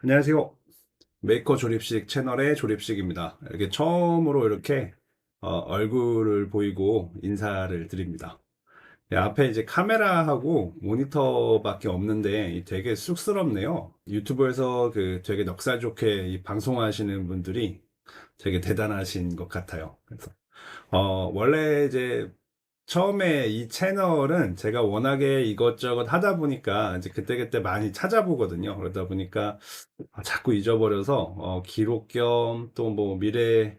안녕하세요. 메이커 조립식 채널의 조립식입니다. 이렇게 처음으로 이렇게 얼굴을 보이고 인사를 드립니다. 앞에 이제 카메라하고 모니터밖에 없는데 되게 쑥스럽네요. 유튜브에서 그 되게 넉살 좋게 이 방송하시는 분들이 되게 대단하신 것 같아요. 그래서 원래 이제 처음에 이 채널은 제가 워낙에 이것저것 하다 보니까 이제 그때그때 많이 찾아보거든요. 그러다 보니까 자꾸 잊어버려서 기록 겸 또 뭐 미래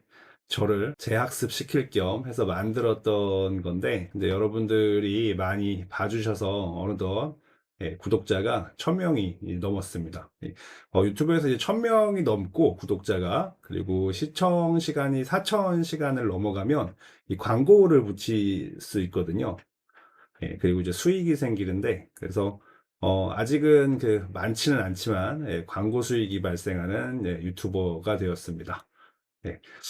저를 재학습 시킬 겸 해서 만들었던 건데, 근데 여러분들이 많이 봐주셔서 어느덧 구독자가 1000명이 넘었습니다. 유튜브에서 이제 1000명이 넘고 구독자가, 그리고 시청 시간이 4000시간을 넘어가면 이 광고를 붙일 수 있거든요. 그리고 이제 수익이 생기는데, 그래서 아직은 그 많지는 않지만 광고 수익이 발생하는 유튜버가 되었습니다.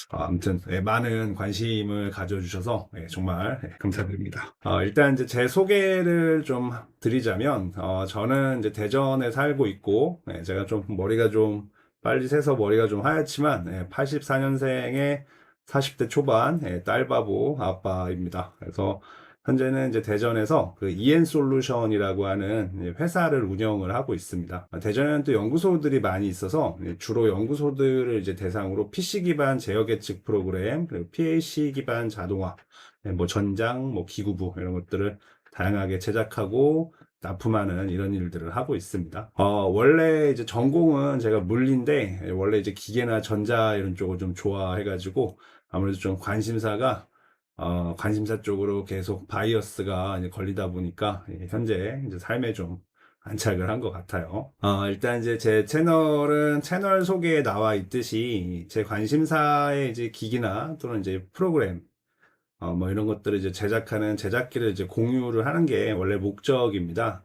아무튼 많은 관심을 가져주셔서 정말 감사드립니다. 일단 이제 제 소개를 좀 드리자면, 저는 이제 대전에 살고 있고, 제가 좀 머리가 좀 빨리 새서 머리가 좀 하얗지만 84년생의 40대 초반 딸바보 아빠입니다. 그래서 현재는 이제 대전에서 그 EN 솔루션이라고 하는 회사를 운영을 하고 있습니다. 대전에는 또 연구소들이 많이 있어서 주로 연구소들을 이제 대상으로 PC 기반 제어 계측 프로그램, 그리고 PLC 기반 자동화, 뭐 전장, 뭐 기구부 이런 것들을 다양하게 제작하고 납품하는 이런 일들을 하고 있습니다. 원래 이제 전공은 제가 물리인데, 원래 이제 기계나 전자 이런 쪽을 좀 좋아해가지고 아무래도 좀 관심사 쪽으로 계속 바이어스가 이제 걸리다 보니까 현재 이제 삶에 좀 안착을 한 것 같아요. 일단 이제 제 채널은 채널 소개에 나와 있듯이 제 관심사의 이제 기기나 또는 이제 프로그램, 뭐 이런 것들을 이제 제작하는 제작기를 이제 공유를 하는 게 원래 목적입니다.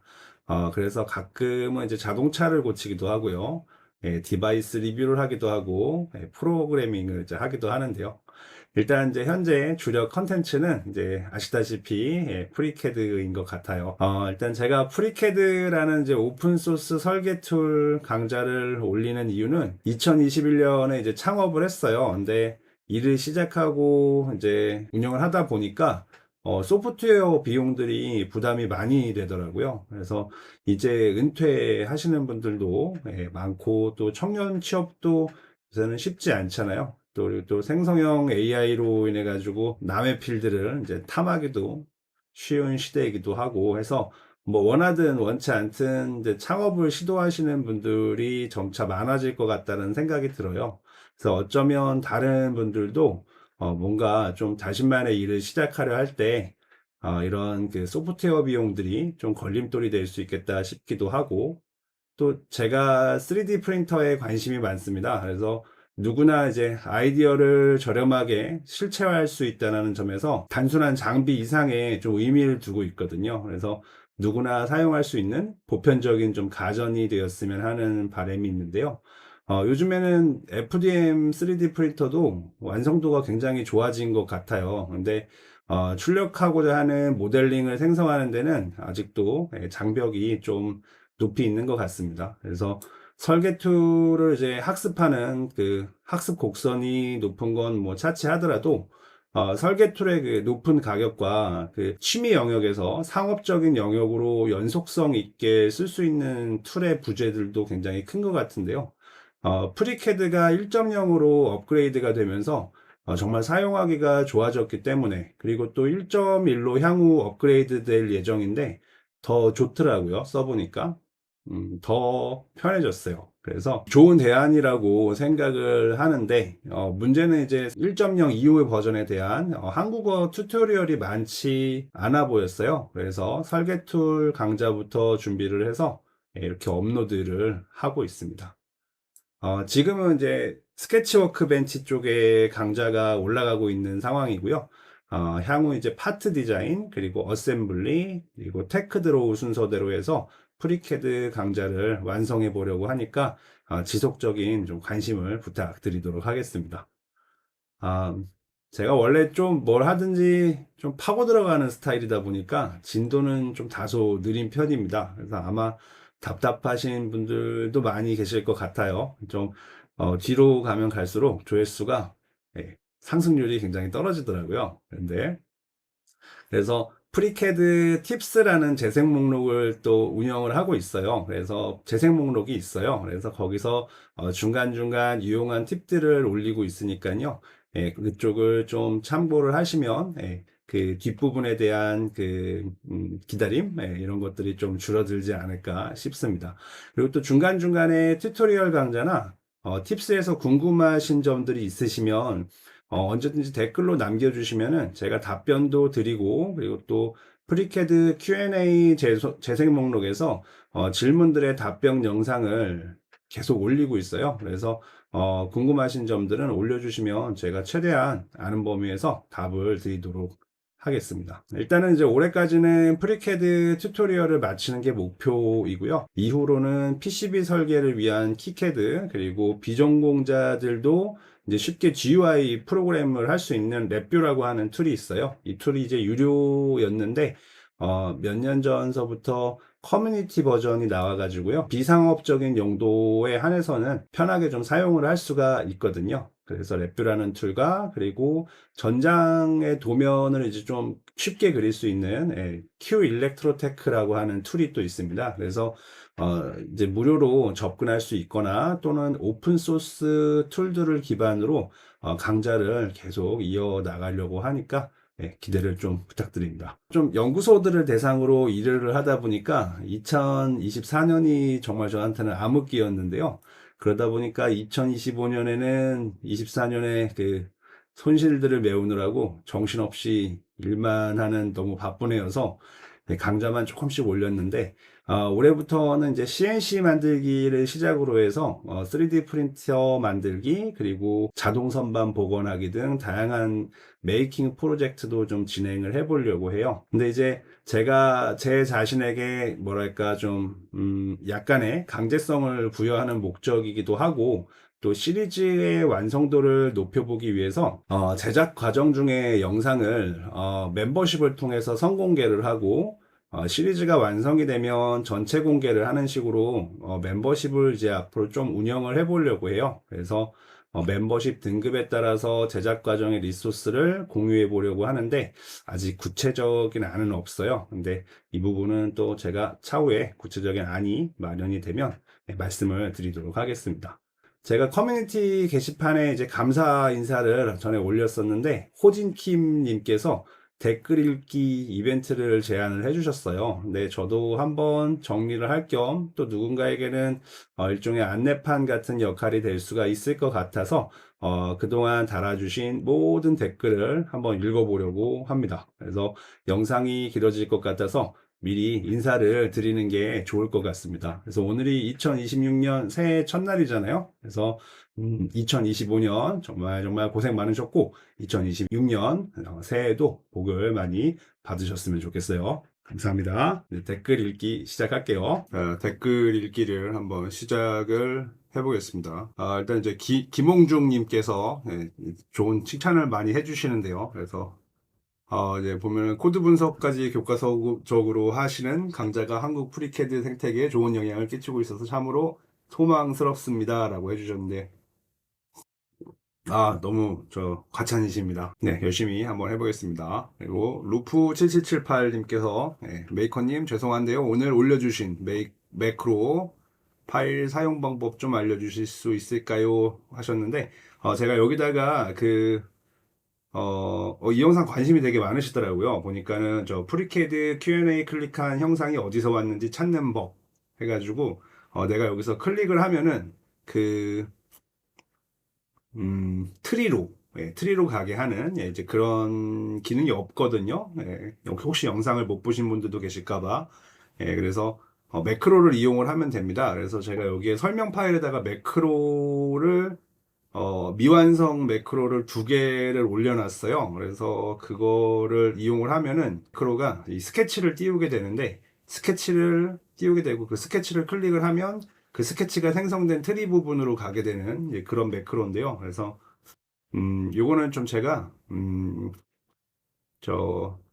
그래서 가끔은 이제 자동차를 고치기도 하고요. 디바이스 리뷰를 하기도 하고, 프로그래밍을 이제 하기도 하는데요. 일단 이제 현재 주력 컨텐츠는 이제 아시다시피 프리캐드인 것 같아요. 일단 제가 프리캐드라는 이제 오픈 소스 설계 툴 강좌를 올리는 이유는 2021년에 이제 창업을 했어요. 근데 일을 시작하고 이제 운영을 하다 보니까 소프트웨어 비용들이 부담이 많이 되더라고요. 그래서 이제 은퇴하시는 분들도 많고, 또 청년 취업도 요새는 쉽지 않잖아요. 또 생성형 AI로 인해 가지고 남의 필드를 이제 탐하기도 쉬운 시대이기도 하고 해서, 뭐 원하든 원치 않든 이제 창업을 시도하시는 분들이 점차 많아질 것 같다는 생각이 들어요. 그래서 어쩌면 다른 분들도 뭔가 좀 자신만의 일을 시작하려 할 때 이런 그 소프트웨어 비용들이 좀 걸림돌이 될 수 있겠다 싶기도 하고, 또 제가 3D 프린터에 관심이 많습니다. 그래서 누구나 이제 아이디어를 저렴하게 실체화할 수 있다는 점에서 단순한 장비 이상의 좀 의미를 두고 있거든요. 그래서 누구나 사용할 수 있는 보편적인 좀 가전이 되었으면 하는 바람이 있는데요. 요즘에는 FDM 3D 프린터도 완성도가 굉장히 좋아진 것 같아요. 근데 출력하고자 하는 모델링을 생성하는 데는 아직도 장벽이 좀 높이 있는 것 같습니다. 그래서 설계 툴을 이제 학습하는 그 학습 곡선이 높은 건 뭐 차치하더라도 설계 툴의 그 높은 가격과 그 취미 영역에서 상업적인 영역으로 연속성 있게 쓸 수 있는 툴의 부재들도 굉장히 큰 것 같은데요. 프리캐드가 1.0으로 업그레이드가 되면서 정말 사용하기가 좋아졌기 때문에, 그리고 또 1.1로 향후 업그레이드 될 예정인데 더 좋더라고요. 써보니까. 더 편해졌어요. 그래서 좋은 대안이라고 생각을 하는데, 문제는 이제 1.0 이후의 버전에 대한 한국어 튜토리얼이 많지 않아 보였어요. 그래서 설계 툴 강좌부터 준비를 해서 이렇게 업로드를 하고 있습니다. 지금은 이제 스케치워크 벤치 쪽에 강좌가 올라가고 있는 상황이고요. 향후 이제 파트 디자인, 그리고 어셈블리, 그리고 테크 드로우 순서대로 해서 프리캐드 강좌를 완성해 보려고 하니까 지속적인 좀 관심을 부탁드리도록 하겠습니다. 아, 제가 원래 좀 뭘 하든지 좀 파고 들어가는 스타일이다 보니까 진도는 좀 다소 느린 편입니다. 그래서 아마 답답하신 분들도 많이 계실 것 같아요. 좀 뒤로 가면 갈수록 조회수가 상승률이 굉장히 떨어지더라고요. 그래서 프리캐드 팁스라는 재생 목록을 또 운영을 하고 있어요. 그래서 재생 목록이 있어요. 그래서 거기서 중간중간 유용한 팁들을 올리고 있으니까요. 그쪽을 좀 참고를 하시면 그 뒷부분에 대한 그 기다림 이런 것들이 좀 줄어들지 않을까 싶습니다. 그리고 또 중간중간에 튜토리얼 강좌나 팁스에서 궁금하신 점들이 있으시면 언제든지 댓글로 남겨주시면은 제가 답변도 드리고, 그리고 또 프리캐드 Q&A 재생 목록에서 질문들의 답변 영상을 계속 올리고 있어요. 그래서 궁금하신 점들은 올려주시면 제가 최대한 아는 범위에서 답을 드리도록 하겠습니다. 일단은 이제 올해까지는 프리캐드 튜토리얼을 마치는 게 목표이고요. 이후로는 PCB 설계를 위한 키캐드, 그리고 비전공자들도 이제 쉽게 GUI 프로그램을 할 수 있는 랩뷰라고 하는 툴이 있어요. 이 툴이 이제 유료였는데 몇 년 전서부터 커뮤니티 버전이 나와가지고요. 비상업적인 용도에 한해서는 편하게 좀 사용을 할 수가 있거든요. 그래서 랩뷰라는 툴과 그리고 전장의 도면을 이제 좀 쉽게 그릴 수 있는 Q 일렉트로테크라고 하는 툴이 또 있습니다. 그래서 이제 무료로 접근할 수 있거나 또는 오픈소스 툴들을 기반으로 강좌를 계속 이어 나가려고 하니까 기대를 좀 부탁드립니다. 좀 연구소들을 대상으로 일을 하다 보니까 2024년이 정말 저한테는 암흑기였는데요. 그러다 보니까 2025년에는 24년에 그 손실들을 메우느라고 정신없이 일만 하는 너무 바쁜 해여서 강좌만 조금씩 올렸는데 올해부터는 이제 CNC 만들기를 시작으로 해서 3D 프린터 만들기, 그리고 자동 선반 복원하기 등 다양한 메이킹 프로젝트도 좀 진행을 해보려고 해요. 근데 이제 제가 제 자신에게 뭐랄까 좀 약간의 강제성을 부여하는 목적이기도 하고, 또 시리즈의 완성도를 높여보기 위해서 제작 과정 중에 영상을 멤버십을 통해서 선공개를 하고, 시리즈가 완성이 되면 전체 공개를 하는 식으로 멤버십을 이제 앞으로 좀 운영을 해보려고 해요. 그래서 멤버십 등급에 따라서 제작 과정의 리소스를 공유해 보려고 하는데 아직 구체적인 안은 없어요. 근데 이 부분은 또 제가 차후에 구체적인 안이 마련이 되면 말씀을 드리도록 하겠습니다. 제가 커뮤니티 게시판에 이제 감사 인사를 전에 올렸었는데 호진킴 님께서 댓글 읽기 이벤트를 제안을 해주셨어요. 근데 저도 한번 정리를 할 겸 또 누군가에게는 일종의 안내판 같은 역할이 될 수가 있을 것 같아서 그동안 달아주신 모든 댓글을 한번 읽어보려고 합니다. 그래서 영상이 길어질 것 같아서 미리 인사를 드리는 게 좋을 것 같습니다. 그래서 오늘이 2026년 새해 첫날이잖아요. 그래서 2025년 정말 정말 고생 많으셨고 2026년 새해에도 복을 많이 받으셨으면 좋겠어요. 감사합니다. 네, 댓글 읽기 시작할게요. 댓글 읽기를 한번 시작을 해보겠습니다. 일단 이제 김홍중님께서 좋은 칭찬을 많이 해주시는데요. 그래서 이제 보면 코드 분석까지 교과서적으로 하시는 강좌가 한국 프리캐드 생태계에 좋은 영향을 끼치고 있어서 참으로 소망스럽습니다. 라고 해주셨는데, 너무 과찬이십니다. 네, 열심히 한번 해보겠습니다. 그리고 루프7778님께서 메이커님 죄송한데요. 오늘 올려주신 매크로 파일 사용 방법 좀 알려주실 수 있을까요? 하셨는데, 제가 여기다가 이 영상 관심이 되게 많으시더라고요. 보니까는 저 프리캐드 Q&A 클릭한 형상이 어디서 왔는지 찾는 법 해가지고 내가 여기서 클릭을 하면은 트리로 가게 하는 이제 그런 기능이 없거든요. 혹시 영상을 못 보신 분들도 계실까봐. 그래서 매크로를 이용을 하면 됩니다. 그래서 제가 여기에 설명 파일에다가 매크로를 미완성 매크로를 2개를 올려놨어요. 그래서 그거를 이용을 하면은 매크로가 이 스케치를 띄우게 되는데, 스케치를 띄우게 되고 그 스케치를 클릭을 하면 그 스케치가 생성된 트리 부분으로 가게 되는 그런 매크로인데요. 그래서 요거는 좀 제가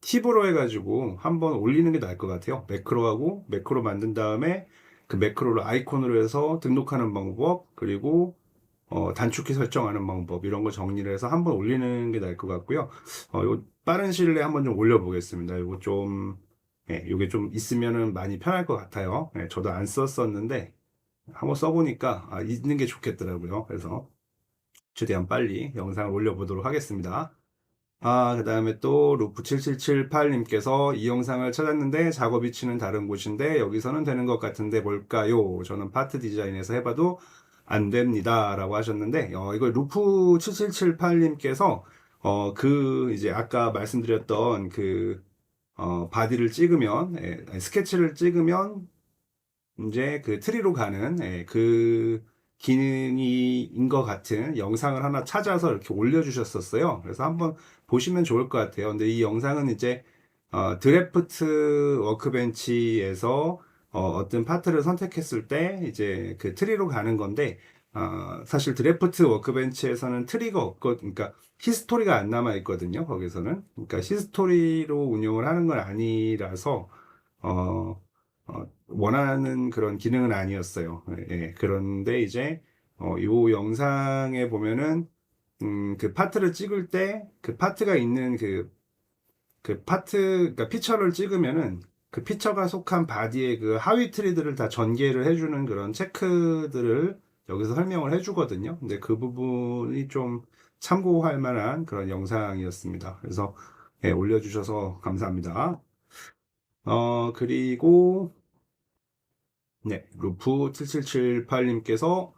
팁으로 해가지고 한번 올리는 게 나을 것 같아요. 매크로 만든 다음에 그 매크로를 아이콘으로 해서 등록하는 방법, 그리고 단축키 설정하는 방법, 이런 거 정리를 해서 한번 올리는 게 나을 것 같고요. 요 빠른 시일 내에 한번 좀 올려보겠습니다. 이거 좀, 예, 요게 좀 있으면은 많이 편할 것 같아요. 예, 저도 안 썼었는데, 한번 써보니까, 있는 게 좋겠더라고요. 그래서, 최대한 빨리 영상을 올려보도록 하겠습니다. 그 다음에 또 루프7778님께서 이 영상을 찾았는데 작업 위치는 다른 곳인데 여기서는 되는 것 같은데 뭘까요? 저는 파트 디자인에서 해봐도 안 됩니다. 라고 하셨는데, 이거 루프7778님께서, 이제 아까 말씀드렸던 바디를 찍으면, 스케치를 찍으면 이제 그 트리로 가는 그 기능인 것 같은 영상을 하나 찾아서 이렇게 올려주셨었어요. 그래서 한번 보시면 좋을 것 같아요. 근데 이 영상은 이제 드래프트 워크벤치에서 어떤 파트를 선택했을 때 이제 그 트리로 가는 건데, 사실 드래프트 워크벤치에서는 트리가 없고, 그러니까 히스토리가 안 남아 있거든요. 거기서는. 그러니까 히스토리로 운영을 하는 건 아니라서 어, 원하는 그런 기능은 아니었어요. 예, 그런데 이제, 요 영상에 보면은, 그 파트를 찍을 때, 그 파트가 있는 그러니까 피처를 찍으면은, 그 피처가 속한 바디의 그 하위 트리들을 다 전개를 해주는 그런 체크들을 여기서 설명을 해주거든요. 근데 그 부분이 좀 참고할 만한 그런 영상이었습니다. 그래서, 예, 올려주셔서 감사합니다. 그리고, 네, 루프7778님께서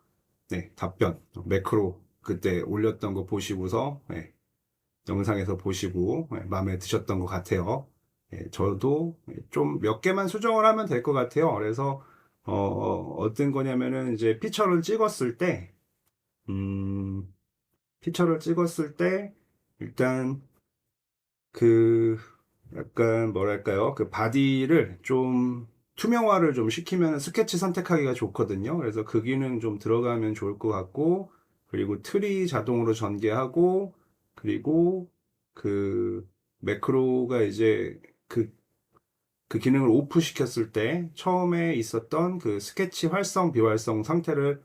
네, 답변, 매크로 그때 올렸던 거 보시고서 네, 영상에서 보시고 마음에 드셨던 것 같아요. 저도 좀 몇 개만 수정을 하면 될 것 같아요. 그래서 어떤 거냐면은 이제 음, 피처를 찍었을 때 일단 그 약간 뭐랄까요? 그 바디를 좀 투명화를 좀 시키면 스케치 선택하기가 좋거든요. 그래서 그 기능 좀 들어가면 좋을 것 같고, 그리고 트리 자동으로 전개하고, 그리고 그 매크로가 이제 그 기능을 오프 시켰을 때 처음에 있었던 그 스케치 활성, 비활성 상태를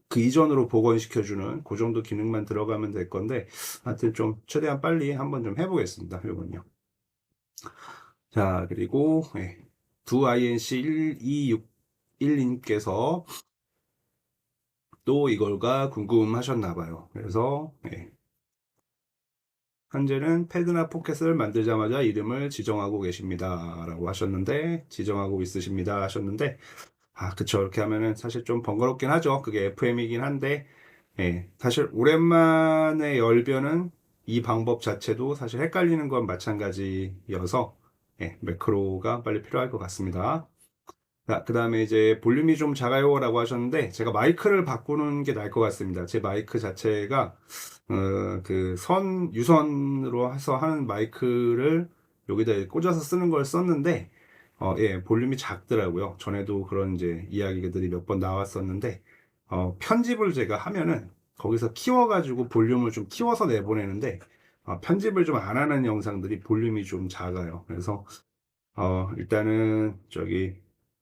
그 이전으로 복원시켜주는 그 정도 기능만 들어가면 될 건데, 하여튼 좀 최대한 빨리 한번 좀 해보겠습니다. 이건요. 자, 그리고 두 INC1261님께서 또 이걸가 궁금하셨나 봐요. 그래서 현재는 패드나 포켓을 만들자마자 이름을 지정하고 계십니다. 라고 하셨는데, 지정하고 있으십니다. 하셨는데, 그쵸. 이렇게 하면은 사실 좀 번거롭긴 하죠. 그게 FM이긴 한데, 사실 오랜만에 열변은 이 방법 자체도 사실 헷갈리는 건 마찬가지여서, 매크로가 빨리 필요할 것 같습니다. 자, 그 다음에 이제 볼륨이 좀 작아요 라고 하셨는데, 제가 마이크를 바꾸는 게 나을 것 같습니다. 제 마이크 자체가 유선으로 해서 하는 마이크를 여기다 꽂아서 쓰는 걸 썼는데, 예, 볼륨이 작더라고요. 전에도 그런 이제 이야기들이 몇 번 나왔었는데, 편집을 제가 하면은 거기서 키워가지고 볼륨을 좀 키워서 내보내는데, 편집을 좀 안 하는 영상들이 볼륨이 좀 작아요. 그래서, 일단은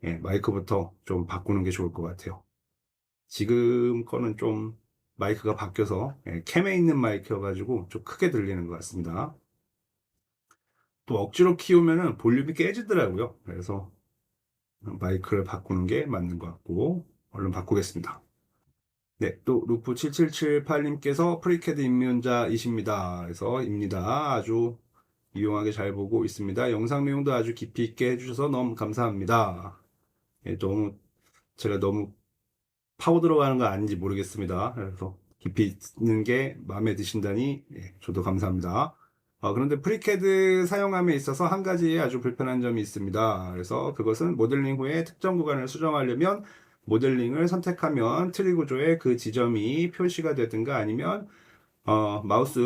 예, 마이크부터 좀 바꾸는 게 좋을 것 같아요. 지금 거는 좀 마이크가 바뀌어서 캠에 있는 마이크여가지고 좀 크게 들리는 것 같습니다. 또 억지로 키우면은 볼륨이 깨지더라고요. 그래서 마이크를 바꾸는 게 맞는 것 같고 얼른 바꾸겠습니다. 네, 또 루프7778님께서 프리캐드 입문자이십니다. 그래서 입니다. 아주 유용하게 잘 보고 있습니다. 영상 내용도 아주 깊이 있게 해주셔서 너무 감사합니다. 제가 너무 파고 들어가는 거 아닌지 모르겠습니다. 그래서 깊이 있는 게 마음에 드신다니 저도 감사합니다. 그런데 프리캐드 사용함에 있어서 한 가지 아주 불편한 점이 있습니다. 그래서 그것은 모델링 후에 특정 구간을 수정하려면 모델링을 선택하면 트리 구조의 그 지점이 표시가 되든가 아니면 마우스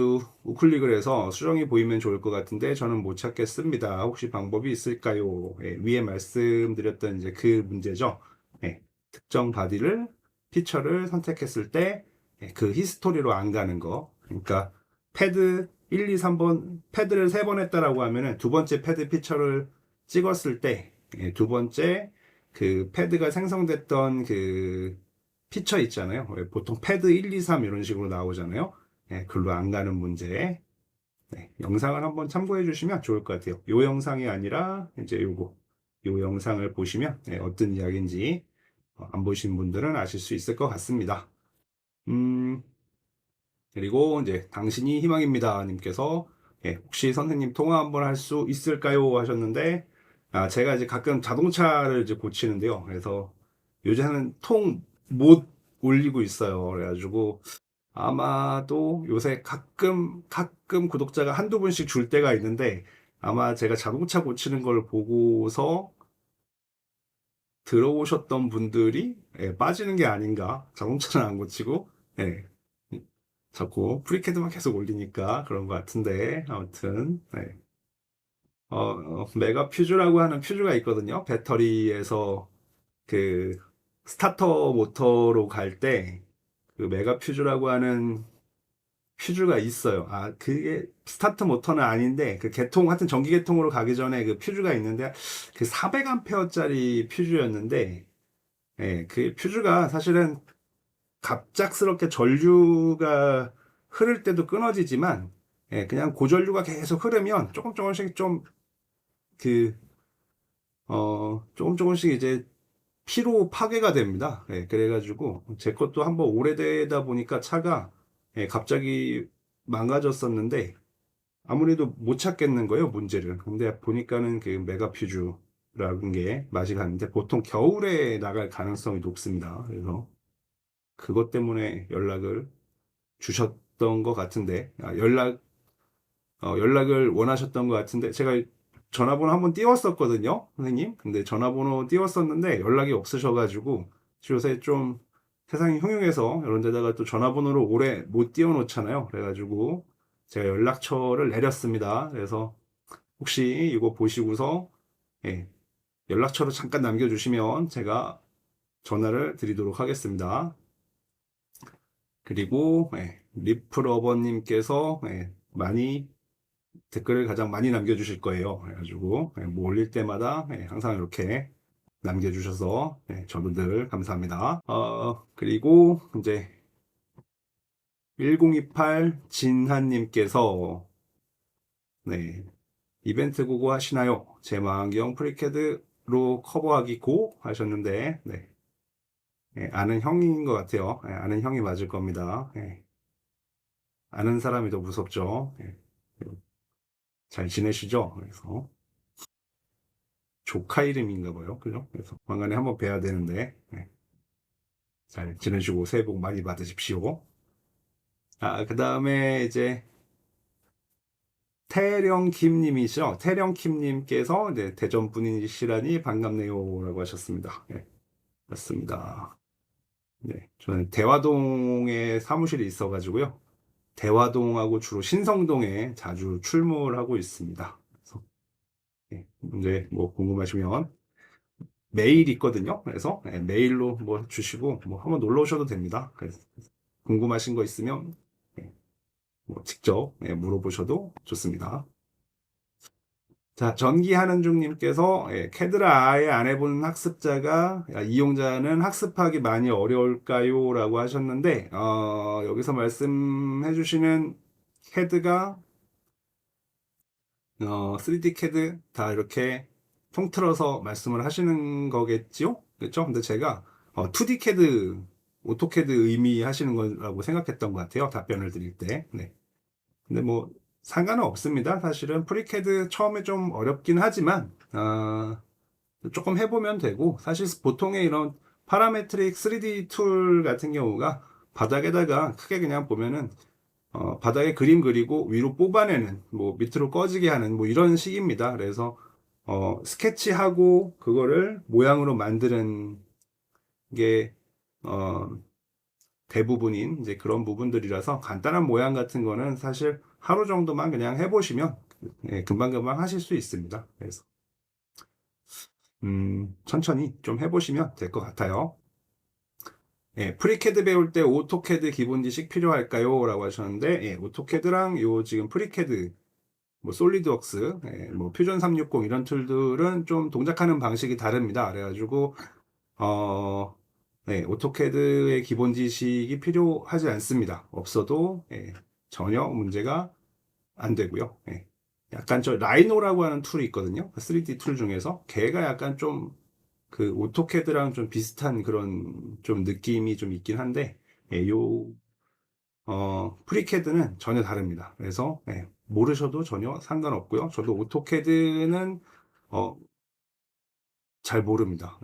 우클릭을 해서 수정이 보이면 좋을 것 같은데 저는 못 찾겠습니다. 혹시 방법이 있을까요? 위에 말씀드렸던 이제 그 문제죠. 특정 바디를 피처를 선택했을 때 그 히스토리로 안 가는 거. 그러니까 패드 1, 2, 3번 패드를 3번 했다라고 하면은 두 번째 패드 피처를 찍었을 때 두 번째 그 패드가 생성됐던 그 피처 있잖아요. 보통 패드 1, 2, 3 이런 식으로 나오잖아요. 네, 글로 안 가는 문제. 네, 영상을 한번 참고해 주시면 좋을 것 같아요. 요 영상이 아니라 이제 요 영상을 보시면 어떤 이야기인지 안 보신 분들은 아실 수 있을 것 같습니다. 음, 그리고 이제 당신이 희망입니다 님께서 혹시 선생님 통화 한번 할 수 있을까요 하셨는데 제가 이제 가끔 자동차를 이제 고치는데요. 그래서 요새는 통 못 올리고 있어요. 그래가지고 아마도 요새 가끔 구독자가 한두 분씩 줄 때가 있는데 아마 제가 자동차 고치는 걸 보고서 들어오셨던 분들이 빠지는 게 아닌가. 자동차는 안 고치고 예, 자꾸 프리캐드만 계속 올리니까 그런 것 같은데 아무튼 메가 퓨즈라고 하는 퓨즈가 있거든요. 배터리에서 그 스타터 모터로 갈 때 그 메가 퓨즈라고 하는 퓨즈가 있어요. 그게 스타트 모터는 아닌데, 그 개통, 하여튼 전기 개통으로 가기 전에 그 퓨즈가 있는데, 그 400암페어짜리 퓨즈였는데, 그 퓨즈가 사실은 갑작스럽게 전류가 흐를 때도 끊어지지만, 그냥 고전류가 계속 흐르면 조금씩 좀, 그, 조금씩 이제 피로 파괴가 됩니다. 그래가지고, 제 것도 한번 오래되다 보니까 차가, 갑자기 망가졌었는데, 아무래도 못 찾겠는 거예요, 문제를. 근데 보니까는 그 메가퓨즈라는 게 맛이 갔는데 보통 겨울에 나갈 가능성이 높습니다. 그래서 그것 때문에 연락을 주셨던 것 같은데, 연락을 원하셨던 것 같은데, 제가 전화번호 한번 띄웠었거든요, 선생님. 근데 전화번호 띄웠었는데 연락이 없으셔가지고, 요새 좀 세상이 흉흉해서 이런 데다가 또 전화번호를 오래 못 띄워놓잖아요. 그래가지고 제가 연락처를 내렸습니다. 그래서 혹시 이거 보시고서 예, 연락처를 잠깐 남겨주시면 제가 전화를 드리도록 하겠습니다. 그리고 리프러버님께서 많이 댓글을 가장 많이 남겨주실 거예요. 그래가지고 뭐 올릴 때마다 항상 이렇게 남겨주셔서 저도 늘 감사합니다. 그리고 이제 1028 진한님께서 이벤트 고고 하시나요? 제 망원경 프리캐드로 커버하기 고 하셨는데 아는 형인 것 같아요. 아는 형이 맞을 겁니다. 아는 사람이 더 무섭죠. 잘 지내시죠? 그래서 조카 이름인가 봐요. 그죠? 그래서 왕간에 한번 뵈야 되는데 잘 지내시고 새해 복 많이 받으십시오. 그 다음에 이제 태령킴님이죠. 태령킴님께서 대전 분이시라니 반갑네요라고 하셨습니다. 맞습니다. 저는 대화동에 사무실이 있어가지고요. 대화동하고 주로 신성동에 자주 출몰을 하고 있습니다. 그래서 이제 뭐 궁금하시면 메일 있거든요. 그래서 메일로 뭐 주시고 뭐 한번 놀러 오셔도 됩니다. 그래서 궁금하신 거 있으면 뭐 직접 물어보셔도 좋습니다. 자, 전기하는 중님께서 캐드라 아예 안 해본 학습자가 이용자는 학습하기 많이 어려울까요? 라고 하셨는데 여기서 말씀해 주시는 캐드가 3D 캐드 다 이렇게 통틀어서 말씀을 하시는 거겠죠? 그렇죠? 근데 제가 2D 캐드, 오토캐드 의미하시는 거라고 생각했던 것 같아요. 답변을 드릴 때. 근데 뭐 상관은 없습니다. 사실은 프리캐드 처음에 좀 어렵긴 하지만 조금 해보면 되고 사실 보통의 이런 파라메트릭 3D 툴 같은 경우가 바닥에다가 크게 그냥 보면은 바닥에 그림 그리고 위로 뽑아내는 뭐 밑으로 꺼지게 하는 뭐 이런 식입니다. 그래서 스케치하고 그거를 모양으로 만드는 게 대부분인 이제 그런 부분들이라서 간단한 모양 같은 거는 사실 하루 정도만 그냥 해보시면 금방금방 하실 수 있습니다. 그래서 천천히 좀 해보시면 될 것 같아요. 프리캐드 배울 때 오토캐드 기본 지식 필요할까요? 라고 하셨는데 오토캐드랑 요 지금 프리캐드 뭐 솔리드웍스, 뭐 퓨전 360 이런 툴들은 좀 동작하는 방식이 다릅니다. 그래가지고 오토캐드의 기본 지식이 필요하지 않습니다. 없어도 전혀 문제가 안 되고요. 약간 저 라이노라고 하는 툴이 있거든요. 3D 툴 중에서 걔가 약간 좀 그 오토캐드랑 좀 비슷한 그런 좀 느낌이 좀 있긴 한데 요 프리캐드는 전혀 다릅니다. 그래서 모르셔도 전혀 상관없고요. 저도 오토캐드는 어, 잘 모릅니다.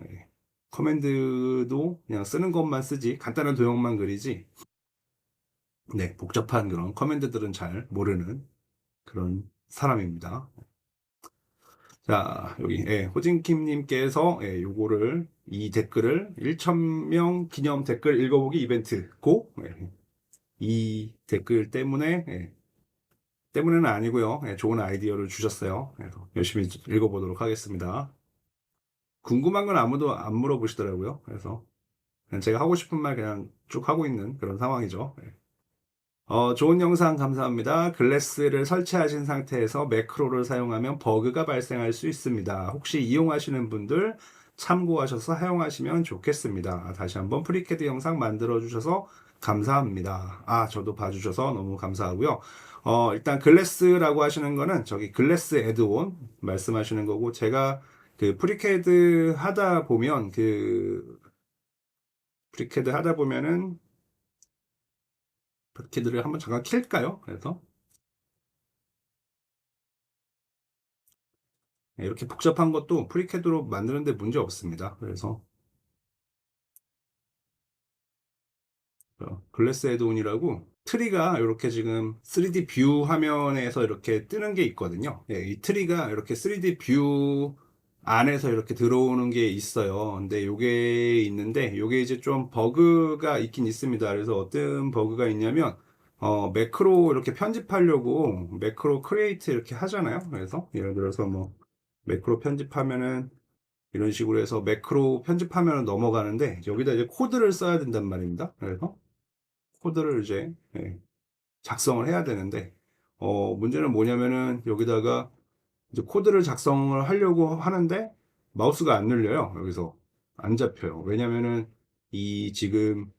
커맨드도 그냥 쓰는 것만 쓰지 간단한 도형만 그리지 복잡한 그런 커맨드들은 잘 모르는 그런 사람입니다. 자, 여기 호진킴님께서 요거를 이 댓글을 1,000명 기념 댓글 읽어보기 이벤트 이 댓글 때문에는 아니고요. 좋은 아이디어를 주셨어요. 그래서 열심히 읽어보도록 하겠습니다. 궁금한 건 아무도 안 물어보시더라고요. 그래서 그냥 제가 하고 싶은 말 그냥 쭉 하고 있는 그런 상황이죠. 좋은 영상 감사합니다. 글래스를 설치하신 상태에서 매크로를 사용하면 버그가 발생할 수 있습니다. 혹시 이용하시는 분들 참고하셔서 사용하시면 좋겠습니다. 다시 한번 프리캐드 영상 만들어 주셔서 감사합니다. 저도 봐주셔서 너무 감사하고요. 일단 글래스라고 하시는 거는 저기 글래스 애드온 말씀하시는 거고, 제가 그 프리캐드 하다 보면 프리캐드를 한번 잠깐 킬까요? 그래서 이렇게 복잡한 것도 프리캐드로 만드는데 문제 없습니다. 그래서 글래스 애드온이라고 트리가 이렇게 지금 3D 뷰 화면에서 이렇게 뜨는 게 있거든요. 이 트리가 이렇게 3D 뷰 안에서 이렇게 들어오는 게 있어요. 근데 요게 있는데 요게 이제 좀 버그가 있긴 있습니다. 그래서 어떤 버그가 있냐면 매크로 이렇게 편집하려고 매크로 크리에이트 이렇게 하잖아요. 그래서 예를 들어서 뭐 매크로 편집하면은 이런 식으로 해서 매크로 편집하면 넘어가는데 여기다 이제 코드를 써야 된단 말입니다. 그래서 코드를 이제 작성을 해야 되는데 문제는 뭐냐면은 여기다가 이제 코드를 작성을 하려고 하는데 마우스가 안 눌려요. 여기서 안 잡혀요. 왜냐면은 지금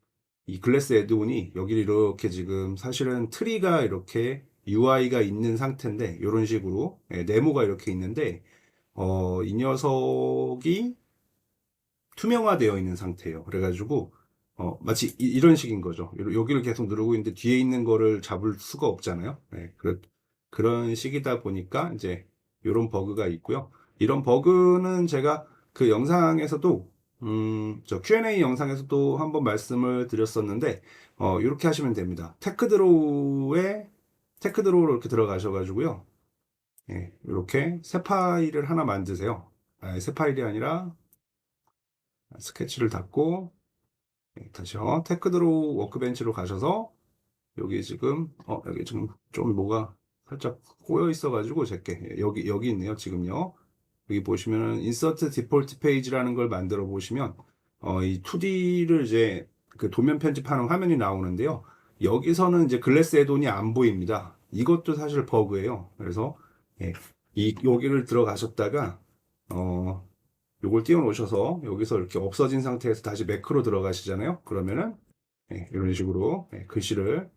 이 글래스 애드온이 여기 이렇게 지금 사실은 트리가 이렇게 UI가 있는 상태인데 이런 식으로 네모가 이렇게 있는데 이 녀석이 투명화되어 있는 상태예요. 그래가지고 마치 이런 식인 거죠. 여기를 계속 누르고 있는데 뒤에 있는 거를 잡을 수가 없잖아요. 그런 식이다 보니까 이제 이런 버그가 있고요. 이런 버그는 제가 그 영상에서도 저 Q&A 영상에서도 한번 말씀을 드렸었는데 이렇게 하시면 됩니다. 테크드로우로 이렇게 들어가셔가지고요. 이렇게 새 파일을 하나 만드세요. 새 파일이 아니라 스케치를 닫고 다시요. 테크드로우 워크벤치로 가셔서 여기 지금 좀 뭐가 살짝 꼬여 있어가지고 제게 여기 있네요. 지금요. 여기 보시면은 인서트 디폴트 페이지라는 걸 만들어 보시면 이 2D를 이제 그 도면 편집하는 화면이 나오는데요. 여기서는 이제 글래스 애돈이 안 보입니다. 이것도 사실 버그예요. 그래서 여기를 들어가셨다가 요걸 띄워 놓으셔서 여기서 이렇게 없어진 상태에서 다시 매크로 들어가시잖아요. 그러면은 이런 식으로 글씨를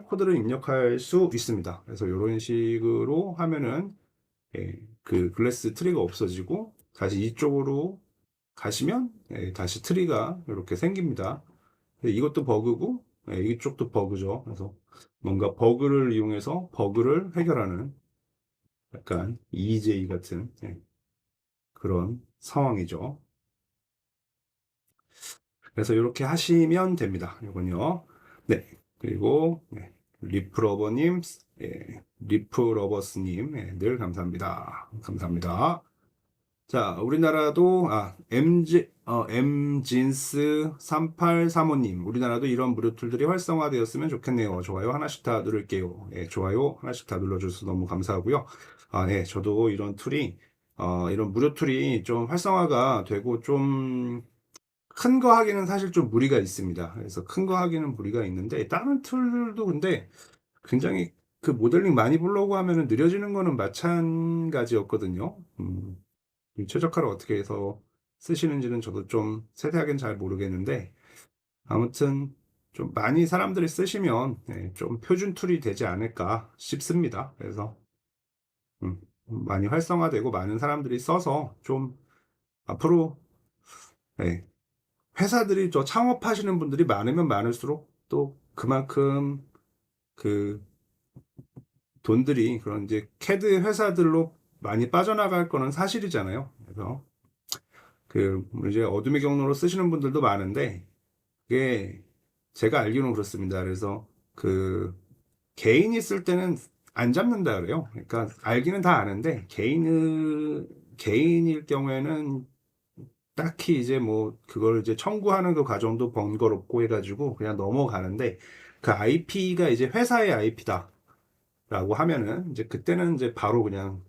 코드를 입력할 수 있습니다. 그래서 이런 식으로 하면은 그 글래스 트리가 없어지고 다시 이쪽으로 가시면 다시 트리가 이렇게 생깁니다. 이것도 버그고 이쪽도 버그죠. 그래서 뭔가 버그를 이용해서 버그를 해결하는 약간 EJ 같은 그런 상황이죠. 그래서 이렇게 하시면 됩니다. 이건요. 그리고 리프러버님, 리프러버스님, 늘 감사합니다. 감사합니다. 자, 우리나라도 M진스 3835님, 우리나라도 이런 무료 툴들이 활성화되었으면 좋겠네요. 좋아요 하나씩 다 누를게요. 좋아요 하나씩 다 눌러주셔서 너무 감사하고요. 저도 이런 이런 무료 툴이 좀 활성화가 되고 좀 큰 거 하기는 사실 좀 무리가 있습니다. 그래서 큰 거 하기는 무리가 있는데 다른 툴도 근데 굉장히 그 모델링 많이 보려고 하면은 느려지는 거는 마찬가지였거든요. 이 최적화를 어떻게 해서 쓰시는지는 저도 좀 세세하게는 잘 모르겠는데, 아무튼 좀 많이 사람들이 쓰시면 좀 표준 툴이 되지 않을까 싶습니다. 그래서 많이 활성화되고 많은 사람들이 써서 좀 앞으로 예, 회사들이 저 창업하시는 분들이 많으면 많을수록 또 그만큼 그 돈들이 그런 이제 캐드 회사들로 많이 빠져나갈 거는 사실이잖아요. 그래서 그 이제 어둠의 경로로 쓰시는 분들도 많은데 그게 제가 알기로는 그렇습니다. 그래서 그 개인이 쓸 때는 안 잡는다 그래요. 그러니까 알기는 다 아는데 개인일 경우에는 딱히 이제 뭐 그걸 이제 청구하는 그 과정도 번거롭고 해가지고 그냥 넘어가는데 그 IP가 이제 회사의 IP다라고 하면은 이제 그때는 이제 바로 그냥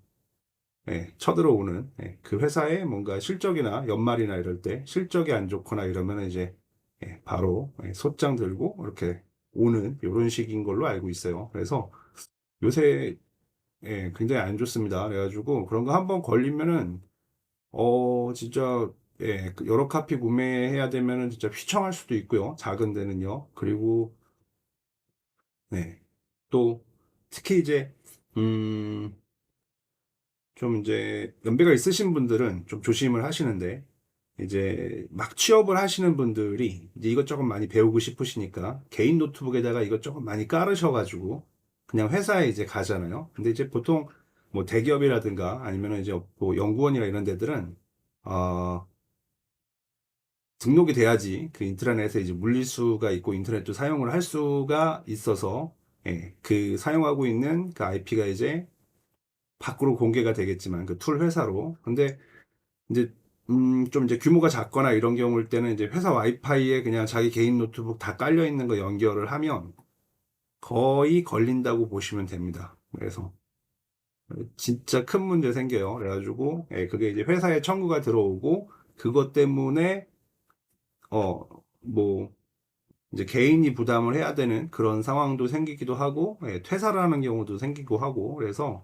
쳐들어오는 그 회사의 뭔가 실적이나 연말이나 이럴 때 실적이 안 좋거나 이러면 이제 바로 소장 들고 이렇게 오는 이런 식인 걸로 알고 있어요. 그래서 요새 굉장히 안 좋습니다. 그래가지고 그런 거 한번 걸리면은 진짜 그 여러 카피 구매해야 되면은 진짜 휘청할 수도 있고요. 작은 데는요. 그리고 네. 또 특히 이제 음 좀 이제 연배가 있으신 분들은 좀 조심을 하시는데 이제 막 취업을 하시는 분들이 이제 이것저것 많이 배우고 싶으시니까 개인 노트북에다가 이것저것 많이 깔으셔가지고 그냥 회사에 이제 가잖아요. 근데 이제 보통 뭐 대기업이라든가 아니면 이제 뭐 연구원이나 이런 데들은 어, 등록이 돼야지 그 인트라넷에 이제 물리수가 있고 인터넷도 사용을 할 수가 있어서 그 사용하고 있는 그 IP가 이제 밖으로 공개가 되겠지만 그 툴 회사로 근데 이제 좀 이제 규모가 작거나 이런 경우일 때는 이제 회사 와이파이에 그냥 자기 개인 노트북 다 깔려 있는 거 연결을 하면 거의 걸린다고 보시면 됩니다. 그래서 진짜 큰 문제 생겨요. 그래가지고 그게 이제 회사에 청구가 들어오고 그것 때문에 뭐 이제 개인이 부담을 해야 되는 그런 상황도 생기기도 하고 퇴사를 하는 경우도 생기고 하고 그래서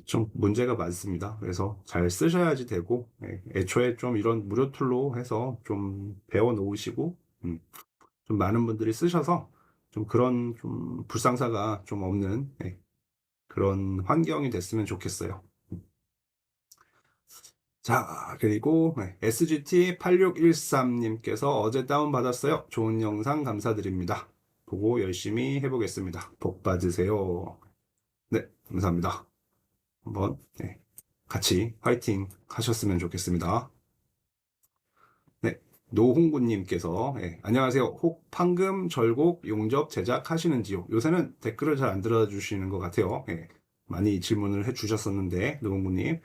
좀 문제가 많습니다. 그래서 잘 쓰셔야지 되고, 애초에 좀 이런 무료 툴로 해서 좀 배워 놓으시고, 좀 많은 분들이 쓰셔서 좀 그런 좀 불상사가 좀 없는 그런 환경이 됐으면 좋겠어요. 자, 그리고 SGT8613님께서 어제 다운받았어요. 좋은 영상 감사드립니다. 보고 열심히 해보겠습니다. 복 받으세요. 네, 감사합니다. 한번 같이 화이팅 하셨으면 좋겠습니다. 네, 노홍구님께서 안녕하세요. 혹 판금, 절곡, 용접 제작하시는지요? 요새는 댓글을 잘 안 들어주시는 것 같아요. 많이 질문을 해주셨었는데 노홍구님,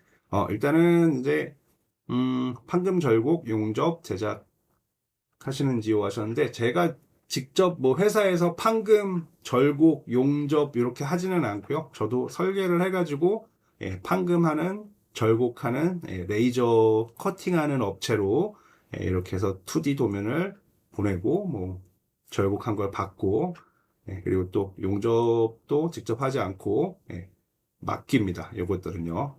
일단은 이제 판금, 절곡, 용접 제작하시는지요 하셨는데 제가 직접 뭐 회사에서 판금, 절곡, 용접 이렇게 하지는 않고요. 저도 설계를 해가지고 판금하는, 절곡하는, 레이저 커팅하는 업체로 이렇게 해서 2D 도면을 보내고 뭐 절곡한 걸 받고 그리고 또 용접도 직접 하지 않고 맡깁니다. 이것들은요.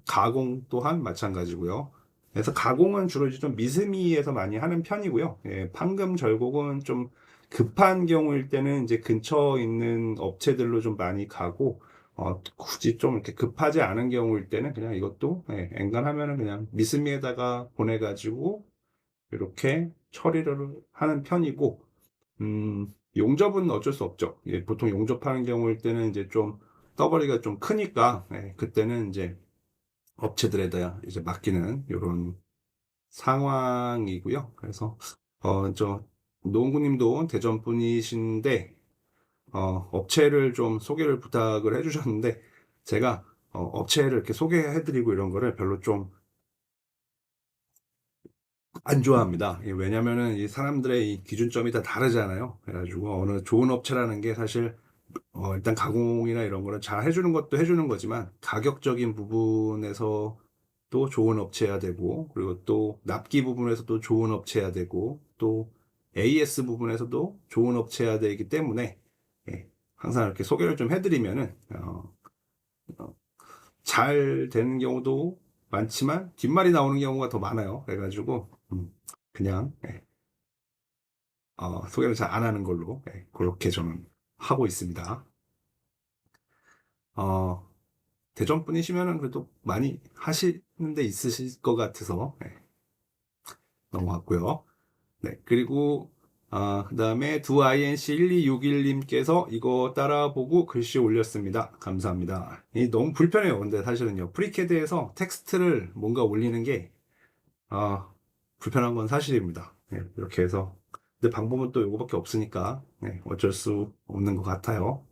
가공 또한 마찬가지고요. 그래서 가공은 주로 이제 좀 미스미에서 많이 하는 편이고요. 판금 절곡은 좀 급한 경우일 때는 이제 근처에 있는 업체들로 좀 많이 가고, 굳이 좀 이렇게 급하지 않은 경우일 때는 그냥 이것도 엔간하면은 그냥 미스미에다가 보내가지고 이렇게 처리를 하는 편이고, 용접은 어쩔 수 없죠. 보통 용접하는 경우일 때는 이제 좀 떠버리가 좀 크니까, 그때는 이제 업체들에다 이제 맡기는 이런 상황이고요. 그래서 저 노은구님도 대전 분이신데 업체를 좀 소개를 부탁을 해주셨는데 제가 업체를 이렇게 소개해드리고 이런 거를 별로 좀 안 좋아합니다. 왜냐면은 이 사람들의 이 기준점이 다 다르잖아요. 그래가지고 어느 좋은 업체라는 게 사실 일단 가공이나 이런 거는 잘 해주는 것도 해주는 거지만 가격적인 부분에서 또 좋은 업체야 되고 그리고 또 납기 부분에서도 좋은 업체야 되고 또 AS 부분에서도 좋은 업체야 되기 때문에 항상 이렇게 소개를 좀 해드리면은, 잘 되는 경우도 많지만, 뒷말이 나오는 경우가 더 많아요. 그래가지고, 그냥, 예, 소개를 잘 안 하는 걸로, 예, 그렇게 저는 하고 있습니다. 어, 대전 분이시면은 그래도 많이 하시는 데 있으실 것 같아서, 예, 넘어갔고요. 네, 그리고 그 다음에 두 INC1261님께서 이거 따라보고 글씨 올렸습니다. 감사합니다. 이 너무 불편해요. 근데 사실은요. 프리캐드에서 텍스트를 뭔가 올리는 게 아, 불편한 건 사실입니다. 네, 이렇게 해서 근데 방법은 또 이거밖에 없으니까 네, 어쩔 수 없는 것 같아요.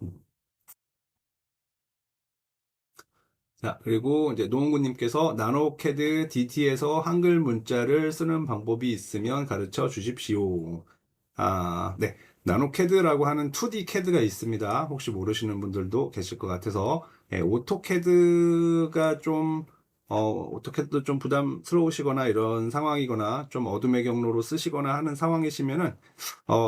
자, 그리고 이제 노홍구님께서 나노캐드 DT에서 한글 문자를 쓰는 방법이 있으면 가르쳐 주십시오. 네. 나노캐드라고 하는 2D 캐드가 있습니다. 혹시 모르시는 분들도 계실 것 같아서, 예, 오토캐드가 좀, 오토캐드도 좀 부담스러우시거나 이런 상황이거나 좀 어둠의 경로로 쓰시거나 하는 상황이시면은,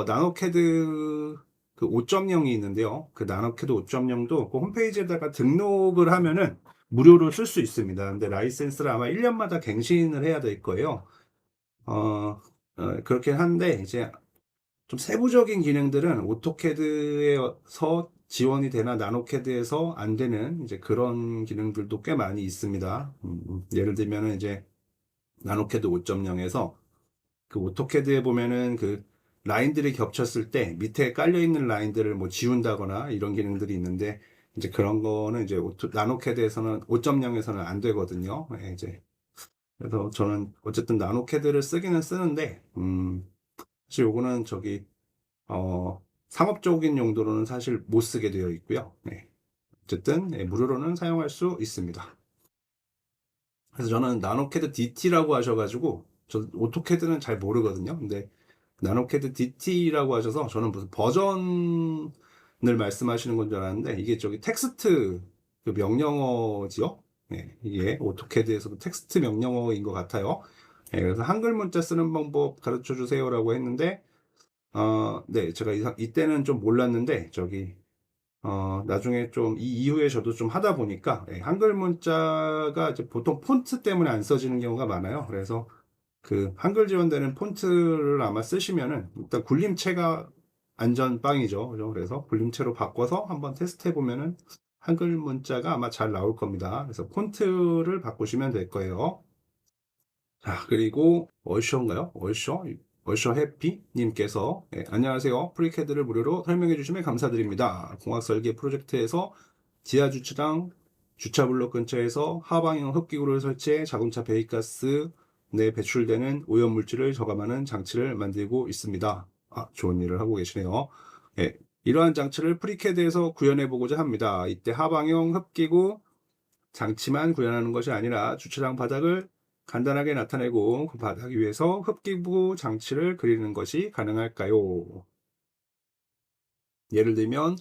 나노캐드 그 5.0이 있는데요. 그 나노캐드 5.0도 그 홈페이지에다가 등록을 하면은 무료로 쓸 수 있습니다. 근데 라이센스를 아마 1년마다 갱신을 해야 될 거예요. 어, 그렇긴 한데, 이제 좀 세부적인 기능들은 오토캐드에서 지원이 되나 나노캐드에서 안 되는 이제 그런 기능들도 꽤 많이 있습니다. 예를 들면은 이제 나노캐드 5.0에서 그 오토캐드에 보면은 그 라인들이 겹쳤을 때 밑에 깔려 있는 라인들을 뭐 지운다거나 이런 기능들이 있는데 이제 그런 거는 이제 나노캐드에서는 5.0에서는 안 되거든요. 예, 이제 그래서 저는 어쨌든 나노캐드를 쓰기는 쓰는데 사실 요거는 저기 상업적인 용도로는 사실 못 쓰게 되어 있고요. 네. 어쨌든 예, 무료로는 사용할 수 있습니다. 그래서 저는 나노캐드 DT라고 하셔가지고 저 오토캐드는 잘 모르거든요. 근데 나노캐드 DT라고 하셔서 저는 무슨 버전을 말씀하시는 건 줄 알았는데 이게 저기 텍스트 그 명령어지요. 네, 이게 오토캐드에서도 텍스트 명령어인 것 같아요. 네, 그래서 한글 문자 쓰는 방법 가르쳐 주세요라고 했는데 네, 제가 이때는 좀 몰랐는데, 나중에 좀, 이 이후에 저도 좀 하다 보니까, 예, 한글 문자가 이제 보통 폰트 때문에 안 써지는 경우가 많아요. 그래서 그 한글 지원되는 폰트를 아마 쓰시면은, 일단 굴림체가 안전빵이죠. 그죠? 그래서 굴림체로 바꿔서 한번 테스트 해보면은 한글 문자가 아마 잘 나올 겁니다. 그래서 폰트를 바꾸시면 될 거예요. 자, 그리고 월쇼인가요? 월쇼 해피님께서 안녕하세요. 프리캐드를 무료로 설명해 주시면 감사드립니다. 공학 설계 프로젝트에서 지하 주차장 주차 블록 근처에서 하방형 흡기구를 설치해 자동차 배기가스 내 배출되는 오염물질을 저감하는 장치를 만들고 있습니다. 좋은 일을 하고 계시네요. 예, 이러한 장치를 프리캐드에서 구현해 보고자 합니다. 이때 하방형 흡기구 장치만 구현하는 것이 아니라 주차장 바닥을 간단하게 나타내고 그 바닥 위에서 흡기구 장치를 그리는 것이 가능할까요? 예를 들면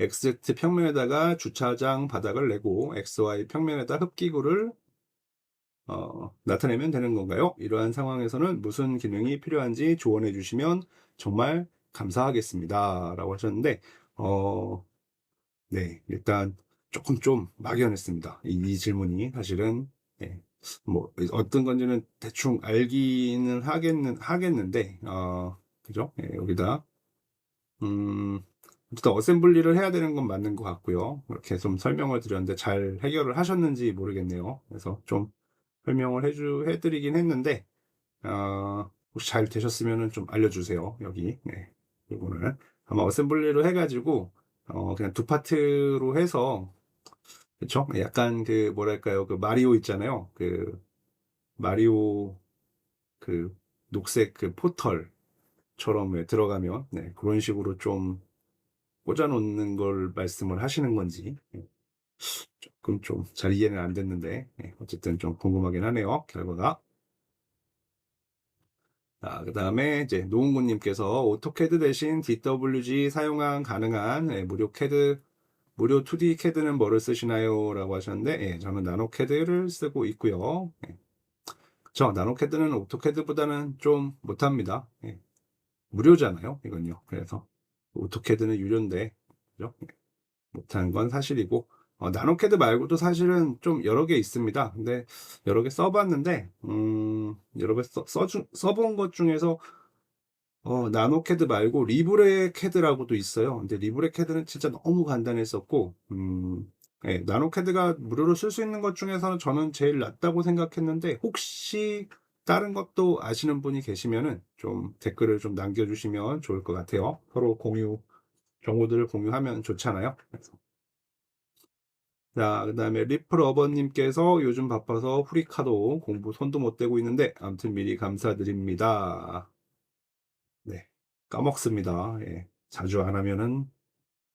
XZ 평면에다가 주차장 바닥을 내고 XY 평면에다 흡기구를 나타내면 되는 건가요? 이러한 상황에서는 무슨 기능이 필요한지 조언해 주시면 정말 감사하겠습니다. 라고 하셨는데 네, 일단 조금 좀 막연했습니다. 이 질문이 사실은 예, 뭐 어떤 건지는 대충 알기는 하겠는데 그죠? 예, 여기다 음, 어쨌든 어셈블리를 해야 되는 건 맞는 것 같고요. 이렇게 좀 설명을 드렸는데 잘 해결을 하셨는지 모르겠네요. 그래서 좀 설명을 해드리긴 했는데 혹시 잘 되셨으면 좀 알려주세요. 여기 네, 이거는 아마 어셈블리로 해가지고 그냥 두 파트로 해서 그쵸? 약간 그 뭐랄까요? 그 마리오 있잖아요. 그 마리오 그 녹색 그 포털처럼 왜 들어가면 네, 그런 식으로 좀 꽂아 놓는 걸 말씀을 하시는 건지 네, 조금 좀 잘 이해는 안 됐는데 네, 어쨌든 좀 궁금하긴 하네요. 결과가. 그 다음에 이제 노은구님께서 오토캐드 대신 DWG 사용한 가능한 무료 2D 캐드는 뭐를 쓰시나요? 라고 하셨는데, 예, 저는 나노캐드를 쓰고 있고요. 예, 그쵸. 나노캐드는 오토캐드보다는 좀 못합니다. 예, 무료잖아요. 이건요. 그래서 오토캐드는 유료인데, 그죠? 못한 건 사실이고, 나노캐드 말고도 사실은 좀 여러 개 있습니다. 근데 여러 개 써봤는데, 여러 개 써본 것 중에서 나노캐드 말고 리브레 캐드라고도 있어요. 근데 리브레 캐드는 진짜 너무 간단했었고, 예, 나노캐드가 무료로 쓸 수 있는 것 중에서는 저는 제일 낫다고 생각했는데, 혹시 다른 것도 아시는 분이 계시면은 좀 댓글을 좀 남겨주시면 좋을 것 같아요. 서로 정보들을 공유하면 좋잖아요. 자, 그 다음에 리플러버님께서 요즘 바빠서 후리카도 공부 손도 못 대고 있는데, 아무튼 미리 감사드립니다. 네, 까먹습니다. 예, 자주 안 하면은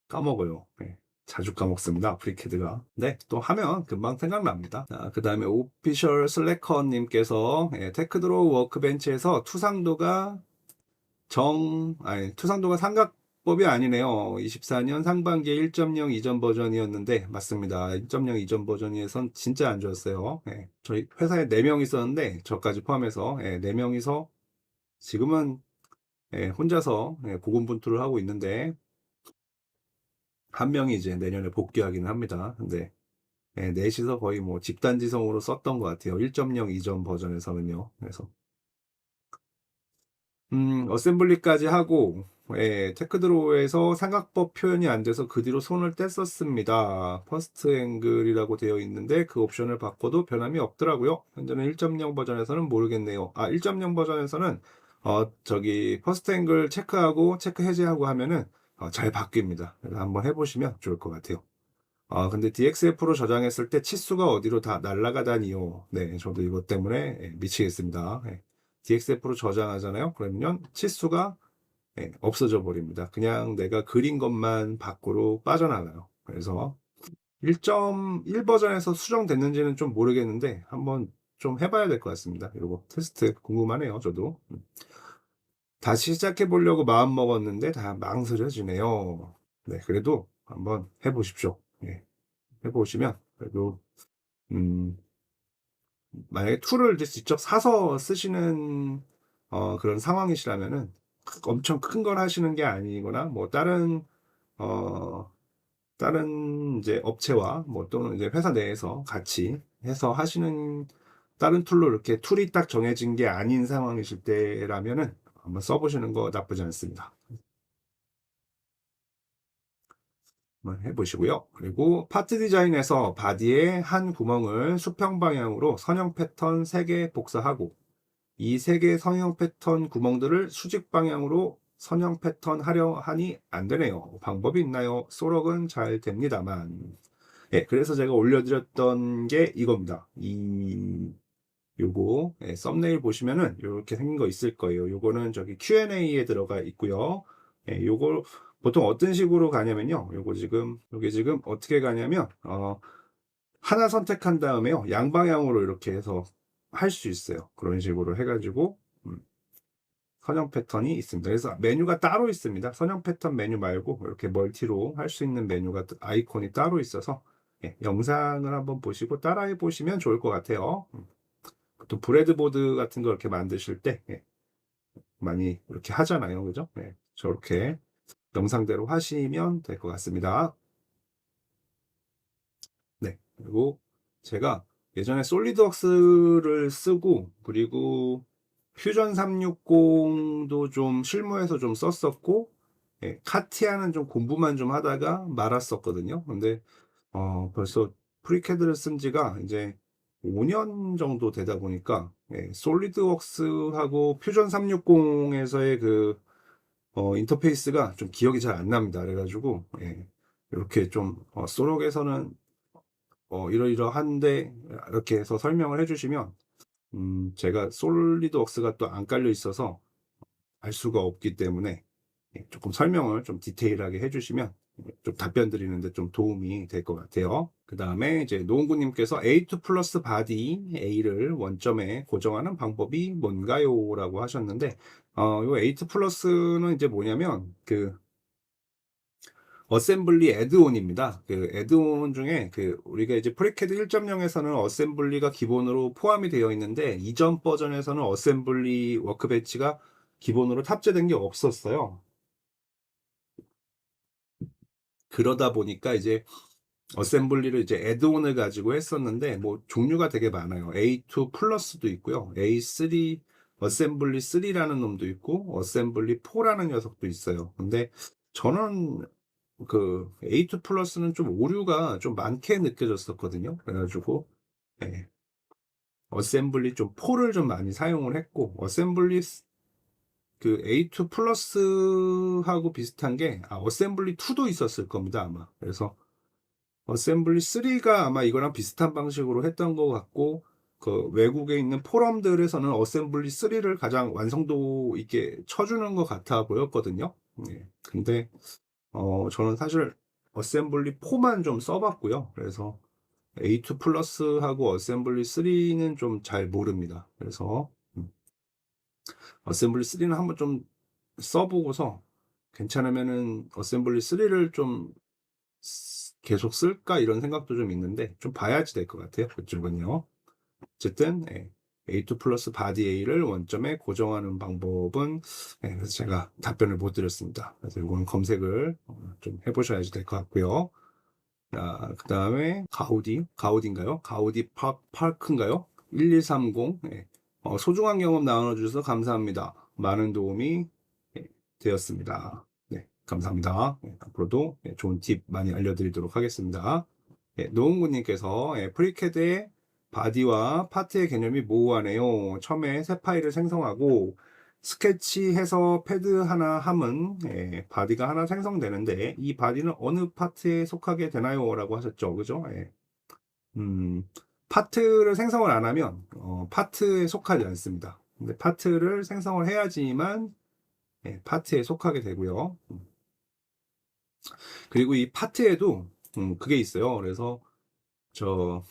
까먹어요. 예, 자주 까먹습니다. 프리캐드가. 네, 또 하면 금방 생각납니다. 자, 그 다음에 오피셜 슬래커님께서 테크드로우 워크벤치에서 투상도가 삼각법이 아니네요. 24년 상반기에 1.0 이전 버전이었는데, 맞습니다. 1.0 이전 버전에선 진짜 안 좋았어요. 예, 저희 회사에 4명 있었는데, 저까지 포함해서 4명이서 지금은 혼자서 고군분투를 하고 있는데, 한 명이 이제 내년에 복귀하기는 합니다. 근데 넷이서 거의 뭐 집단지성으로 썼던 것 같아요. 1.0 이전 버전에서는요. 그래서 어셈블리까지 하고 테크드로우에서 삼각법 표현이 안 돼서 그 뒤로 손을 뗐었습니다. 퍼스트 앵글이라고 되어 있는데 그 옵션을 바꿔도 변함이 없더라고요. 현재는 1.0 버전에서는 모르겠네요. 1.0 버전에서는 저기 퍼스트 앵글 체크하고 체크 해제하고 하면은 잘 바뀝니다. 그래서 한번 해보시면 좋을 것 같아요. 근데 DXF로 저장했을 때 치수가 어디로 다 날아가다니요. 네, 저도 이것 때문에 미치겠습니다. DXF로 저장하잖아요. 그러면 치수가 없어져 버립니다. 그냥 내가 그린 것만 밖으로 빠져나가요. 그래서 1.1 버전에서 수정됐는지는 좀 모르겠는데 한번 좀 해봐야 될 것 같습니다. 이거 테스트 궁금하네요. 저도. 다시 시작해 보려고 마음 먹었는데 다 망설여지네요. 네, 그래도 한번 해보십시오. 예, 해보시면 그래도 음, 만약에 툴을 이제 직접 사서 쓰시는 그런 상황이시라면은 엄청 큰 걸 하시는 게 아니거나 뭐 어, 다른 이제 업체와 뭐 또는 이제 회사 내에서 같이 해서 하시는 다른 툴로 이렇게 툴이 딱 정해진 게 아닌 상황이실 때라면은 한번 써보시는 거 나쁘지 않습니다. 한번 해보시고요. 그리고 파트 디자인에서 바디의 한 구멍을 수평 방향으로 선형 패턴 3개 복사하고 이 3개의 선형 패턴 구멍들을 수직 방향으로 선형 패턴 하려 하니 안 되네요. 방법이 있나요? 소럭은 잘 됩니다만. 예, 그래서 제가 올려드렸던 게 이겁니다. 요거 썸네일 보시면은 이렇게 생긴 거 있을 거예요. 요거는 저기 Q&A에 들어가 있고요. 요거 보통 어떤 식으로 가냐면요. 요게 지금 어떻게 가냐면 하나 선택한 다음에요. 양방향으로 이렇게 해서 할 수 있어요. 그런 식으로 해가지고 선형 패턴이 있습니다. 그래서 메뉴가 따로 있습니다. 선형 패턴 메뉴 말고 이렇게 멀티로 할 수 있는 메뉴가 아이콘이 따로 있어서 영상을 한번 보시고 따라해 보시면 좋을 것 같아요. 또 브레드보드 같은 거 이렇게 만드실 때 많이 이렇게 하잖아요. 그죠? 저렇게 영상대로 하시면 될 것 같습니다. 네. 그리고 제가 예전에 솔리드웍스를 쓰고 그리고 퓨전 360도 좀 실무에서 좀 썼었고 카티아는 좀 공부만 좀 하다가 말았었거든요. 근데 벌써 프리캐드를 쓴 지가 이제 5년 정도 되다 보니까 솔리드웍스하고 퓨전 360에서의 그 인터페이스가 좀 기억이 잘 안 납니다. 그래가지고 이렇게 좀 소록에서는 이러이러한데 이렇게 해서 설명을 해주시면 제가 솔리드웍스가 또 안 깔려 있어서 알 수가 없기 때문에 조금 설명을 좀 디테일하게 해주시면 좀 답변 드리는데 좀 도움이 될 것 같아요. 그 다음에 이제 노은구님께서 A2 플러스 바디 A를 원점에 고정하는 방법이 뭔가요? 라고 하셨는데, 요 A2 플러스는 이제 뭐냐면, 어셈블리 애드온입니다. 그 애드온 중에 우리가 이제 프리캐드 1.0에서는 어셈블리가 기본으로 포함이 되어 있는데 이전 버전에서는 어셈블리 워크벤치가 기본으로 탑재된 게 없었어요. 그러다 보니까 이제 어셈블리를 이제 애드온을 가지고 했었는데 뭐 종류가 되게 많아요. A2 플러스도 있고요. A3 어셈블리 3라는 놈도 있고 어셈블리 4라는 녀석도 있어요. 근데 저는 그 A2 플러스는 좀 오류가 좀 많게 느껴졌었거든요. 그래가지고 예, 어셈블리 좀 4를 좀 많이 사용을 했고 어셈블리 그 A2 플러스하고 비슷한 게 어셈블리 2도 있었을 겁니다 아마. 그래서 어셈블리 3가 아마 이거랑 비슷한 방식으로 했던 것 같고 그 외국에 있는 포럼들에서는 어셈블리 3를 가장 완성도 있게 쳐주는 것 같아 보였거든요. 예. 근데 저는 사실 어셈블리 4만 좀 써봤고요. 그래서 A2 플러스하고 어셈블리 3는 좀 잘 모릅니다. 그래서 어셈블리 3는 한번 좀 써보고서 괜찮으면은 어셈블리 3를 좀 계속 쓸까 이런 생각도 좀 있는데 좀 봐야지 될 것 같아요. 그쪽은요. 어쨌든 A2 플러스 바디 A를 원점에 고정하는 방법은 그래서 제가 답변을 못 드렸습니다. 그래서 이건 검색을 좀 해보셔야지 될 것 같고요. 그 다음에 가우디인가요? 가우디 파크인가요? 1130 소중한 경험 나눠주셔서 감사합니다. 많은 도움이 되었습니다. 네, 감사합니다. 앞으로도 좋은 팁 많이 알려드리도록 하겠습니다. 노은구님께서 프리캐드의 바디와 파트의 개념이 모호하네요. 처음에 새 파일을 생성하고 스케치해서 패드 하나 함은 바디가 하나 생성되는데 이 바디는 어느 파트에 속하게 되나요? 라고 하셨죠. 그죠? 파트를 생성을 안 하면 파트에 속하지 않습니다. 근데 파트를 생성을 해야지만 파트에 속하게 되고요. 그리고 이 파트에도 그게 있어요. 그래서 저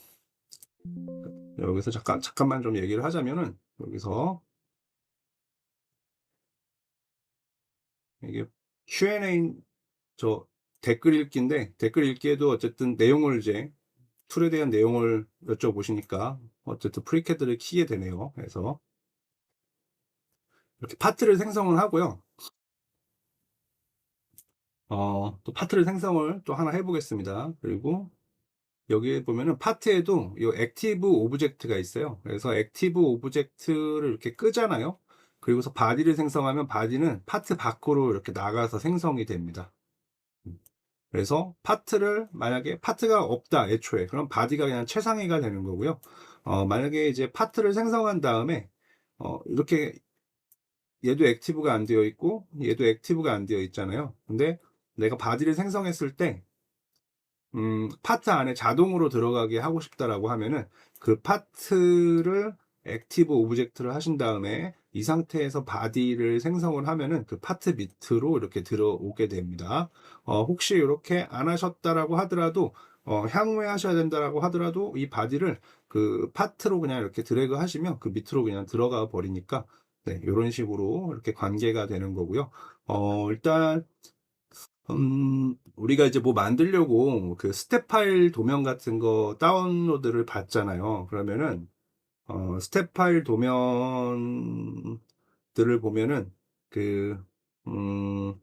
여기서 잠깐만 좀 얘기를 하자면은 여기서 이게 Q&A 저 댓글 읽기인데 댓글 읽기에도 어쨌든 내용을 이제 툴에 대한 내용을 여쭤보시니까 어쨌든 프리캐드를 키게 되네요. 그래서 이렇게 파트를 생성을 하고요. 또 파트를 생성을 또 하나 해보겠습니다. 그리고 여기에 보면은 파트에도 이 액티브 오브젝트가 있어요. 그래서 액티브 오브젝트를 이렇게 끄잖아요. 그리고서 바디를 생성하면 바디는 파트 밖으로 이렇게 나가서 생성이 됩니다. 그래서 파트를 만약에 파트가 없다 애초에 그럼 바디가 그냥 최상위가 되는 거고요. 만약에 이제 파트를 생성한 다음에 이렇게 얘도 액티브가 안 되어 있고 얘도 액티브가 안 되어 있잖아요. 근데 내가 바디를 생성했을 때 파트 안에 자동으로 들어가게 하고 싶다라고 하면은 그 파트를 액티브 오브젝트를 하신 다음에 이 상태에서 바디를 생성을 하면은 그 파트 밑으로 이렇게 들어오게 됩니다. 혹시 이렇게 안 하셨다라고 하더라도 향후에 하셔야 된다라고 하더라도 이 바디를 그 파트로 그냥 이렇게 드래그 하시면 그 밑으로 그냥 들어가 버리니까 네, 이런 식으로 이렇게 관계가 되는 거고요. 일단 우리가 이제 뭐 만들려고 그 스텝 파일 도면 같은 거 다운로드를 받잖아요. 그러면은, 스텝 파일 도면들을 보면은, 그, 음,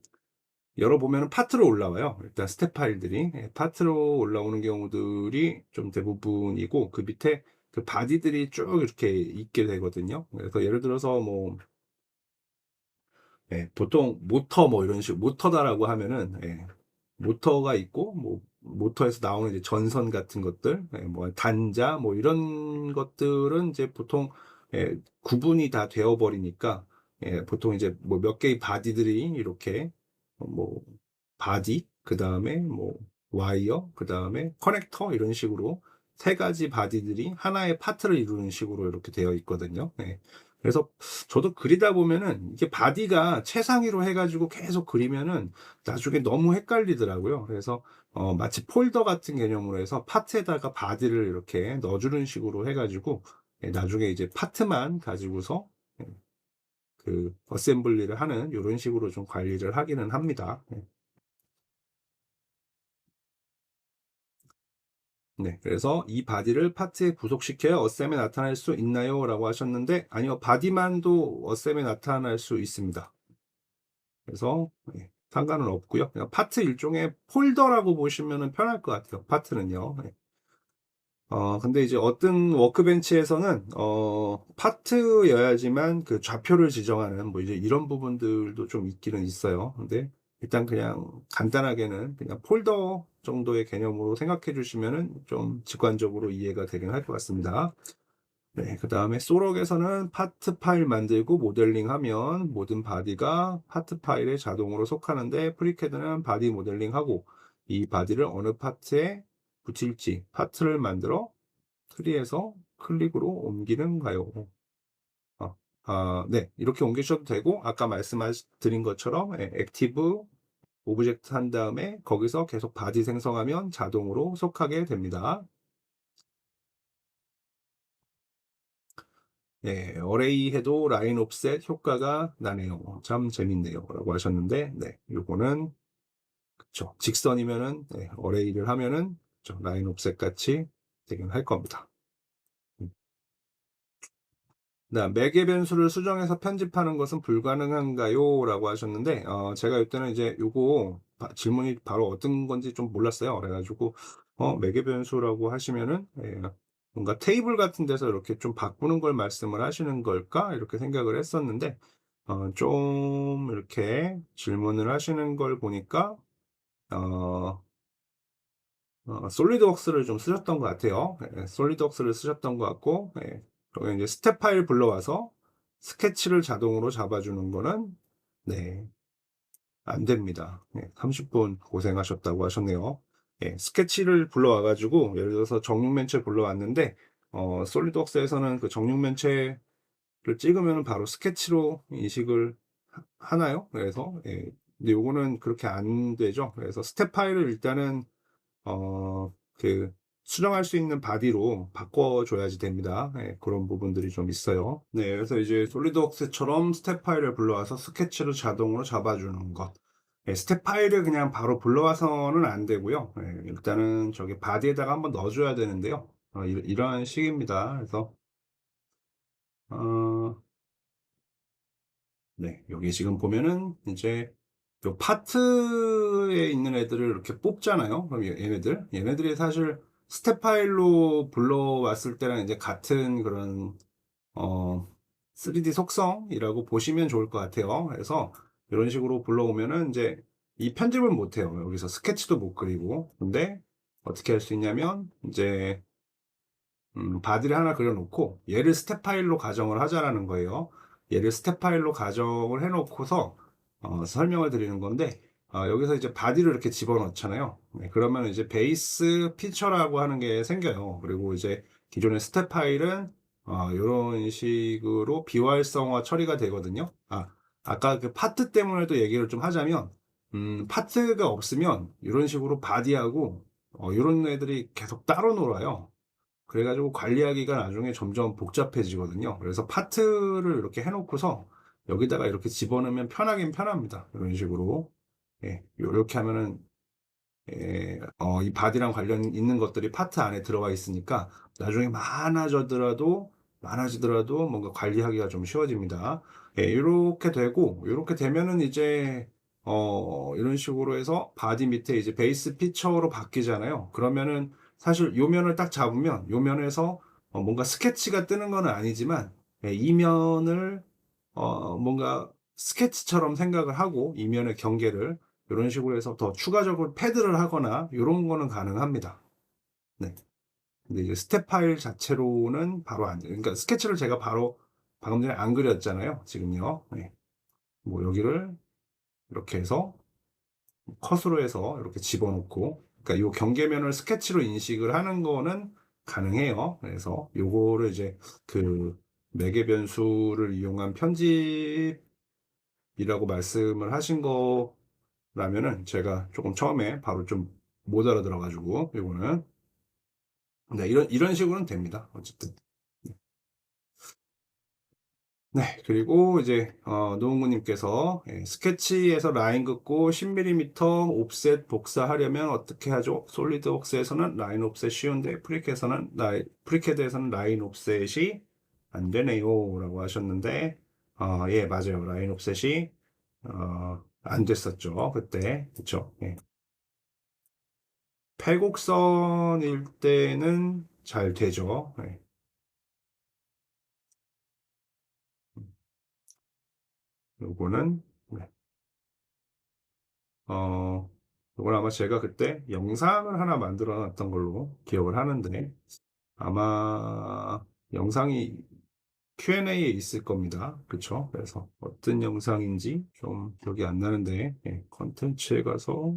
열어보면은 파트로 올라와요. 일단 스텝 파일들이. 파트로 올라오는 경우들이 좀 대부분이고, 그 밑에 그 바디들이 쭉 이렇게 있게 되거든요. 그래서 예를 들어서 뭐, 보통 모터 뭐 이런 식으로 모터다라고 하면은 모터가 있고 뭐 모터에서 나오는 이제 전선 같은 것들 뭐 단자 뭐 이런 것들은 이제 보통 구분이 다 되어 버리니까 보통 이제 뭐 몇 개의 바디들이 이렇게 뭐 바디 그 다음에 뭐 와이어 그 다음에 커넥터 이런 식으로 세 가지 바디들이 하나의 파트를 이루는 식으로 이렇게 되어 있거든요. 그래서 저도 그리다 보면은 이게 바디가 최상위로 해가지고 계속 그리면은 나중에 너무 헷갈리더라고요. 그래서 마치 폴더 같은 개념으로 해서 파트에다가 바디를 이렇게 넣어주는 식으로 해가지고 나중에 이제 파트만 가지고서 그 어셈블리를 하는 이런 식으로 좀 관리를 하기는 합니다. 네, 그래서 이 바디를 파트에 부속시켜야 어셈에 나타날 수 있나요? 라고 하셨는데 아니요, 바디만도 어셈에 나타날 수 있습니다. 그래서 상관은 없고요. 그냥 파트 일종의 폴더라고 보시면은 편할 것 같아요, 파트는요. 예. 근데 이제 어떤 워크벤치에서는 파트여야지만 그 좌표를 지정하는 뭐 이제 이런 부분들도 좀 있기는 있어요. 근데 일단 그냥 간단하게는 그냥 폴더 정도의 개념으로 생각해 주시면은 좀 직관적으로 이해가 되긴 할 것 같습니다. 네, 그다음에 소록에서는 파트 파일 만들고 모델링하면 모든 바디가 파트 파일에 자동으로 속하는데, 프리캐드는 바디 모델링하고 이 바디를 어느 파트에 붙일지 파트를 만들어 트리에서 클릭으로 옮기는가요? 네, 이렇게 옮기셔도 되고, 아까 말씀드린 것처럼 액티브 오브젝트 한 다음에 거기서 계속 바디 생성하면 자동으로 속하게 됩니다. 네, 어레이 해도 라인 옵셋 효과가 나네요. 참 재밌네요. 라고 하셨는데, 네, 요거는, 그쵸. 직선이면은, 네, 어레이를 하면은, 그쵸, 라인 옵셋 같이 되긴 할 겁니다. 매개 변수를 수정해서 편집하는 것은 불가능한가요? 라고 하셨는데, 제가 이때는 이제 요거 질문이 바로 어떤 건지 좀 몰랐어요. 그래가지고, 매개 변수라고 하시면은, 뭔가 테이블 같은 데서 이렇게 좀 바꾸는 걸 말씀을 하시는 걸까? 이렇게 생각을 했었는데, 좀 이렇게 질문을 하시는 걸 보니까, 어, 솔리드웍스를 좀 쓰셨던 것 같아요. 솔리드웍스를 쓰셨던 것 같고, 여기 이제 스텝 파일 불러와서 스케치를 자동으로 잡아주는 거는, 네, 안 됩니다. 30분 고생하셨다고 하셨네요. 스케치를 불러와가지고, 예를 들어서 정육면체 불러왔는데, 솔리드웍스에서는 그 정육면체를 찍으면 바로 스케치로 인식을 하나요? 그래서, 근데 요거는 그렇게 안 되죠. 그래서 스텝 파일을 일단은 그 수정할 수 있는 바디로 바꿔줘야지 됩니다. 그런 부분들이 좀 있어요. 네, 그래서 이제 솔리드웍스처럼 스텝 파일을 불러와서 스케치를 자동으로 잡아주는 것. 스텝 파일을 그냥 바로 불러와서는 안 되고요. 일단은 저기 바디에다가 한번 넣어줘야 되는데요. 이런 식입니다. 그래서 어, 네, 여기 지금 보면은 이제 요 파트에 있는 애들을 이렇게 뽑잖아요. 그럼 얘네들이 사실 스텝 파일로 불러왔을 때랑 이제 같은 그런 어 3D 속성이라고 보시면 좋을 것 같아요. 그래서 이런 식으로 불러오면은 이제 이 편집을 못 해요. 여기서 스케치도 못 그리고. 근데 어떻게 할 수 있냐면 이제 바디를 하나 그려놓고 얘를 스텝 파일로 가정을 하자라는 거예요. 얘를 스텝 파일로 가정을 해놓고서 설명을 드리는 건데, 여기서 이제 바디를 이렇게 집어넣잖아요. 그러면 이제 베이스 피처라고 하는 게 생겨요. 그리고 이제 기존의 스텝 파일은 이런 식으로 비활성화 처리가 되거든요. 아까 그 파트 때문에도 얘기를 좀 하자면, 파트가 없으면 이런 식으로 바디하고 이런 애들이 계속 따로 놀아요. 그래가지고 관리하기가 나중에 점점 복잡해지거든요. 그래서 파트를 이렇게 해놓고서 여기다가 이렇게 집어넣으면 편하긴 편합니다. 이런 식으로. 이렇게 하면은 이 바디랑 관련 있는 것들이 파트 안에 들어가 있으니까 나중에 많아지더라도 뭔가 관리하기가 좀 쉬워집니다. 이렇게 되고, 이렇게 되면은 이제 이런 식으로 해서 바디 밑에 이제 베이스 피처로 바뀌잖아요. 그러면은 사실 요 면을 딱 잡으면 요 면에서 뭔가 스케치가 뜨는 건 아니지만, 이 면을 뭔가 스케치처럼 생각을 하고 이 면의 경계를 이런 식으로 해서 더 추가적으로 패드를 하거나 이런 거는 가능합니다. 네. 근데 이제 스텝 파일 자체로는 바로 안 돼요. 그러니까 스케치를 제가 바로 방금 전에 안 그렸잖아요. 지금요. 뭐 여기를 이렇게 해서 컷으로 해서 이렇게 집어넣고, 그러니까 이 경계면을 스케치로 인식을 하는 거는 가능해요. 그래서 요거를 이제 그 매개 변수를 이용한 편집이라고 말씀을 하신 거라면은 제가 조금 처음에 바로 좀 못 알아들어가지고 요거는, 네, 이런 식으로는 됩니다. 어쨌든. 네, 그리고 이제 노은구님께서 스케치에서 라인 긋고 10mm 옵셋 복사하려면 어떻게 하죠? 솔리드웍스에서는 라인 옵셋 쉬운데 프리캐드에서는 라인 옵셋이 안 되네요 라고 하셨는데, 예, 맞아요. 라인 옵셋이 안 됐었죠. 그때. 그쵸. 예. 팔곡선일 때는 잘 되죠. 예. 요거는, 네. 어, 요건 아마 제가 그때 영상을 하나 만들어 놨던 걸로 기억을 하는데, 아마 영상이 Q&A에 있을 겁니다. 그쵸? 그래서 어떤 영상인지 좀 기억이 안 나는데, 예, 컨텐츠에 가서,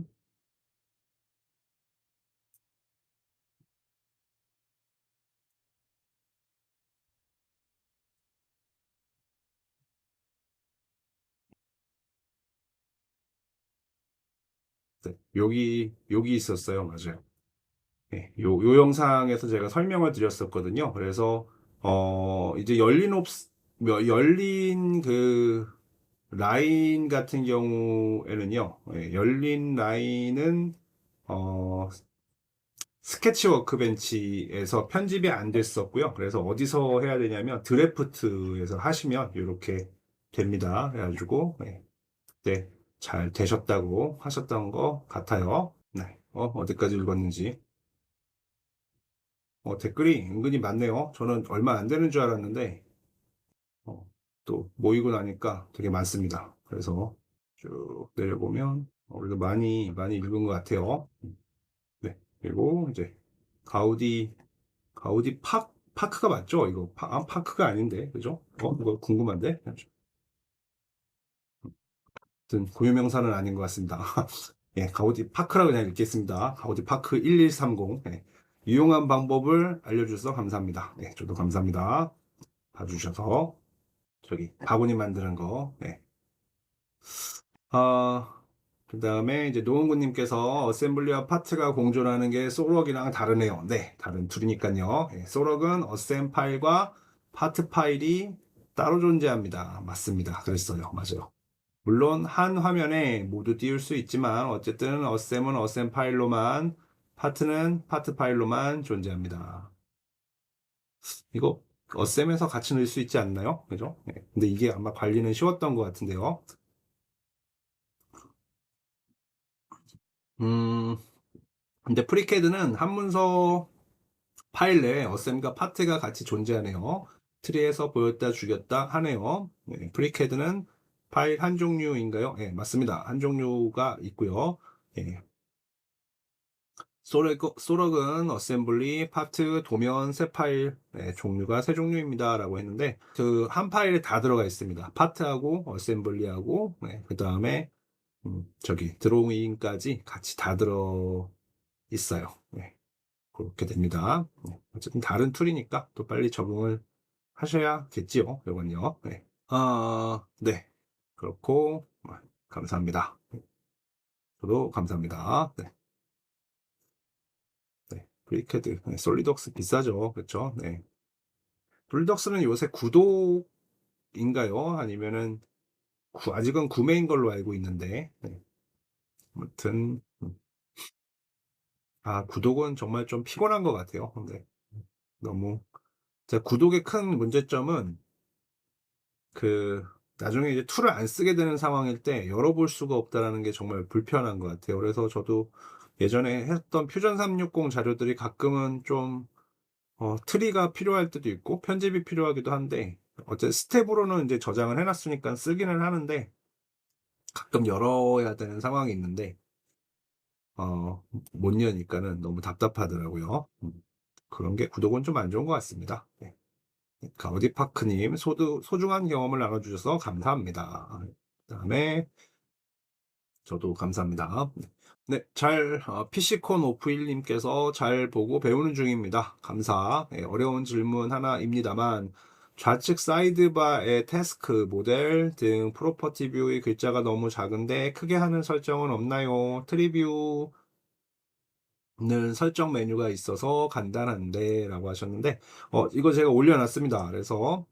네, 여기 있었어요. 맞아요. 예, 요 영상에서 제가 설명을 드렸었거든요. 그래서, 이제 열린 그 라인 같은 경우에는요, 예, 열린 라인은, 어, 스케치 워크벤치에서 편집이 안 됐었고요. 그래서 어디서 해야 되냐면 드래프트에서 하시면 이렇게 됩니다. 그래가지고, 네, 네, 잘 되셨다고 하셨던 것 같아요. 네, 어디까지 읽었는지. 댓글이 은근히 많네요. 저는 얼마 안 되는 줄 알았는데, 어, 또 모이고 나니까 되게 많습니다. 그래서 쭉 내려보면, 우리가 많이 읽은 것 같아요. 네. 그리고 이제, 가우디, 가우디 파크가 맞죠? 이거, 파크가 아닌데, 그죠? 이거 궁금한데? 아무튼, 고유명사는 아닌 것 같습니다. 예, 가우디 파크라고 그냥 읽겠습니다. 가우디 파크 1130. 예. 유용한 방법을 알려주셔서 감사합니다. 네, 저도 감사합니다. 봐주셔서. 저기 바구니 만드는 거. 네. 그 다음에 이제 노원구님께서 어셈블리와 파트가 공존하는 게 소록이랑 다르네요. 네, 다른 둘이니까요. 네, 소록은 어셈 파일과 파트 파일이 따로 존재합니다. 맞습니다. 그랬어요. 맞아요. 물론 한 화면에 모두 띄울 수 있지만 어쨌든 어셈은 어셈 파일로만, 파트는 파트 파일로만 존재합니다. 이거 어셈에서 같이 넣을 수 있지 않나요? 그죠? 네. 근데 이게 아마 관리는 쉬웠던 것 같은데요. 음, 근데 프리캐드는 한문서 파일 내에 어셈과 파트가 같이 존재하네요. 트리에서 보였다 죽였다 하네요. 네, 프리캐드는 파일 한 종류인가요? 네, 맞습니다. 한 종류가 있고요. 네, 소럭은 어셈블리, 파트, 도면, 세 파일 네, 종류가 세 종류입니다. 라고 했는데 그 한 파일에 다 들어가 있습니다. 파트하고 어셈블리하고 그 다음에 저기 드로잉까지 같이 다 들어 있어요. 네. 그렇게 됩니다. 네. 어쨌든 다른 툴이니까 또 빨리 적응을 하셔야겠지요. 이건요. 네. 네. 그렇고, 감사합니다. 저도 감사합니다. 네. 네. 브리캐드, 네. 솔리덕스 비싸죠. 그렇죠? 네. 솔리덕스는 요새 구독인가요? 아니면은, 아직은 구매인 걸로 알고 있는데, 네. 아무튼, 구독은 정말 좀 피곤한 것 같아요. 네. 너무, 구독의 큰 문제점은, 그 나중에 이제 툴을 안 쓰게 되는 상황일 때 열어볼 수가 없다라는 게 정말 불편한 것 같아요. 그래서 저도 예전에 했던 퓨전 360 자료들이 가끔은 좀 트리가 필요할 때도 있고 편집이 필요하기도 한데 어째 스텝으로는 이제 저장을 해놨으니까 쓰기는 하는데 가끔 열어야 되는 상황이 있는데 어, 못 여니까는 너무 답답하더라고요. 그런 게 구독은 좀 안 좋은 것 같습니다. 네. 가우디파크님, 소중한 경험을 나눠주셔서 감사합니다. 그 다음에 저도 감사합니다. 네, PC콘 오프일님께서 잘 보고 배우는 중입니다. 감사. 네, 어려운 질문 하나입니다만, 좌측 사이드바의 태스크, 모델 등 프로퍼티 뷰의 글자가 너무 작은데 크게 하는 설정은 없나요? 트리뷰는 설정 메뉴가 있어서 간단한데 라고 하셨는데, 이거 제가 올려놨습니다. 그래서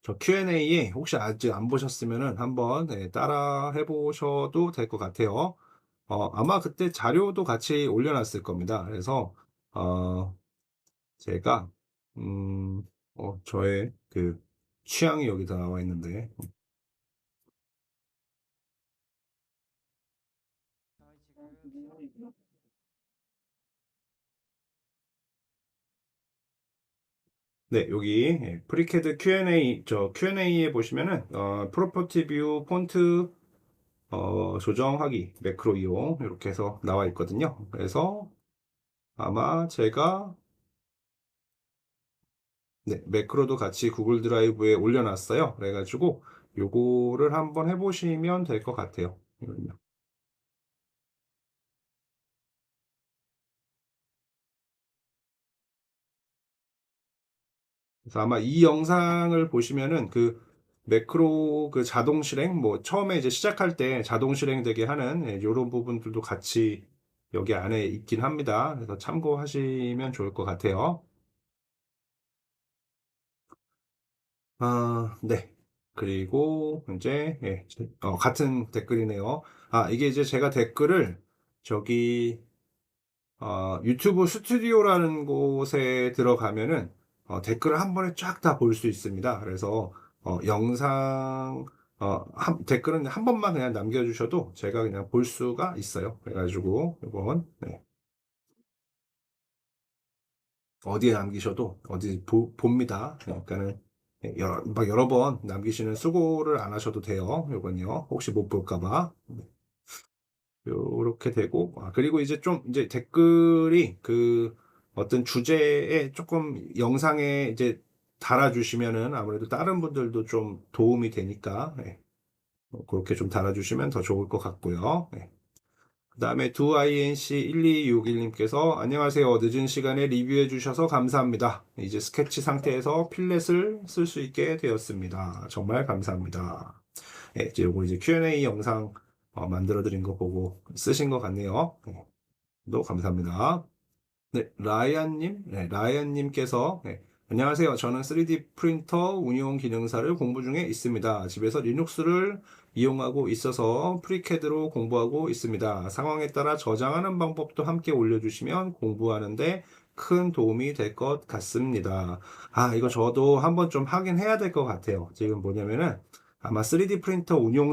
저 Q&A에 혹시 아직 안 보셨으면은 한번 따라 해보셔도 될 것 같아요. 아마 그때 자료도 같이 올려놨을 겁니다. 그래서 제가 음, 저의 그 취향이 여기 다 나와 있는데 네, 여기 프리캐드 Q&A 저 Q&A에 보시면은 프로퍼티 뷰 폰트 조정하기 매크로 이용 이렇게 해서 나와 있거든요. 그래서 아마 제가 네, 매크로도 같이 구글 드라이브에 올려놨어요. 그래가지고 요거를 한번 해보시면 될 것 같아요. 이거는요. 그래서 아마 이 영상을 보시면은 그 매크로 그 자동 실행 뭐 처음에 이제 시작할 때 자동 실행되게 하는 이런 부분들도 같이 여기 안에 있긴 합니다. 그래서 참고하시면 좋을 것 같아요. 네. 그리고 이제 같은 댓글이네요. 이게 이제 제가 댓글을 저기 유튜브 스튜디오라는 곳에 들어가면은 댓글을 한 번에 쫙 다 볼 수 있습니다. 그래서 영상 댓글은 한 번만 그냥 남겨주셔도 제가 그냥 볼 수가 있어요. 그래가지고 이건 네, 어디에 남기셔도 어디 봅니다. 그러니까는 막 여러 번 남기시는 수고를 안 하셔도 돼요. 이건요. 혹시 못 볼까 봐. 요렇게 되고, 그리고 이제 좀, 이제 댓글이 그 어떤 주제에 조금 영상에 이제 달아주시면은 아무래도 다른 분들도 좀 도움이 되니까, 그렇게 좀 달아주시면 더 좋을 것 같고요. 그 다음에 두inc1261님께서 안녕하세요. 늦은 시간에 리뷰해 주셔서 감사합니다. 이제 스케치 상태에서 필렛을 쓸 수 있게 되었습니다. 정말 감사합니다. 이제 요거 이제 Q&A 영상 만들어 드린 거 보고 쓰신 것 같네요. 또 감사합니다. 네, 라이안님께서 안녕하세요. 저는 3D 프린터 운용 기능사를 공부 중에 있습니다. 집에서 리눅스를 이용하고 있어서 프리캐드로 공부하고 있습니다. 상황에 따라 저장하는 방법도 함께 올려주시면 공부하는데 큰 도움이 될 것 같습니다. 이거 저도 한번 좀 하긴 해야 될 것 같아요. 지금 뭐냐면은 아마 3D 프린터 운용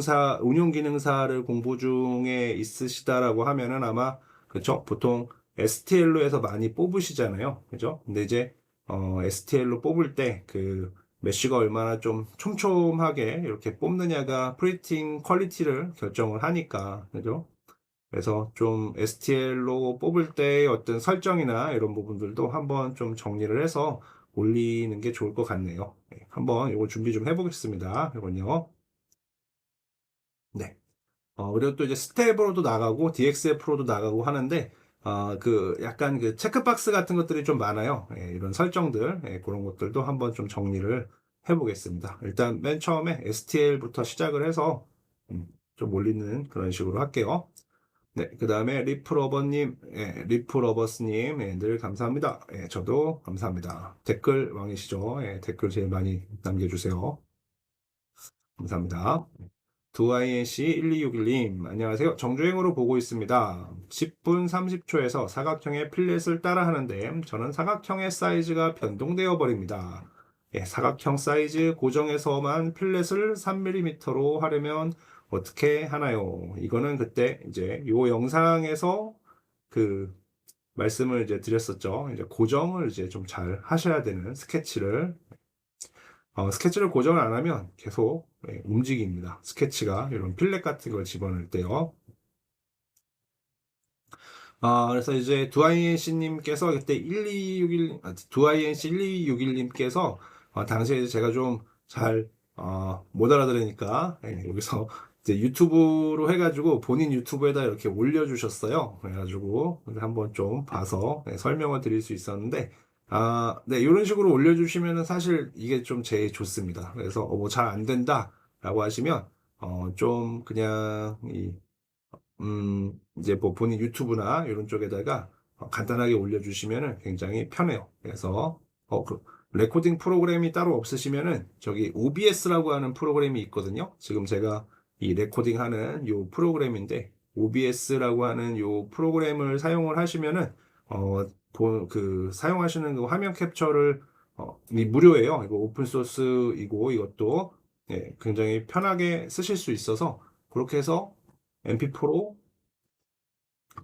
기능사를 공부 중에 있으시다라고 하면은 아마 그쵸? 보통 STL로 해서 많이 뽑으시잖아요. 그죠? 근데 이제 STL로 뽑을 때 그 메쉬가 얼마나 좀 촘촘하게 이렇게 뽑느냐가 프린팅 퀄리티를 결정을 하니까. 그죠? 그래서 좀 STL로 뽑을 때 어떤 설정이나 이런 부분들도 한번 좀 정리를 해서 올리는 게 좋을 것 같네요. 한번 이거 준비 좀 해보겠습니다. 이건요. 네. 그리고 또 이제 스텝으로도 나가고 DXF로도 나가고 하는데 그 약간 그 체크박스 같은 것들이 좀 많아요. 이런 설정들 그런 것들도 한번 좀 정리를 해보겠습니다. 일단 맨 처음에 STL부터 시작을 해서 좀 올리는 그런 식으로 할게요. 네, 그 다음에 리프러버스님, 늘 감사합니다. 저도 감사합니다. 댓글 왕이시죠? 댓글 제일 많이 남겨주세요. 감사합니다. 두INC1261님, 안녕하세요. 정주행으로 보고 있습니다. 10분 30초에서 사각형의 필렛을 따라 하는데, 저는 사각형의 사이즈가 변동되어 버립니다. 사각형 사이즈 고정해서만 필렛을 3mm로 하려면 어떻게 하나요? 이거는 그때 이제 요 영상에서 그 말씀을 이제 드렸었죠. 이제 고정을 이제 좀 잘 하셔야 되는 스케치를 고정을 안 하면 계속 움직입니다. 스케치가 이런 필렛 같은 걸 집어넣을 때요. 그래서 이제 두아이엔씨님께서 그때 1261님께서 당시에 이제 제가 좀 잘 못 알아들으니까 여기서 이제 유튜브로 해가지고 본인 유튜브에다 이렇게 올려주셨어요. 그래가지고 한번 좀 봐서 설명을 드릴 수 있었는데 네, 이런 식으로 올려주시면은 사실 이게 좀 제일 좋습니다. 그래서 뭐 잘 안 된다라고 하시면 좀 그냥 이제 뭐 본인 유튜브나 이런 쪽에다가 간단하게 올려주시면은 굉장히 편해요. 그래서 그 레코딩 프로그램이 따로 없으시면은 저기 OBS라고 하는 프로그램이 있거든요. 지금 제가 이 레코딩하는 요 프로그램인데 OBS라고 하는 요 프로그램을 사용을 하시면은 그 사용하시는 그 화면 캡처를 이 무료예요. 이거 오픈 소스이고 이것도 굉장히 편하게 쓰실 수 있어서 그렇게 해서 MP4로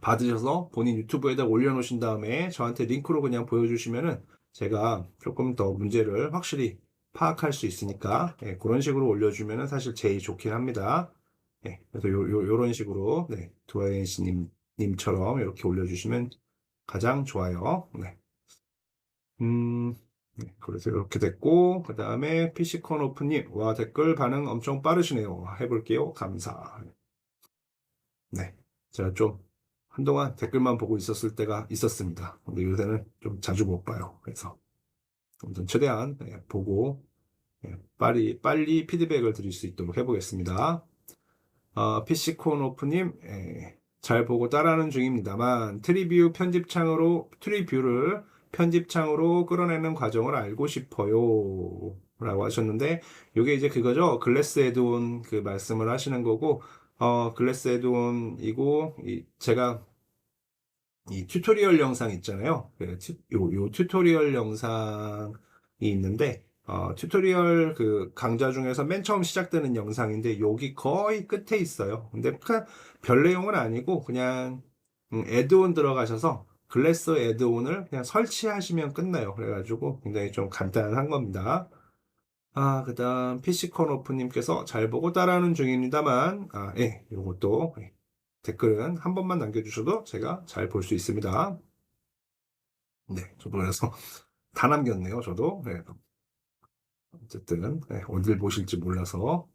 받으셔서 본인 유튜브에다 올려놓으신 다음에 저한테 링크로 그냥 보여주시면은 제가 조금 더 문제를 확실히 파악할 수 있으니까, 예, 그런 식으로 올려주면은 사실 제일 좋긴 합니다. 예, 그래서 요런 식으로, 네, 님처럼 이렇게 올려주시면 가장 좋아요. 네. 네, 그래서 이렇게 됐고, 그 다음에 PC콘 오프님, 와, 댓글 반응 엄청 빠르시네요. 해볼게요. 감사. 네. 제가 좀 한동안 댓글만 보고 있었을 때가 있었습니다. 근데 요새는 좀 자주 못 봐요. 그래서 아무튼 최대한, 네, 보고, 네, 빨리 피드백을 드릴 수 있도록 해보겠습니다. PC콘 오프님, 잘 보고 따라하는 중입니다만, 트리뷰를 편집창으로 끌어내는 과정을 알고 싶어요. 라고 하셨는데, 요게 이제 그거죠. 글래스 에드온 그 말씀을 하시는 거고, 글래스 에드온이고, 제가 이 튜토리얼 영상 있잖아요. 요 튜토리얼 영상이 있는데, 튜토리얼 그 강좌 중에서 맨 처음 시작되는 영상인데, 여기 거의 끝에 있어요. 근데 별 내용은 아니고, 그냥, 애드온 들어가셔서, 글래스 애드온을 그냥 설치하시면 끝나요. 그래가지고 굉장히 좀 간단한 겁니다. 그 다음, PC콘 오프님께서 잘 보고 따라하는 중입니다만, 예, 요것도, 예, 댓글은 한 번만 남겨주셔도 제가 잘 볼 수 있습니다. 네, 저도 그래서 다 남겼네요, 저도. 네, 어쨌든, 네, 어딜 보실지 몰라서.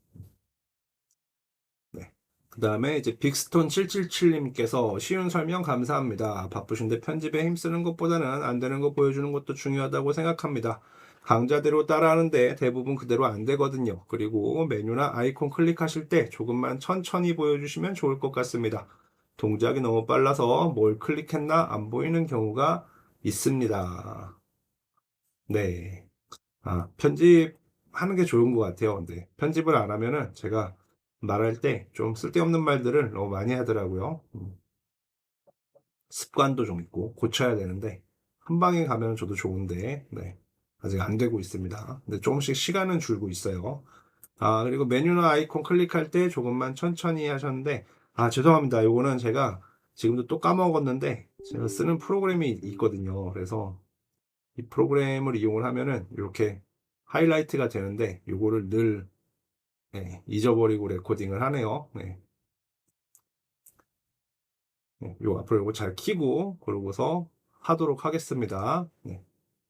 네. 그 다음에 이제 빅스톤 777님께서 쉬운 설명 감사합니다. 바쁘신데 편집에 힘쓰는 것보다는 안 되는 거 보여주는 것도 중요하다고 생각합니다. 강좌대로 따라하는데 대부분 그대로 안 되거든요. 그리고 메뉴나 아이콘 클릭하실 때 조금만 천천히 보여주시면 좋을 것 같습니다. 동작이 너무 빨라서 뭘 클릭했나 안 보이는 경우가 있습니다. 네. 편집하는 게 좋은 것 같아요. 근데 편집을 안 하면은 제가 말할 때 좀 쓸데없는 말들을 너무 많이 하더라고요. 습관도 좀 있고 고쳐야 되는데 한 방에 가면 저도 좋은데, 네, 아직 안 되고 있습니다. 근데 조금씩 시간은 줄고 있어요. 그리고 메뉴나 아이콘 클릭할 때 조금만 천천히 하셨는데, 죄송합니다. 요거는 제가 지금도 또 까먹었는데 제가 쓰는 프로그램이 있거든요. 그래서 이 프로그램을 이용을 하면은 이렇게 하이라이트가 되는데 요거를 늘, 네, 잊어버리고 레코딩을 하네요. 네. 네, 요 앞으로 요거 잘 키고 그러고서 하도록 하겠습니다. 네.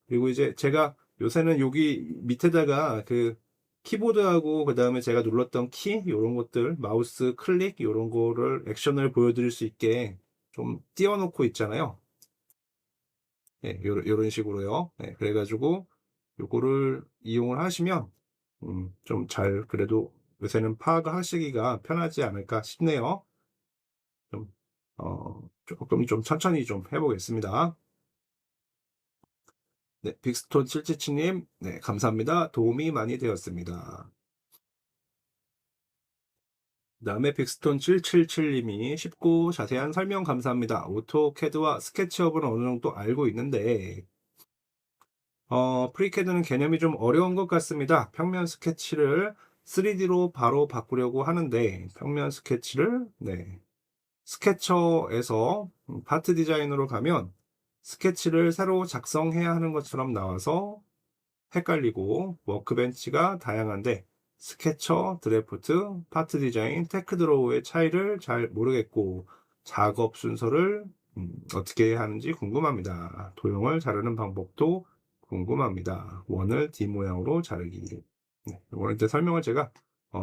그리고 이제 제가 요새는 여기 밑에다가 그 키보드하고 그 다음에 제가 눌렀던 키 요런 것들 마우스 클릭 요런 거를 액션을 보여드릴 수 있게 좀 띄워놓고 있잖아요. 네, 요런 식으로요. 네, 그래가지고 요거를 이용을 하시면 좀 잘 그래도 요새는 파악하시기가 편하지 않을까 싶네요. 좀, 조금 좀 천천히 좀 해보겠습니다. 네, 빅스톤 777님, 네, 감사합니다. 도움이 많이 되었습니다. 그 다음에 빅스톤 777님이 쉽고 자세한 설명 감사합니다. 오토캐드와 스케치업은 어느 정도 알고 있는데, 프리캐드는 개념이 좀 어려운 것 같습니다. 평면 스케치를 3D로 바로 바꾸려고 하는데, 평면 스케치를, 네, 스케쳐에서 파트 디자인으로 가면 스케치를 새로 작성해야 하는 것처럼 나와서 헷갈리고 워크벤치가 다양한데 스케쳐, 드래프트, 파트 디자인, 테크 드로우의 차이를 잘 모르겠고 작업 순서를 어떻게 하는지 궁금합니다. 도형을 자르는 방법도 궁금합니다. 원을 D 모양으로 자르기. 네, 이거는 이제 설명을 제가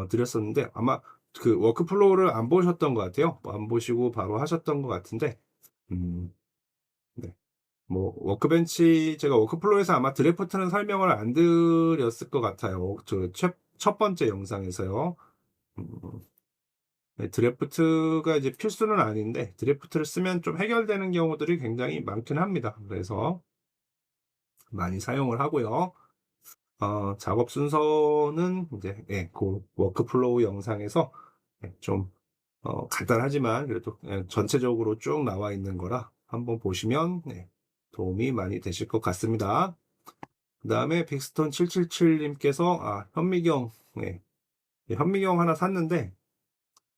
드렸었는데 아마 그 워크플로우를 안 보셨던 것 같아요. 안 보시고 바로 하셨던 것 같은데, 음, 네. 뭐 워크벤치 제가 워크플로우에서 아마 드래프트는 설명을 안 드렸을 것 같아요. 첫 번째 영상에서요. 음, 네, 드래프트가 이제 필수는 아닌데 드래프트를 쓰면 좀 해결되는 경우들이 굉장히 많긴 합니다. 그래서 많이 사용을 하고요. 작업 순서는 이제, 예, 그 워크플로우 영상에서, 예, 좀 간단하지만 그래도, 예, 전체적으로 쭉 나와 있는 거라 한번 보시면, 네, 도움이 많이 되실 것 같습니다. 그 다음에 빅스톤 777님께서 현미경, 네, 현미경 하나 샀는데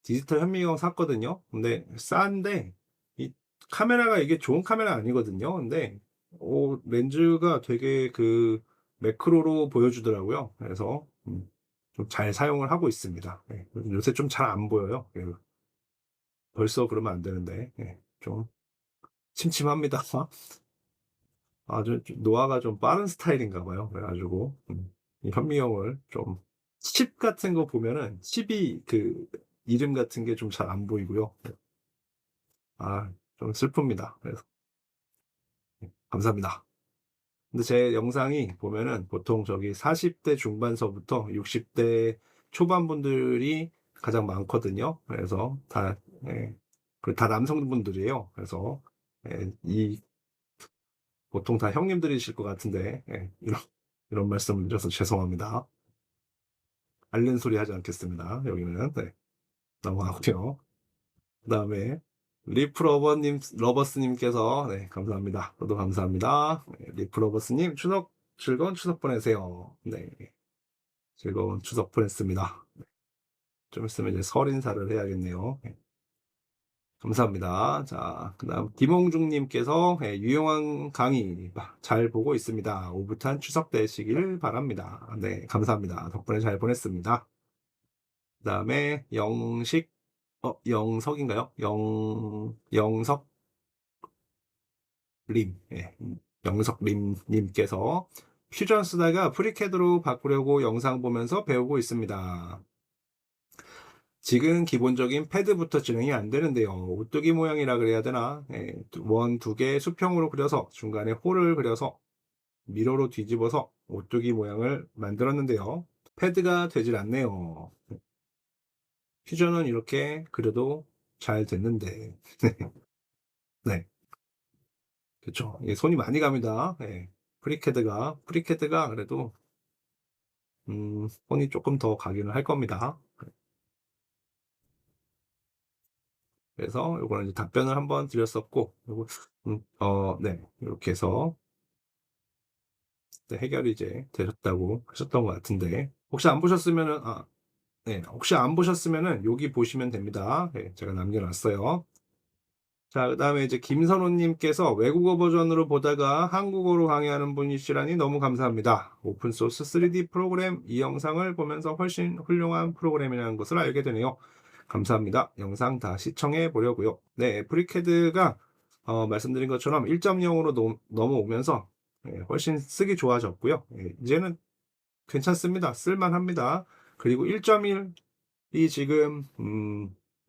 디지털 현미경 샀거든요. 근데 싼데 이 카메라가 이게 좋은 카메라 아니거든요. 근데 렌즈가 되게 그 매크로로 보여주더라고요. 그래서 좀 잘 사용을 하고 있습니다. 예. 요새 좀 잘 안 보여요. 예. 벌써 그러면 안 되는데 예. 좀 침침합니다. 아주 노화가 좀 빠른 스타일인가 봐요. 그래 가지고 이 현미형을 좀 칩 같은 거 보면은 칩이 그 이름 같은 게 좀 잘 안 보이고요. 좀 슬픕니다. 그래서 감사합니다. 근데 제 영상이 보면은 보통 저기 40대 중반서부터 60대 초반 분들이 가장 많거든요. 그래서 예, 다 남성분들이에요. 그래서 이 보통 다 형님들이실 것 같은데 이런 말씀을 드려서 죄송합니다. 앓는 소리 하지 않겠습니다. 여기는 네, 넘어가고요. 그다음에 리프러버스님께서 네, 감사합니다. 저도 감사합니다. 네, 리프러버스님 즐거운 추석 보내세요. 네, 즐거운 추석 보냈습니다. 좀 있으면 이제 설 인사를 해야겠네요. 네, 감사합니다. 자, 그다음 김홍중님께서 유용한 강의 잘 보고 있습니다. 오붓한 추석 되시길 바랍니다. 네, 감사합니다. 덕분에 잘 보냈습니다. 그다음에 영석인가요? 영석림, 예, 영석림님께서 퓨전 쓰다가 프리캐드로 바꾸려고 영상 보면서 배우고 있습니다. 지금 기본적인 패드부터 진행이 안 되는데요. 오뚜기 모양이라 그래야 되나? 원 두 개 수평으로 그려서 중간에 홀을 그려서 미러로 뒤집어서 오뚜기 모양을 만들었는데요. 패드가 되질 않네요. 퓨전은 이렇게 그려도 잘 됐는데. 네, 그렇죠. 손이 많이 갑니다. 프리캐드가 그래도 손이 조금 더 가기는 할 겁니다. 그래서 요거는 이제 답변을 한번 드렸었고, 요거 네, 이렇게 해서 네, 해결이 이제 되셨다고 하셨던 것 같은데 혹시 안 보셨으면은 네, 혹시 안 보셨으면은 여기 보시면 됩니다. 네, 제가 남겨놨어요. 자, 그다음에 이제 김선호님께서 외국어 버전으로 보다가 한국어로 강의하는 분이시라니 너무 감사합니다. 오픈소스 3D 프로그램 이 영상을 보면서 훨씬 훌륭한 프로그램이라는 것을 알게 되네요. 감사합니다. 영상 다 시청해 보려고요. 네, 프리캐드가 말씀드린 것처럼 1.0으로 넘어오면서 훨씬 쓰기 좋아졌고요. 이제는 괜찮습니다. 쓸만합니다. 그리고 1.1이 지금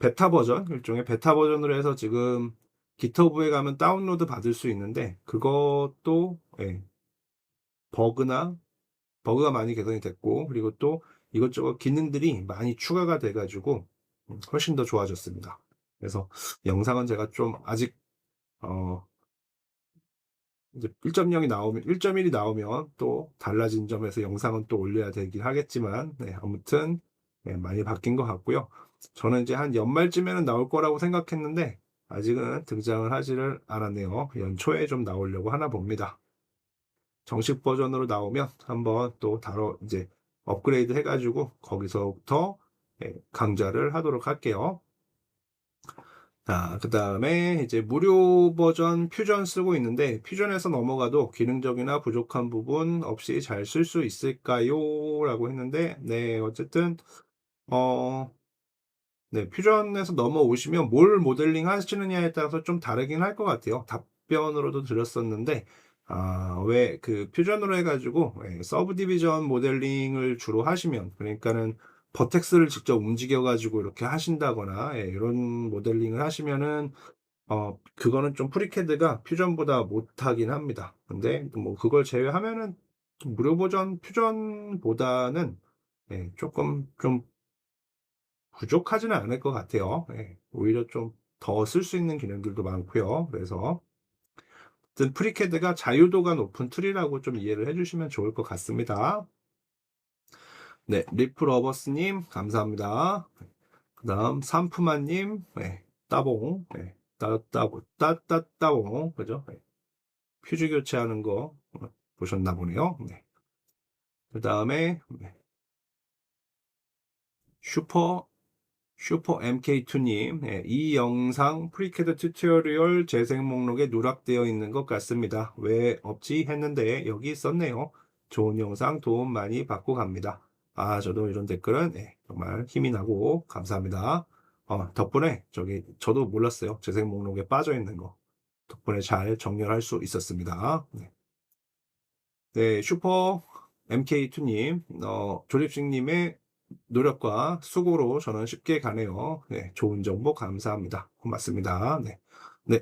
베타 버전, 일종의 베타 버전으로 해서 지금 기터브에 가면 다운로드 받을 수 있는데 그것도 버그가 많이 개선이 됐고 그리고 또 이것저것 기능들이 많이 추가가 돼 가지고 훨씬 더 좋아졌습니다. 그래서 영상은 제가 좀 아직 이제 1.1이 나오면 또 달라진 점에서 영상은 또 올려야 되긴 하겠지만 아무튼 많이 바뀐 것 같고요. 저는 이제 한 연말쯤에는 나올 거라고 생각했는데 아직은 등장을 하지를 않았네요. 연초에 좀 나오려고 하나 봅니다. 정식 버전으로 나오면 한번 또 이제 업그레이드 해가지고 거기서부터 강좌를 하도록 할게요. 자, 그 다음에 이제 무료 버전 퓨전 쓰고 있는데 퓨전에서 넘어가도 기능적이나 부족한 부분 없이 잘 쓸 수 있을까요? 라고 했는데 네, 어쨌든 네, 퓨전에서 넘어오시면 뭘 모델링 하시느냐에 따라서 좀 다르긴 할 것 같아요. 답변으로도 드렸었는데 왜 그 퓨전으로 해가지고 서브 디비전 모델링을 주로 하시면 그러니까는 버텍스를 직접 움직여 가지고 이렇게 하신다거나 이런 모델링을 하시면은 그거는 좀 프리캐드가 퓨전보다 못하긴 합니다. 근데 뭐 그걸 제외하면은 무료 버전 퓨전보다는 조금 좀 부족하지는 않을 것 같아요. 오히려 좀 더 쓸 수 있는 기능들도 많고요. 그래서 프리캐드가 자유도가 높은 툴이라고 좀 이해를 해주시면 좋을 것 같습니다. 네, 리프러버스님 감사합니다. 그 다음 산푸마님 따봉 따봉 그죠? 퓨즈 교체하는 거 보셨나 보네요. 그 다음에 슈퍼 슈퍼 MK2님, 이 영상 프리캐드 튜토리얼 재생 목록에 누락되어 있는 것 같습니다. 왜 없지 했는데 여기 있었네요. 좋은 영상 도움 많이 받고 갑니다. 아, 저도 이런 댓글은 정말 힘이 나고 감사합니다. 덕분에 저도 몰랐어요. 재생 목록에 빠져 있는 거. 덕분에 잘 정렬할 수 있었습니다. 네. 네, 슈퍼 MK2님, 조립식님의 노력과 수고로 저는 쉽게 가네요. 네, 좋은 정보 감사합니다. 고맙습니다. 네, 네,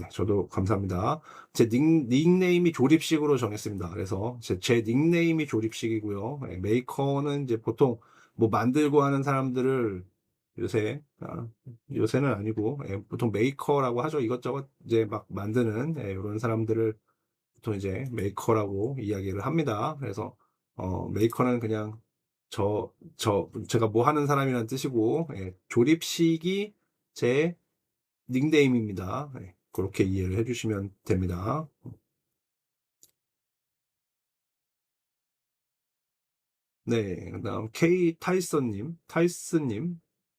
저도 감사합니다. 제 닉네임이 조립식으로 정했습니다. 그래서 제 닉네임이 조립식이고요. 네, 메이커는 이제 보통 뭐 만들고 하는 사람들을 요새는 아니고, 보통 메이커라고 하죠. 이것저것 이제 막 만드는, 이런 사람들을 보통 이제 메이커라고 이야기를 합니다. 그래서 메이커는 그냥 제가 뭐 하는 사람이라는 뜻이고, 조립식이 제 닉네임입니다. 그렇게 이해를 해주시면 됩니다. 네, 그다음 타이슨님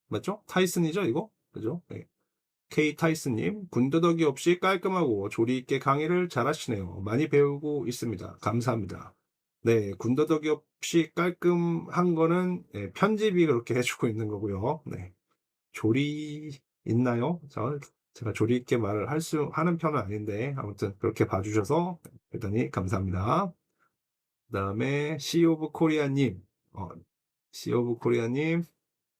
맞죠? 타이슨이죠, 이거? 그죠? 네. 타이슨님, 군더더기 없이 깔끔하고 조리 있게 강의를 잘하시네요. 많이 배우고 있습니다. 감사합니다. 네, 군더더기 없이 깔끔한 거는 편집이 그렇게 해주고 있는 거고요. 네, 조리 있나요? 제가 조리 있게 말을 하는 편은 아닌데 아무튼 그렇게 봐주셔서 대단히 감사합니다. 그다음에 시 오브 코리아님, 시 오브 코리아님,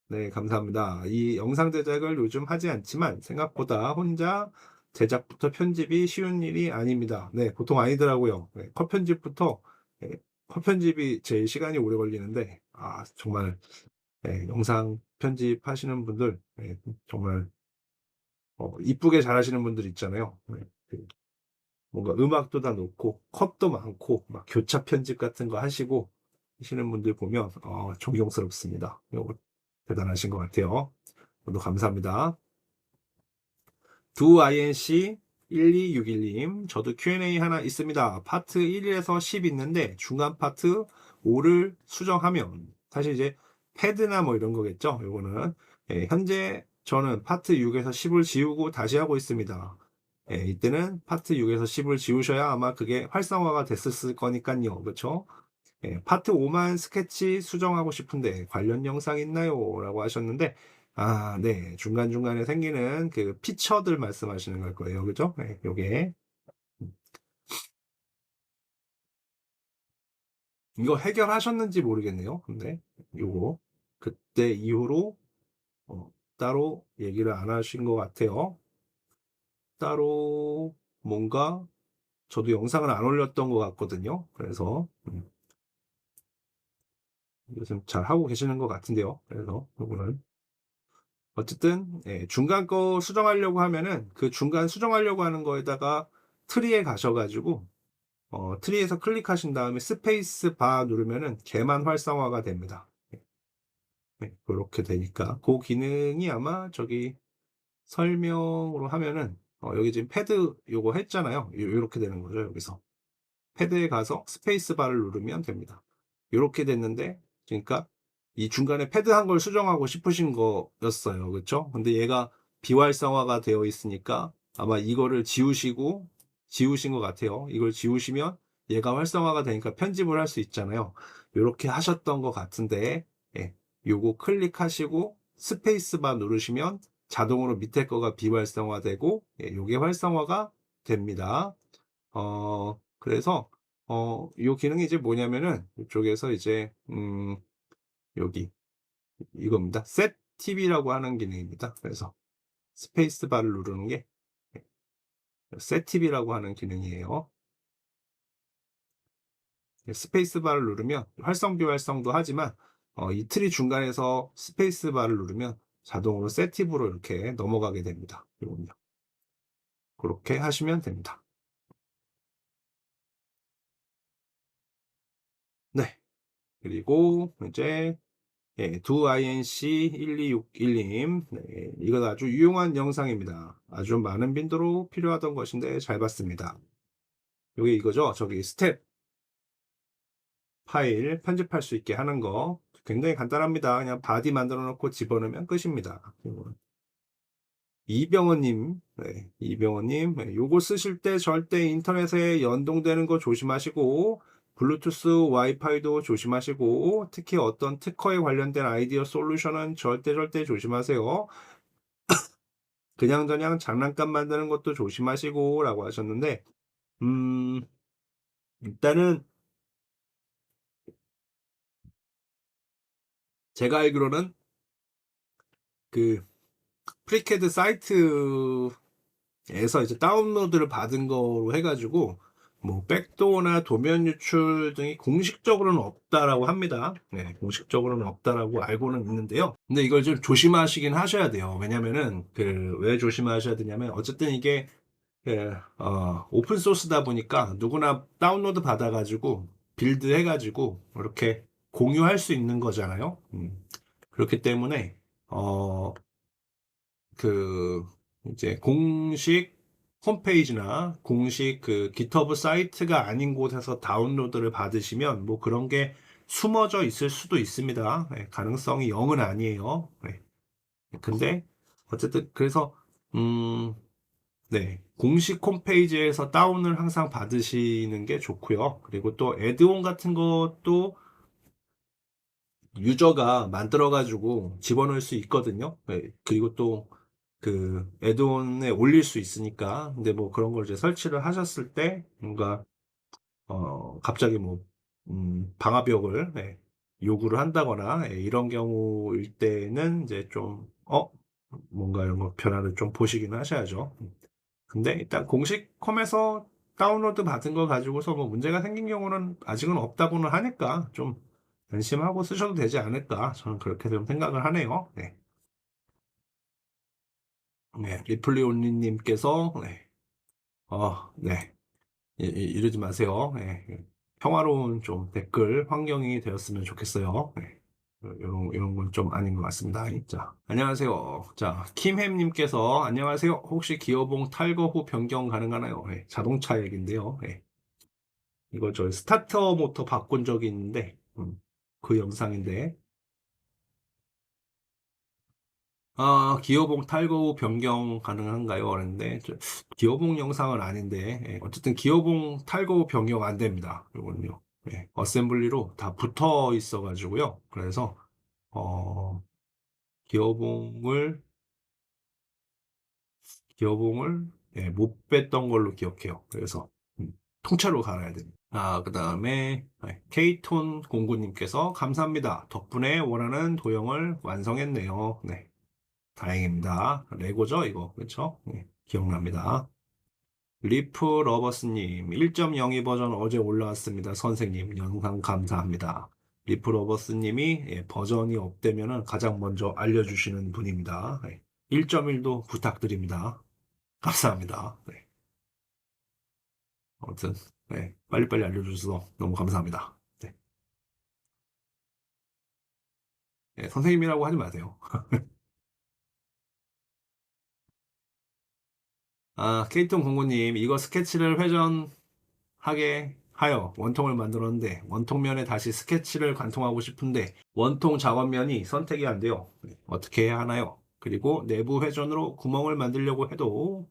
네, 감사합니다. 이 영상 제작을 요즘 하지 않지만 생각보다 혼자 제작부터 편집이 쉬운 일이 아닙니다. 네, 보통 아니더라고요. 네, 컷 편집부터 네, 컷 편집이 제일 시간이 오래 걸리는데 정말 영상 편집하시는 분들 정말 이쁘게 잘하시는 분들 있잖아요. 네, 뭔가 음악도 다 놓고 컷도 많고 막 교차 편집 같은 거 하시는 분들 보면 존경스럽습니다. 이거 대단하신 것 같아요. 모두 감사합니다. 두 INC 1261님, 저도 Q&A 하나 있습니다. 파트 1에서 10 있는데 중간 파트 5를 수정하면 사실 이제 패드나 뭐 이런 거겠죠. 요거는 현재 저는 파트 6에서 10을 지우고 다시 하고 있습니다. 이때는 파트 6에서 10을 지우셔야 아마 그게 활성화가 됐을 거니까요. 그렇죠? 파트 5만 스케치 수정하고 싶은데 관련 영상 있나요? 라고 하셨는데, 네. 중간중간에 생기는 그 피처들 말씀하시는 걸 거예요. 그죠? 네, 요게. 이거 해결하셨는지 모르겠네요. 근데, 요거. 그때 이후로, 따로 얘기를 안 하신 것 같아요. 따로 뭔가, 저도 영상을 안 올렸던 것 같거든요. 그래서, 요즘 잘 하고 계시는 것 같은데요. 그래서, 요거는. 어쨌든 중간 거 수정하려고 하면은 그 중간 수정하려고 하는 거에다가 트리에 가셔가지고 트리에서 클릭하신 다음에 스페이스 바 누르면은 걔만 활성화가 됩니다. 그렇게 되니까 그 기능이 아마 저기 설명으로 하면은 여기 지금 패드 요거 했잖아요. 요렇게 되는 거죠. 여기서 패드에 가서 스페이스 바를 누르면 됩니다. 이렇게 됐는데, 그러니까 이 중간에 패드 한 걸 수정하고 싶으신 거였어요. 그렇죠? 근데 얘가 비활성화가 되어 있으니까 아마 이거를 지우신 것 같아요. 이걸 지우시면 얘가 활성화가 되니까 편집을 할 수 있잖아요. 이렇게 하셨던 것 같은데, 요거 클릭하시고 스페이스 바 누르시면 자동으로 밑에 거가 비활성화되고, 요게 활성화가 됩니다. 그래서, 요 기능이 이제 뭐냐면은, 이쪽에서 이제, 여기, 이겁니다. Set TV라고 하는 기능입니다. 그래서, 스페이스 바를 누르는 게, Set TV라고 하는 기능이에요. 스페이스 바를 누르면, 활성 비활성도 하지만, 이 트리 중간에서 스페이스 바를 누르면, 자동으로 세티브로 이렇게 넘어가게 됩니다. 이건요. 그렇게 하시면 됩니다. 네. 그리고, 이제, 두 INC 1261님, 이건 아주 유용한 영상입니다. 아주 많은 빈도로 필요하던 것인데 잘 봤습니다. 이게 이거죠. 저기 스텝 파일 편집할 수 있게 하는 거. 굉장히 간단합니다. 그냥 바디 만들어 놓고 집어넣으면 끝입니다. 이병헌님, 네, 이병헌님, 네, 요거 쓰실 때 절대 인터넷에 연동되는 거 조심하시고, 블루투스 와이파이도 조심하시고, 특히 어떤 특허에 관련된 아이디어 솔루션은 절대 조심하세요. 그냥저냥 장난감 만드는 것도 조심하시고, 라고 하셨는데, 음, 일단은 제가 알기로는 그 프리캐드 사이트에서 이제 다운로드를 받은 거로 해가지고 뭐 백도어나 도면 유출 등이 공식적으로는 없다라고 합니다. 네, 공식적으로는 없다라고 알고는 있는데요. 근데 이걸 좀 조심하시긴 하셔야 돼요. 왜냐면은 그 왜 조심하셔야 되냐면 어쨌든 이게 오픈 소스다 보니까 누구나 다운로드 받아가지고 빌드 해가지고 이렇게 공유할 수 있는 거잖아요. 그렇기 때문에 어, 그 이제 공식 홈페이지나 공식 그 GitHub 사이트가 아닌 곳에서 다운로드를 받으시면 뭐 그런 게 숨어져 있을 수도 있습니다. 네, 가능성이 0은 아니에요. 네. 근데 어쨌든 그래서 음, 네, 공식 홈페이지에서 다운을 항상 받으시는 게 좋고요. 그리고 또 애드온 같은 것도 유저가 만들어가지고 집어넣을 수 있거든요. 네, 그리고 또 그 애드온에 올릴 수 있으니까. 근데 뭐 그런 걸 이제 설치를 하셨을 때 뭔가 갑자기 뭐 방화벽을 요구를 한다거나 이런 경우일 때는 이제 좀 뭔가 이런 거 변화를 좀 보시긴 하셔야죠. 근데 일단 공식 컴에서 다운로드 받은 거 가지고서 뭐 문제가 생긴 경우는 아직은 없다고는 하니까 좀 안심하고 쓰셔도 되지 않을까 저는 그렇게 좀 생각을 하네요. 네. 네, 리플리 온리님께서 네, 이러지 마세요. 네, 평화로운 좀 댓글 환경이 되었으면 좋겠어요. 네, 이런 건 좀 아닌 것 같습니다. 자, 안녕하세요. 자, 김햄님께서 안녕하세요. 혹시 기어봉 탈거 후 변경 가능하나요? 네, 자동차 얘기인데요. 네, 이거 저 스타터 모터 바꾼 적이 있는데 그 영상인데 기어봉 탈거 후 변경 가능한가요? 그랬는데, 기어봉 영상은 아닌데, 어쨌든 기어봉 탈거 후 변경 안 됩니다. 이거는요. 어셈블리로 다 붙어 있어가지고요. 그래서, 어, 기어봉을, 기어봉을, 못 뺐던 걸로 기억해요. 그래서, 통째로 갈아야 됩니다. 그 다음에, 케이톤 공구님께서 감사합니다. 덕분에 원하는 도형을 완성했네요. 네. 다행입니다. 레고죠, 이거. 그렇죠? 네, 기억납니다. 리프 러버스님, 1.02 버전 어제 올라왔습니다. 선생님, 영상 감사합니다. 리프 러버스님이 버전이 업되면 가장 먼저 알려주시는 분입니다. 1.1도 부탁드립니다. 감사합니다. 네, 아무튼, 빨리빨리 알려주셔서 너무 감사합니다. 네, 선생님이라고 하지 마세요. 케이톤 공구님, 이거 스케치를 하게 하여 원통을 만들었는데 원통면에 다시 스케치를 관통하고 싶은데 원통 작업면이 선택이 안 돼요. 어떻게 해야 하나요? 그리고 내부 회전으로 구멍을 만들려고 해도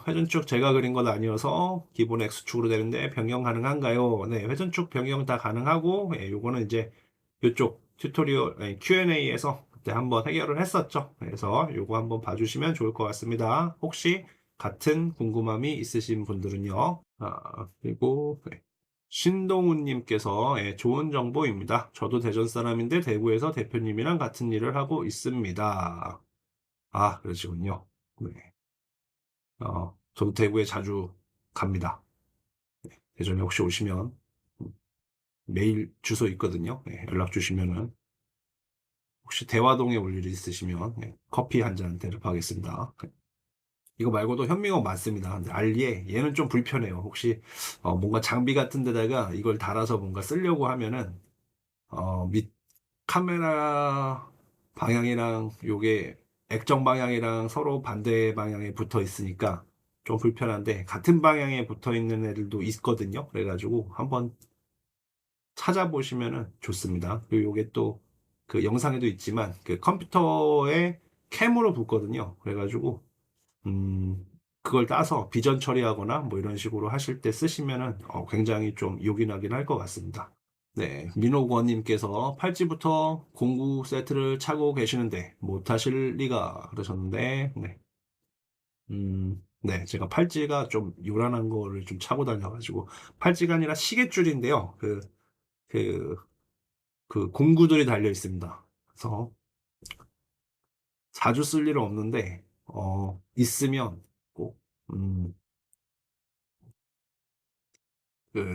회전축 제가 그린 건 아니어서 기본 X축으로 되는데 변경 가능한가요? 네, 회전축 변경 다 가능하고 요거는 이제 이쪽 튜토리얼 Q&A에서 그때 한번 해결을 했었죠. 그래서 요거 한번 봐주시면 좋을 것 같습니다. 혹시 같은 궁금함이 있으신 분들은요. 그리고 신동훈님께서 좋은 정보입니다. 저도 대전 사람인데 대구에서 대표님이랑 같은 일을 하고 있습니다. 그러시군요. 네. 저도 대구에 자주 갑니다. 대전에 혹시 오시면 메일 주소 있거든요. 연락 주시면은 혹시 대화동에 올 일이 있으시면 커피 한 잔 대접하겠습니다. 이거 말고도 현미경 많습니다. 근데 알리에 얘는 좀 불편해요. 혹시 뭔가 장비 같은 데다가 이걸 달아서 뭔가 쓰려고 하면은 밑 카메라 방향이랑 요게 액정 방향이랑 서로 반대 방향에 붙어 있으니까 좀 불편한데 같은 방향에 붙어 있는 애들도 있거든요. 그래가지고 한번 찾아보시면은 좋습니다. 그리고 요게 또 그 영상에도 있지만 그 컴퓨터에 캠으로 붙거든요. 그래가지고 그걸 따서 비전 처리하거나 뭐 이런 식으로 하실 때 쓰시면은 굉장히 좀 요긴하긴 할 것 같습니다. 네, 민호권님께서 팔찌부터 공구 세트를 차고 계시는데 못하실 리가 그러셨는데, 네. 네, 제가 팔찌가 좀 요란한 거를 좀 차고 다녀가지고, 팔찌가 아니라 시계줄인데요. 그, 그 공구들이 달려 있습니다. 그래서 자주 쓸 일은 없는데, 있으면 꼭, 음,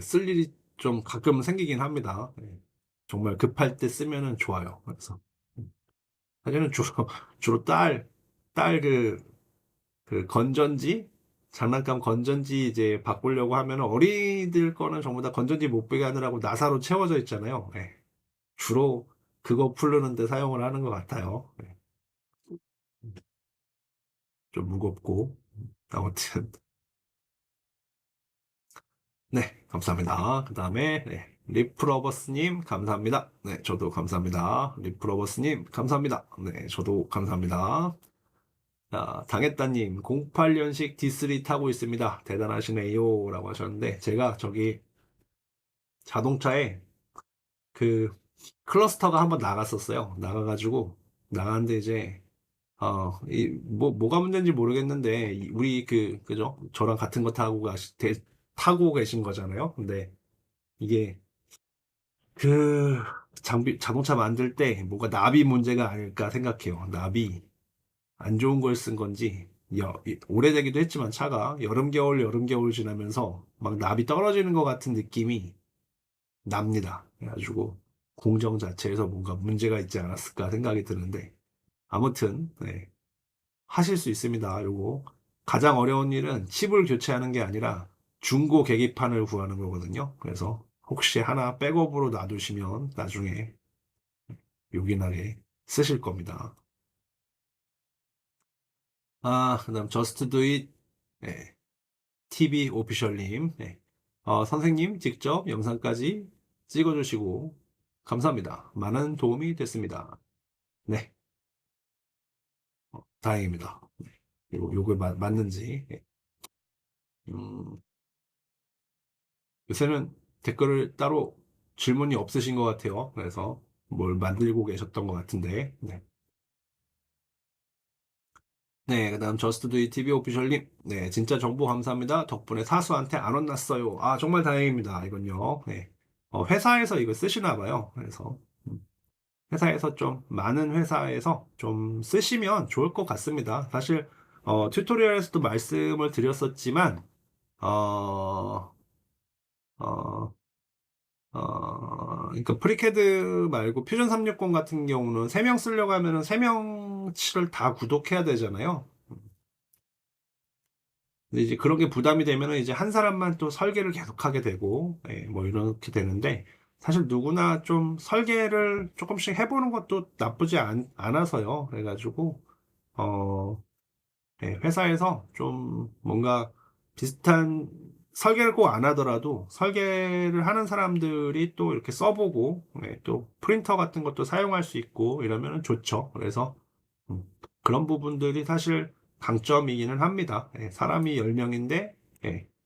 쓸 일이 좀 가끔 생기긴 합니다. 네. 정말 급할 때 쓰면은 좋아요. 그래서. 사실은 주로, 주로 딸 그 건전지? 장난감 건전지 이제 바꾸려고 하면 어린이들 거는 전부 다 건전지 못 빼게 하느라고 나사로 채워져 있잖아요. 네. 주로 그거 풀르는데 사용을 하는 것 같아요. 네. 좀 무겁고. 아무튼. 네, 감사합니다. 그 다음에, 네, 리프러버스님, 감사합니다. 네, 저도 감사합니다. 리프러버스님, 감사합니다. 네, 저도 감사합니다. 자, 당했다님, 08년식 D3 타고 있습니다. 대단하시네요. 라고 하셨는데, 제가 저기 자동차에 그 클러스터가 한번 나갔었어요. 나가가지고, 나갔는데 이제, 뭐가 문제인지 모르겠는데, 우리 그죠? 저랑 같은 거 타고 계신 거잖아요. 근데 이게 그 자동차 만들 때 뭔가 나비 문제가 아닐까 생각해요. 나비. 안 좋은 걸 쓴 건지, 오래되기도 했지만 차가 여름, 겨울, 여름, 겨울 지나면서 막 납이 떨어지는 것 같은 느낌이 납니다. 그래가지고 공정 자체에서 뭔가 문제가 있지 않았을까 생각이 드는데, 아무튼, 네, 하실 수 있습니다. 요거. 가장 어려운 일은 칩을 교체하는 게 아니라 중고 계기판을 구하는 거거든요. 그래서 혹시 하나 백업으로 놔두시면 나중에 요긴하게 쓰실 겁니다. 그다음 저스트 두잇 TV 오피셜님, 네. 선생님 직접 영상까지 찍어주시고 감사합니다. 많은 도움이 됐습니다. 네, 다행입니다. 요게 맞는지. 네. 음, 요새는 댓글을 따로 질문이 없으신 것 같아요. 그래서 뭘 만들고 계셨던 것 같은데. 네. 네, 그다음 저스트 두잇 TV 오피셜님, 네, 진짜 정보 감사합니다. 덕분에 사수한테 안 혼났어요. 정말 다행입니다. 이건요. 네. 회사에서 이거 쓰시나 봐요. 그래서. 회사에서 좀 많은 회사에서 좀 쓰시면 좋을 것 같습니다. 사실 튜토리얼에서도 말씀을 드렸었지만 어, 어, 그러니까 프리캐드 말고 퓨전 360 같은 경우는 3명 쓰려고 하면은 3명치를 다 구독해야 되잖아요. 근데 이제 그런 게 부담이 되면은 이제 한 사람만 또 설계를 계속하게 되고, 뭐 이렇게 되는데, 사실 누구나 좀 설계를 조금씩 해보는 것도 나쁘지 않아서요. 그래가지고, 어, 회사에서 좀 뭔가 비슷한 설계를 꼭 안 하더라도 설계를 하는 사람들이 또 이렇게 써보고, 또 프린터 같은 것도 사용할 수 있고 이러면 좋죠. 그래서 음, 그런 부분들이 사실 강점이기는 합니다. 사람이 10명인데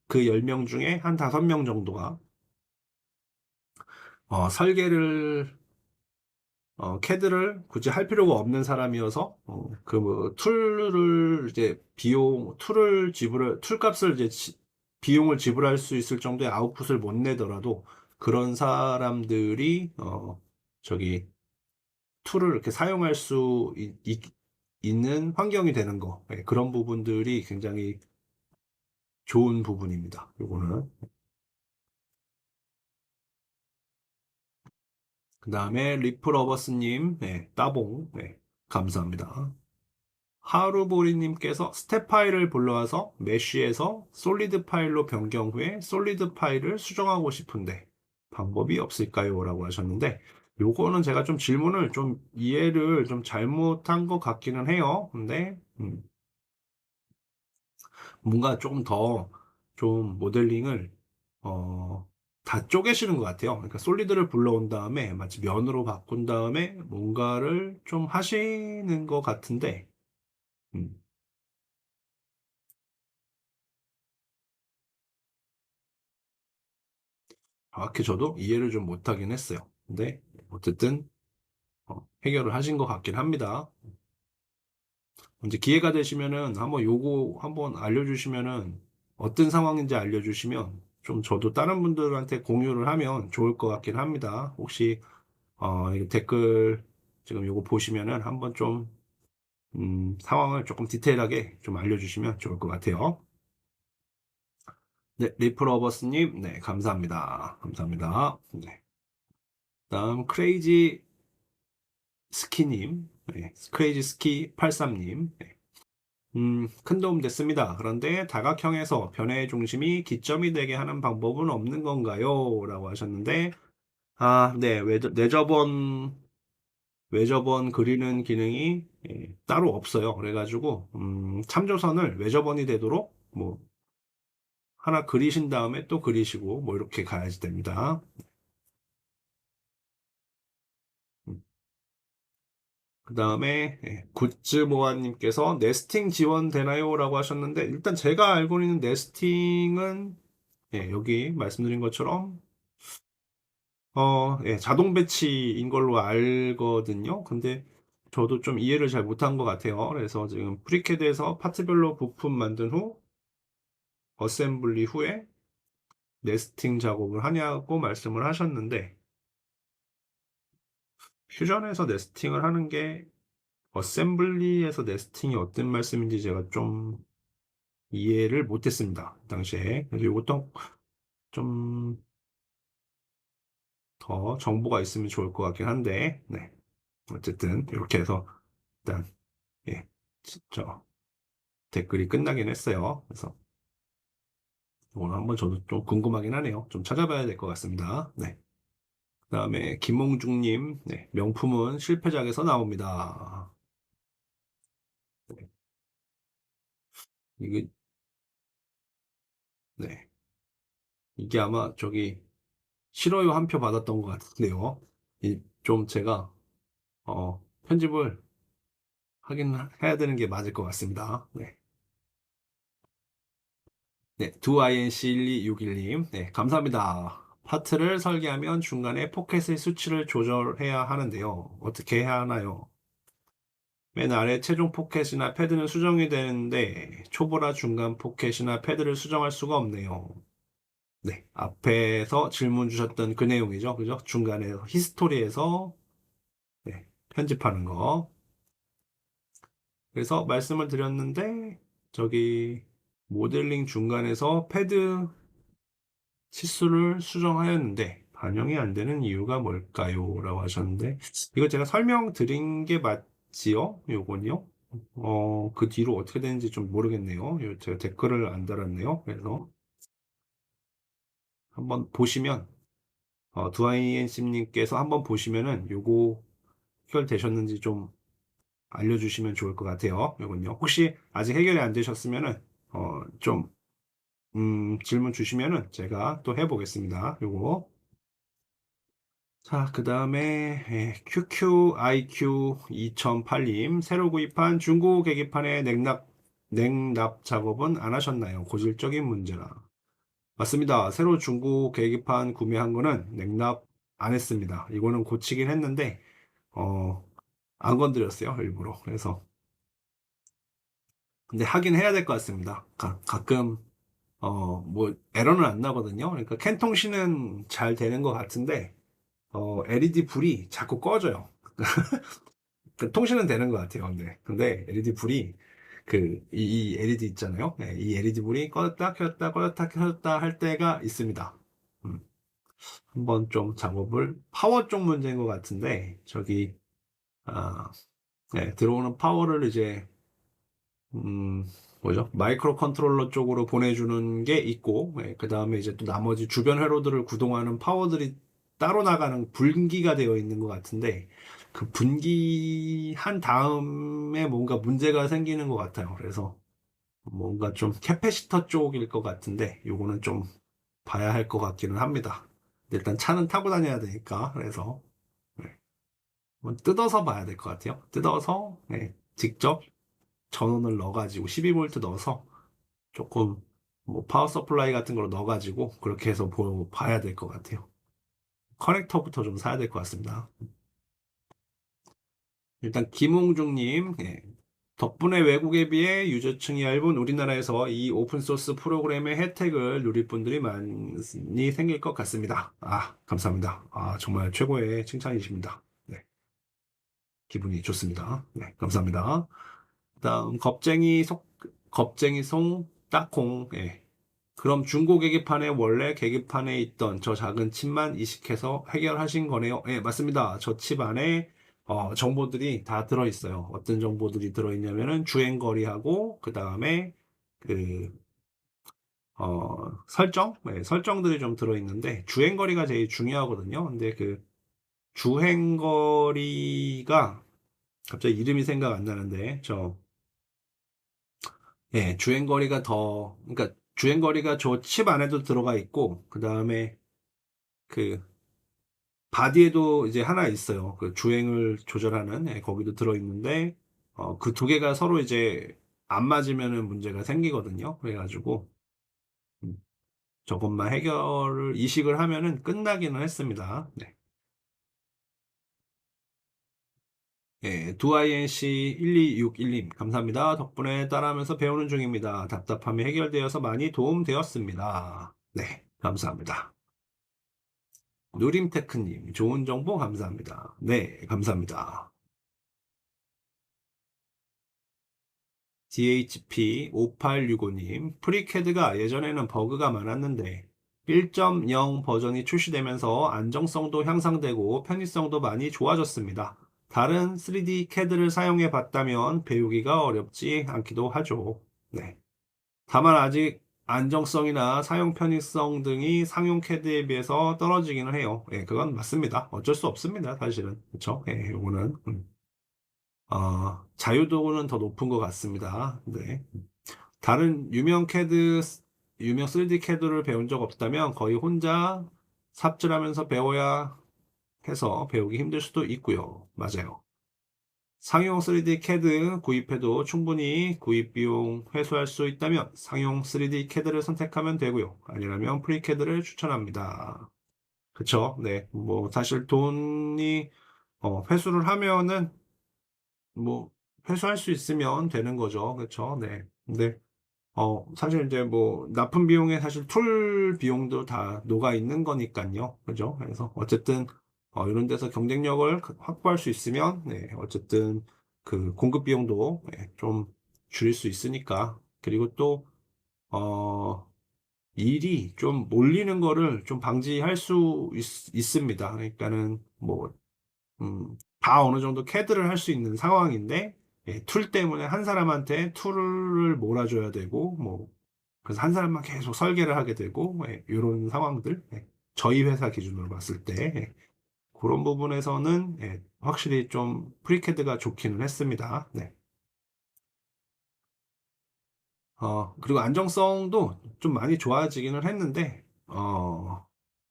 그 10명 중에 한 5명 정도가 설계를 캐드를 굳이 할 필요가 없는 사람이어서 그 툴을 이제 툴을 툴 값을 이제 비용을 지불할 수 있을 정도의 아웃풋을 못 내더라도 그런 사람들이 저기 툴을 이렇게 사용할 수 있는 환경이 되는 거, 그런 부분들이 굉장히 좋은 부분입니다. 요거는. 그 다음에 리프러버스님, 따봉, 감사합니다. 하루보리님께서 스텝 파일을 불러와서 메쉬에서 솔리드 파일로 변경 후에 솔리드 파일을 수정하고 싶은데 방법이 없을까요? 라고 하셨는데 요거는 제가 좀 질문을 좀 이해를 좀 잘못한 것 같기는 해요. 근데 뭔가 조금 더 좀 모델링을 어, 다 쪼개시는 것 같아요. 그러니까 솔리드를 불러온 다음에 마치 면으로 바꾼 다음에 뭔가를 좀 하시는 것 같은데, 음, 정확히 저도 이해를 좀 못하긴 했어요. 근데 어쨌든 해결을 하신 것 같긴 합니다. 이제 기회가 되시면은 한번 요거 한번 알려주시면은 어떤 상황인지 알려주시면 좀 저도 다른 분들한테 공유를 하면 좋을 것 같긴 합니다. 혹시 이 댓글 지금 요거 보시면은 한번 좀 상황을 조금 디테일하게 좀 알려주시면 좋을 것 같아요. 네, 리프러버스님, 네, 감사합니다. 감사합니다. 네. 다음, 크레이지 스키님, 네, 크레이지 스키 83님, 큰 도움 됐습니다. 그런데 다각형에서 변의 중심이 기점이 되게 하는 방법은 없는 건가요? 라고 하셨는데, 네, 외접원 그리는 기능이 따로 없어요. 그래가지고, 참조선을 외접원이 되도록 뭐, 하나 그리신 다음에 또 그리시고, 뭐, 이렇게 가야지 됩니다. 그 다음에, 굿즈모아님께서 네스팅 지원되나요? 라고 하셨는데, 일단 제가 알고 있는 네스팅은, 여기 말씀드린 것처럼, 자동 배치인 걸로 알거든요. 근데 저도 좀 이해를 잘 못한 것 같아요. 그래서 지금 프리캐드에서 파트별로 부품 만든 후, 어셈블리 후에 네스팅 작업을 하냐고 말씀을 하셨는데, 퓨전에서 네스팅을 하는 게 어셈블리에서 네스팅이 어떤 말씀인지 제가 좀 이해를 못했습니다. 당시에. 그래서 이것도 좀 더 정보가 있으면 좋을 것 같긴 한데, 네. 어쨌든 이렇게 해서 일단 예, 저 댓글이 끝나긴 했어요. 그래서 오늘 한번 저도 좀 궁금하긴 하네요. 좀 찾아봐야 될 것 같습니다. 네. 그다음에 김홍중님, 네. 명품은 실패작에서 나옵니다. 네. 이게 네. 이게 아마 저기 싫어요 한 표 받았던 것 같은데요. 좀 제가 편집을 하긴 해야 되는 게 맞을 것 같습니다. 네. 네, 두inc1261님, 네, 감사합니다. 파트를 설계하면 중간에 포켓의 수치를 조절해야 하는데요. 어떻게 해야 하나요? 맨 아래 최종 포켓이나 패드는 수정이 되는데 초보라 중간 포켓이나 패드를 수정할 수가 없네요. 네, 앞에서 질문 주셨던 그 내용이죠. 그죠? 중간에 히스토리에서 네, 편집하는 거. 그래서 말씀을 드렸는데 저기 모델링 중간에서 패드 치수를 수정하였는데 반영이 안 되는 이유가 뭘까요? 라고 하셨는데 이거 제가 설명드린 게 맞지요? 요건요? 그 뒤로 어떻게 되는지 좀 모르겠네요. 제가 댓글을 안 달았네요. 그래서 한번 보시면 두아이엔씨님께서 한번 보시면은 요거 해결되셨는지 좀 알려주시면 좋을 것 같아요. 요건요. 혹시 아직 해결이 안 되셨으면은 좀 질문 주시면은 제가 또 해보겠습니다. 요거. 자, 그 다음에 QQIQ 2008님 새로 구입한 중고 계기판의 냉납 작업은 안 하셨나요? 고질적인 문제라. 맞습니다. 새로 중고 계기판 구매한 거는 냉납 안 했습니다. 이거는 고치긴 했는데 어, 안 건드렸어요, 일부러. 그래서 근데 하긴 해야 될 것 같습니다. 가끔 뭐 에러는 안 나거든요. 그러니까 캔통신은 잘 되는 것 같은데 LED 불이 자꾸 꺼져요. 그 통신은 되는 것 같아요. 근데 LED 불이 이 LED 있잖아요. 네, 이 LED 불이 껐다 켰다 껐다 켰다 할 때가 있습니다. 음, 한번 좀 작업을 파워 쪽 문제인 것 같은데 저기 아, 네, 들어오는 파워를 이제 음, 뭐죠? 마이크로 컨트롤러 쪽으로 보내주는 게 있고, 그 다음에 이제 또 나머지 주변 회로들을 구동하는 파워들이 따로 나가는 분기가 되어 있는 것 같은데, 그 분기한 다음에 뭔가 문제가 생기는 것 같아요. 그래서 뭔가 좀 캐패시터 쪽일 것 같은데, 요거는 좀 봐야 할 것 같기는 합니다. 일단 차는 타고 다녀야 되니까. 그래서 네, 한번 뜯어서 봐야 될 것 같아요. 뜯어서 네, 직접 전원을 넣어가지고 12V 넣어서 조금 뭐 파워 서플라이 같은 걸로 넣어가지고 그렇게 해서 봐야 될 것 같아요. 커넥터부터 좀 사야 될 것 같습니다. 일단 김홍중님, 예. 덕분에 외국에 비해 유저층이 얇은 우리나라에서 이 오픈소스 프로그램의 혜택을 누릴 분들이 많이 생길 것 같습니다. 아, 감사합니다. 아, 정말 최고의 칭찬이십니다. 네, 기분이 좋습니다. 네, 감사합니다. 다음, 겁쟁이 송, 딱콩, 예. 그럼 중고 계기판에 원래 계기판에 있던 저 작은 칩만 이식해서 해결하신 거네요. 예, 맞습니다. 저 칩 안에 정보들이 다 들어있어요. 어떤 정보들이 들어있냐면은 주행거리하고 그 다음에 그 설정, 네, 설정들이 좀 들어있는데 주행거리가 제일 중요하거든요. 근데 그 주행거리가 갑자기 이름이 생각 안 나는데 예, 그러니까 주행거리가 저 칩 안에도 들어가 있고 그 다음에 그 바디에도 이제 하나 있어요. 그 주행을 조절하는 예, 거기도 들어있는데 그 두 개가 서로 이제 안 맞으면은 문제가 생기거든요. 그래가지고 음, 저것만 이식을 하면은 끝나기는 했습니다. 네. 예, 두INC 1261님 감사합니다. 덕분에 따라하면서 배우는 중입니다. 답답함이 해결되어서 많이 도움되었습니다. 네, 감사합니다. 누림테크님 좋은 정보 감사합니다. 네, 감사합니다. DHP5865님, 프리캐드가 예전에는 버그가 많았는데 1.0 버전이 출시되면서 안정성도 향상되고 편의성도 많이 좋아졌습니다. 다른 3D 캐드를 사용해 봤다면 배우기가 어렵지 않기도 하죠. 네. 다만 아직 안정성이나 사용 편의성 등이 상용 캐드에 비해서 떨어지기는 해요. 예, 그건 맞습니다. 어쩔 수 없습니다, 사실은. 그렇죠? 예, 요거는. 자유도는 더 높은 것 같습니다. 네. 다른 유명 3D 캐드를 배운 적 없다면 거의 혼자 삽질하면서 배워야 해서 배우기 힘들 수도 있고요. 맞아요. 상용 3D 캐드 구입해도 충분히 구입 비용 회수할 수 있다면 상용 3D 캐드를 선택하면 되고요. 아니라면 프리캐드를 추천합니다. 그쵸? 네. 뭐, 사실 돈이, 회수를 하면은 뭐 회수할 수 있으면 되는 거죠. 그렇죠? 네. 근데 사실 이제 뭐 납품 비용에 사실 툴 비용도 다 녹아 있는 거니까요. 그죠? 그래서 어쨌든 이런 데서 경쟁력을 확보할 수 있으면 네, 어쨌든 그 공급 비용도 네, 좀 줄일 수 있으니까. 그리고 또 일이 좀 몰리는 거를 좀 방지할 수 있습니다. 그러니까는 뭐 다 어느 정도 캐드를 할 수 있는 상황인데, 예, 툴 때문에 한 사람한테 툴을 몰아줘야 되고, 뭐, 그래서 한 사람만 계속 설계를 하게 되고, 예, 이런 상황들, 예, 저희 회사 기준으로 봤을 때, 예, 그런 부분에서는, 예, 확실히 좀 프리캐드가 좋기는 했습니다. 네. 그리고 안정성도 좀 많이 좋아지기는 했는데,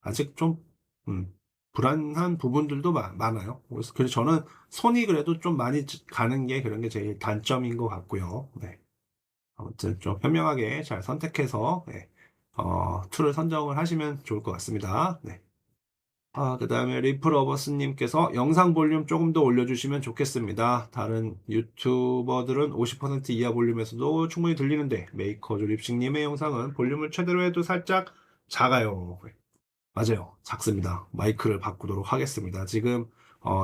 아직 좀, 음, 불안한 부분들도 많아요. 그래서 저는 손이 그래도 좀 많이 가는 게 그런 게 제일 단점인 것 같고요. 네. 아무튼 좀 현명하게 잘 선택해서, 네, 툴을 선정을 하시면 좋을 것 같습니다. 네. 그 다음에 리플러버스님께서 영상 볼륨 조금 더 올려주시면 좋겠습니다. 다른 유튜버들은 50% 이하 볼륨에서도 충분히 들리는데 메이커 조립식님의 영상은 볼륨을 최대로 해도 살짝 작아요. 맞아요. 작습니다. 마이크를 바꾸도록 하겠습니다. 지금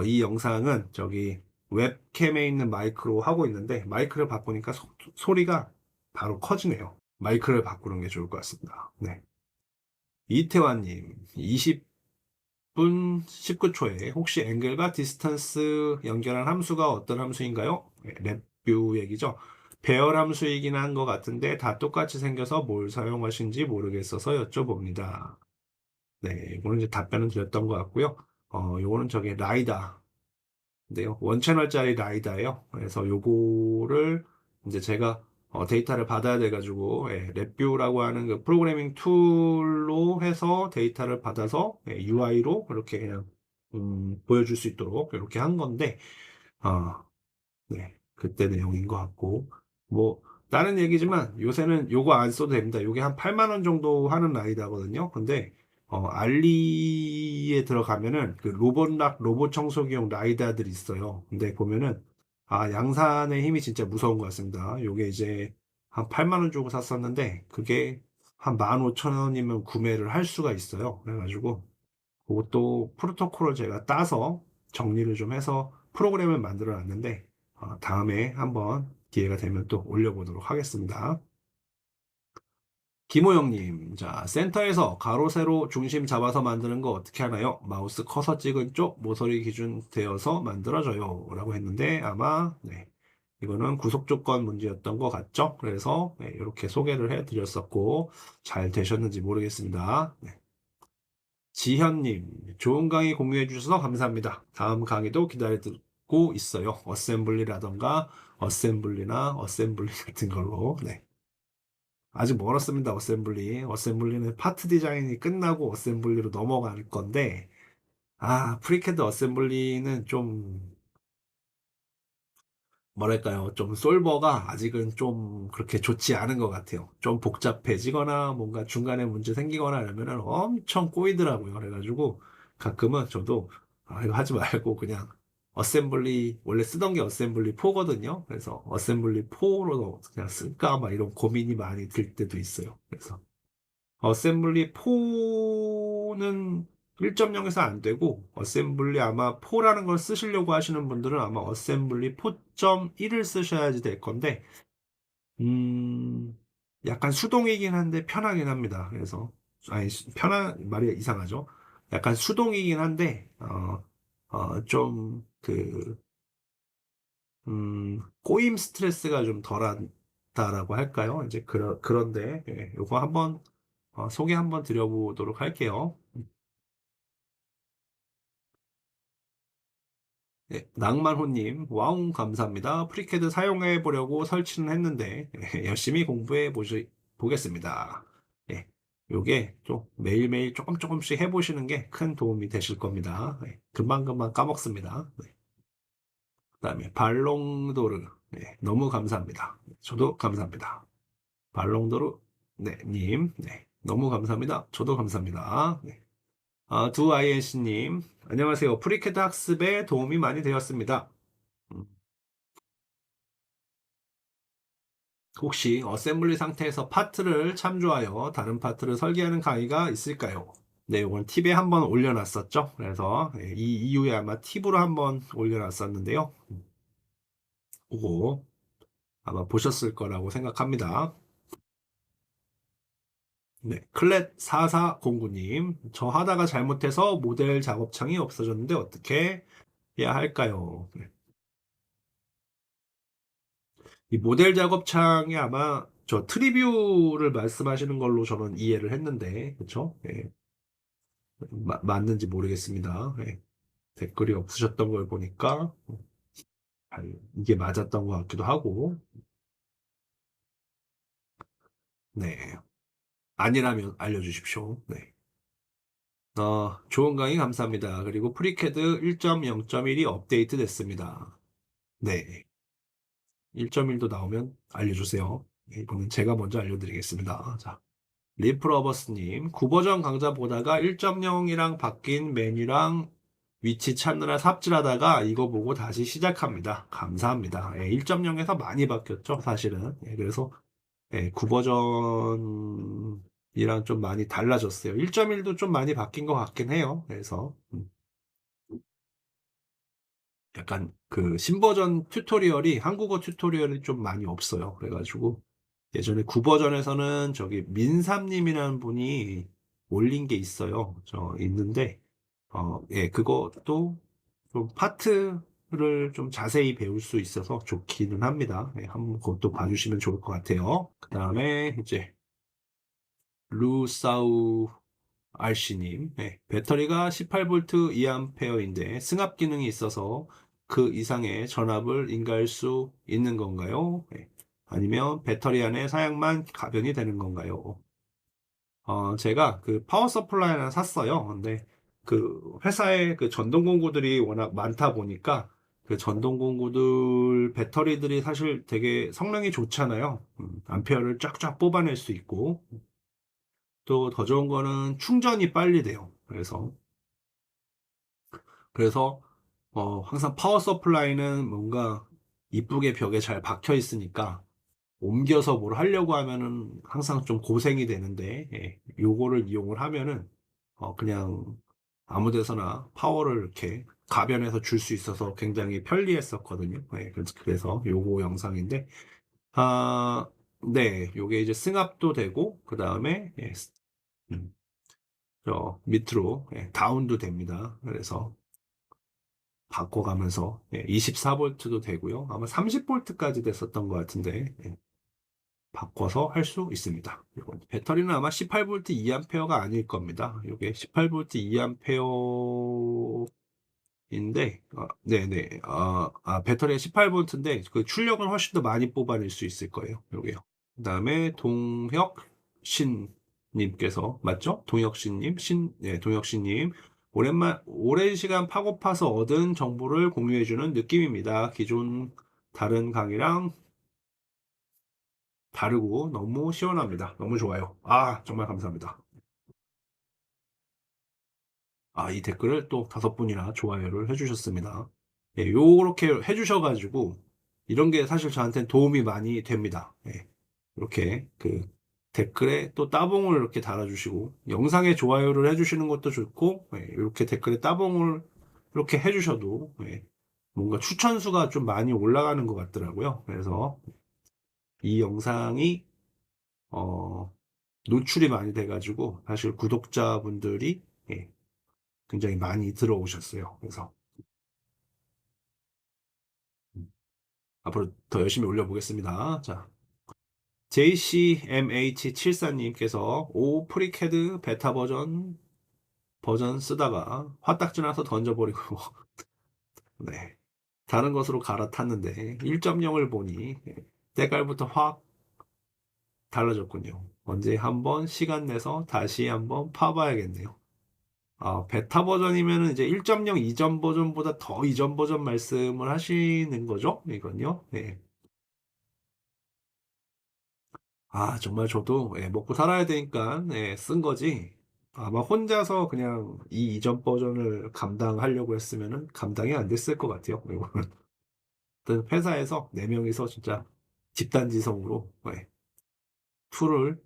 이 영상은 저기 웹캠에 있는 마이크로 하고 있는데 마이크를 바꾸니까 소리가 바로 커지네요. 마이크를 바꾸는 게 좋을 것 같습니다. 네. 이태환님, 20분 19초에 혹시 앵글과 디스턴스 연결한 함수가 어떤 함수인가요? 네, 랩뷰 얘기죠. 배열 함수이긴 한 것 같은데 다 똑같이 생겨서 뭘 사용하신지 모르겠어서 여쭤봅니다. 네, 이거는 이제 답변은 드렸던 것 같고요. 요거는 저기 라이다. 인데요. 원 채널짜리 라이다예요. 그래서 요거를 이제 제가 데이터를 받아야 돼가지고, 랩뷰라고 하는 그 프로그래밍 툴로 해서 데이터를 받아서 UI로 이렇게 그냥, 보여줄 수 있도록 이렇게 한 건데, 어, 네. 그때 내용인 것 같고. 뭐, 다른 얘기지만 요새는 요거 안 써도 됩니다. 요게 한 8만 원 정도 하는 라이다거든요. 근데, 알리에 들어가면은 그 로봇락, 로봇 청소기용 라이다들이 있어요. 근데 보면은, 아, 양산의 힘이 진짜 무서운 것 같습니다. 요게 이제 한 8만 원 주고 샀었는데, 그게 한 15,000원이면 구매를 할 수가 있어요. 그래가지고, 그것도 프로토콜을 제가 따서 정리를 좀 해서 프로그램을 만들어 놨는데, 다음에 한번 기회가 되면 또 올려보도록 하겠습니다. 김호영님, 자, 센터에서 가로, 세로 중심 잡아서 만드는 거 어떻게 하나요? 마우스 커서 찍은 쪽 모서리 기준 되어서 만들어져요. 라고 했는데, 아마, 네. 이거는 구속 조건 문제였던 것 같죠? 그래서, 네, 이렇게 소개를 해 드렸었고, 잘 되셨는지 모르겠습니다. 네. 지현님, 좋은 강의 공유해 주셔서 감사합니다. 다음 강의도 기다리고 있어요. 어셈블리라던가, 어셈블리 같은 걸로. 네. 아직 멀었습니다, 어셈블리. 어셈블리는 파트 디자인이 끝나고 어셈블리로 넘어갈 건데, 프리캐드 어셈블리는 좀 뭐랄까요, 좀 솔버가 아직은 좀 그렇게 좋지 않은 것 같아요. 좀 복잡해지거나 뭔가 중간에 문제 생기거나 이러면은 엄청 꼬이더라고요. 그래가지고 가끔은 저도 이거 하지 말고 그냥 어셈블리, 원래 쓰던 게 어셈블리 4거든요. 그래서 어셈블리 4로 그냥 쓸까 막 이런 고민이 많이 들 때도 있어요. 그래서 어셈블리 4는 1.0에서 안 되고, 어셈블리 아마 4라는 걸 쓰시려고 하시는 분들은 아마 어셈블리 4.1을 쓰셔야지 될 건데, 음, 약간 수동이긴 한데 편하긴 합니다. 그래서, 말이 이상하죠? 약간 수동이긴 한데, 꼬임 스트레스가 좀 덜하다라고 할까요? 이제 그런데, 요거 한번 소개 한번 드려보도록 할게요. 네, 낭만호님, 와웅 감사합니다. 프리캐드 사용해 보려고 설치는 했는데 열심히 보겠습니다. 예, 요게 좀 매일매일 조금씩 해보시는 게 큰 도움이 되실 겁니다. 금방금방 까먹습니다. 그다음에 발롱도르, 너무 감사합니다. 저도 감사합니다. 발롱도르, 님, 너무 감사합니다. 저도 감사합니다. 두 INC님, 안녕하세요. 프리캐드 학습에 도움이 많이 되었습니다. 음, 혹시 어셈블리 상태에서 파트를 참조하여 다른 파트를 설계하는 강의가 있을까요? 네, 이건 팁에 한번 올려놨었죠. 그래서 이 이후에 아마 팁으로 한번 올려놨었는데요. 그거 아마 보셨을 거라고 생각합니다. 네, 클렛4409님, 저 하다가 잘못해서 모델 작업창이 없어졌는데 어떻게 해야 할까요? 네. 이 모델 작업창이 아마 저 트리뷰를 말씀하시는 걸로 저는 이해를 했는데, 그쵸? 예, 맞는지 모르겠습니다. 예, 댓글이 없으셨던 걸 보니까, 이게 맞았던 것 같기도 하고, 네. 아니라면 알려주십시오. 네. 좋은 강의 감사합니다. 그리고 프리캐드 1.0.1이 업데이트 됐습니다. 네. 1.1도 나오면 알려주세요. 네, 이거는 제가 먼저 알려드리겠습니다. 자, 리프러버스님, 9버전 강좌 보다가 1.0이랑 바뀐 메뉴랑 위치 찾느라 삽질하다가 이거 보고 다시 시작합니다. 감사합니다. 1.0에서 많이 바뀌었죠, 사실은. 그래서 9버전이랑 좀 많이 달라졌어요. 1.1도 좀 많이 바뀐 것 같긴 해요. 그래서 약간 그 신버전 튜토리얼이 한국어 튜토리얼이 좀 많이 없어요. 그래가지고 예전에 9버전에서는 저기 민삼님이라는 분이 올린 게 있어요. 저 있는데 그것도 좀 파트를 좀 자세히 배울 수 있어서 좋기는 합니다. 한번 그것도 봐주시면 좋을 것 같아요. 그 다음에 이제 루사우 RC님, 배터리가 18V 2A인데 승합 기능이 있어서 그 이상의 전압을 인가할 수 있는 건가요? 아니면 배터리 안에 사양만 가변이 되는 건가요? 제가 그 파워 서플라이 하나 샀어요. 근데 그 회사에 그 전동 공구들이 워낙 많다 보니까 그 전동 공구들 배터리들이 사실 되게 성능이 좋잖아요. 암페어를 쫙쫙 뽑아낼 수 있고 또 더 좋은 거는 충전이 빨리 돼요. 그래서 항상 파워 서플라이는 뭔가 이쁘게 벽에 잘 박혀 있으니까 옮겨서 뭘 하려고 하면은 항상 좀 고생이 되는데, 예, 요거를 이용을 하면은, 그냥 아무 데서나 파워를 이렇게 가변해서 줄 수 있어서 굉장히 편리했었거든요. 예, 그래서 요거 영상인데, 아, 네, 요게 이제 승합도 되고, 그 다음에, 예, 음, 저 밑으로, 예, 다운도 됩니다. 그래서 바꿔가면서, 예, 24V도 되고요. 아마 30V까지 됐었던 것 같은데, 예, 바꿔서 할 수 있습니다. 배터리는 아마 18V 2A가 아닐 겁니다. 이게 18V 2A인데, 네네. 배터리가 18V인데, 그 출력은 훨씬 더 많이 뽑아낼 수 있을 거예요. 요게요. 그 다음에 동혁신님께서, 맞죠? 동혁신님, 네, 동혁신님. 오랜 시간 파고 파서 얻은 정보를 공유해주는 느낌입니다. 기존 다른 강의랑 다르고 너무 시원합니다. 너무 좋아요. 정말 감사합니다. 이 댓글을 또 5분이나 좋아요를 해주셨습니다. 예, 요렇게 해주셔가지고, 이런 게 사실 저한테는 도움이 많이 됩니다. 예, 이렇게 그 댓글에 또 따봉을 이렇게 달아주시고, 영상에 좋아요를 해주시는 것도 좋고, 예, 이렇게 댓글에 따봉을 이렇게 해주셔도, 예, 뭔가 추천수가 좀 많이 올라가는 것 같더라고요. 그래서 이 영상이, 어, 노출이 많이 돼가지고 사실 구독자분들이 예, 굉장히 많이 들어오셨어요. 그래서 음, 앞으로 더 열심히 올려보겠습니다. 자, JCMH74님께서 오 프리캐드 베타 버전 쓰다가 화딱지 나서 던져버리고 네, 다른 것으로 갈아탔는데 1.0을 보니 때깔부터 확 달라졌군요. 언제 한번 시간 내서 다시 한번 파봐야겠네요. 베타 버전이면 이제 1.0 이전 버전보다 더 이전 버전 말씀을 하시는 거죠? 이건요. 네. 정말 저도 예, 먹고 살아야 되니까 예, 쓴 거지. 아마 혼자서 그냥 이 이전 버전을 감당하려고 했으면은 감당이 안 됐을 것 같아요. 이거는. 어떤 회사에서 4명이서 진짜 집단지성으로 예, 툴을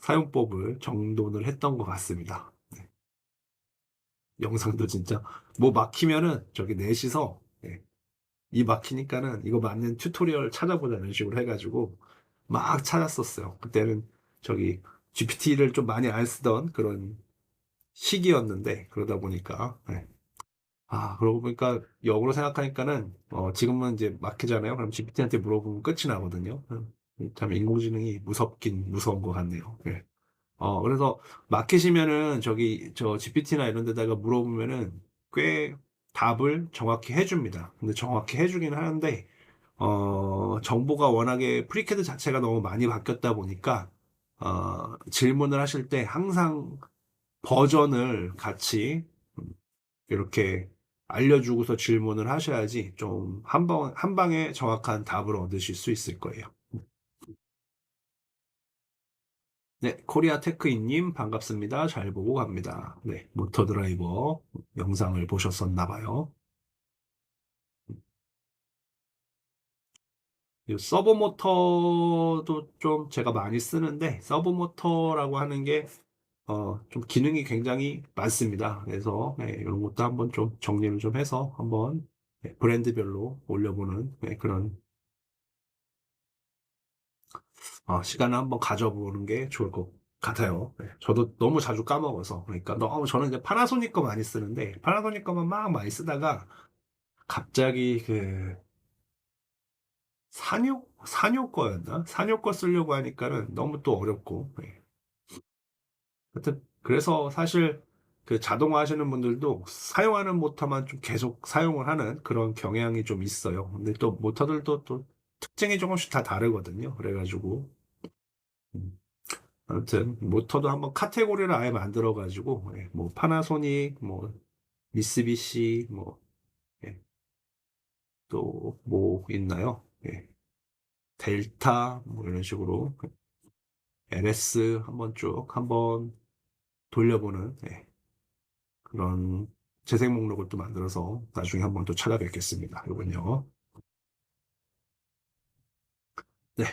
사용법을 정돈을 했던 것 같습니다. 네. 영상도 진짜 뭐 막히면은 저기 넷이서 예, 이 막히니까는 이거 맞는 튜토리얼 찾아보자 이런 식으로 해가지고 막 찾았었어요. 그때는 저기 GPT를 좀 많이 안 쓰던 그런 시기였는데 그러다 보니까 네. 그러고 보니까 역으로 생각하니까는 지금은 이제 막히잖아요. 그럼 GPT한테 물어보면 끝이 나거든요. 참 인공지능이 무섭긴 무서운 것 같네요. 네. 그래서 막히시면은 저기 저 GPT나 이런 데다가 물어보면은 꽤 답을 정확히 해줍니다. 근데 정확히 해주긴 하는데 정보가 워낙에 프리캐드 자체가 너무 많이 바뀌었다 보니까 질문을 하실 때 항상 버전을 같이 이렇게 알려주고서 질문을 하셔야지 좀 한 방에 정확한 답을 얻으실 수 있을 거예요. 네, 코리아 테크인님 반갑습니다. 잘 보고 갑니다. 네, 모터 드라이버 영상을 보셨었나 봐요. 이 서브 모터도 좀 제가 많이 쓰는데 서브 모터라고 하는 게 좀 기능이 굉장히 많습니다. 그래서 네, 이런 것도 한번 좀 정리를 좀 해서 한번 네, 브랜드별로 올려보는 네, 그런 시간을 한번 가져보는 게 좋을 것 같아요. 네, 저도 너무 자주 까먹어서 그러니까 너무 저는 이제 파나소닉 거 많이 쓰는데 파나소닉 거만 막 많이 쓰다가 갑자기 그 산요 거였나? 산요 거 쓰려고 하니까는 너무 또 어렵고 네. 하여튼 그래서 사실 그 자동화 하시는 분들도 사용하는 모터만 좀 계속 사용을 하는 그런 경향이 좀 있어요. 근데 또 모터들도 또 특징이 조금씩 다 다르거든요. 그래가지고 음, 아무튼 모터도 한번 카테고리를 아예 만들어가지고 예, 뭐 파나소닉, 뭐 미쓰비시, 뭐 또 뭐 있나요? 예, 델타 뭐 이런 식으로 LS 한번 쭉 한번 돌려보는 예, 그런 재생 목록을 또 만들어서 나중에 한번 또 찾아뵙겠습니다. 이건요. 네.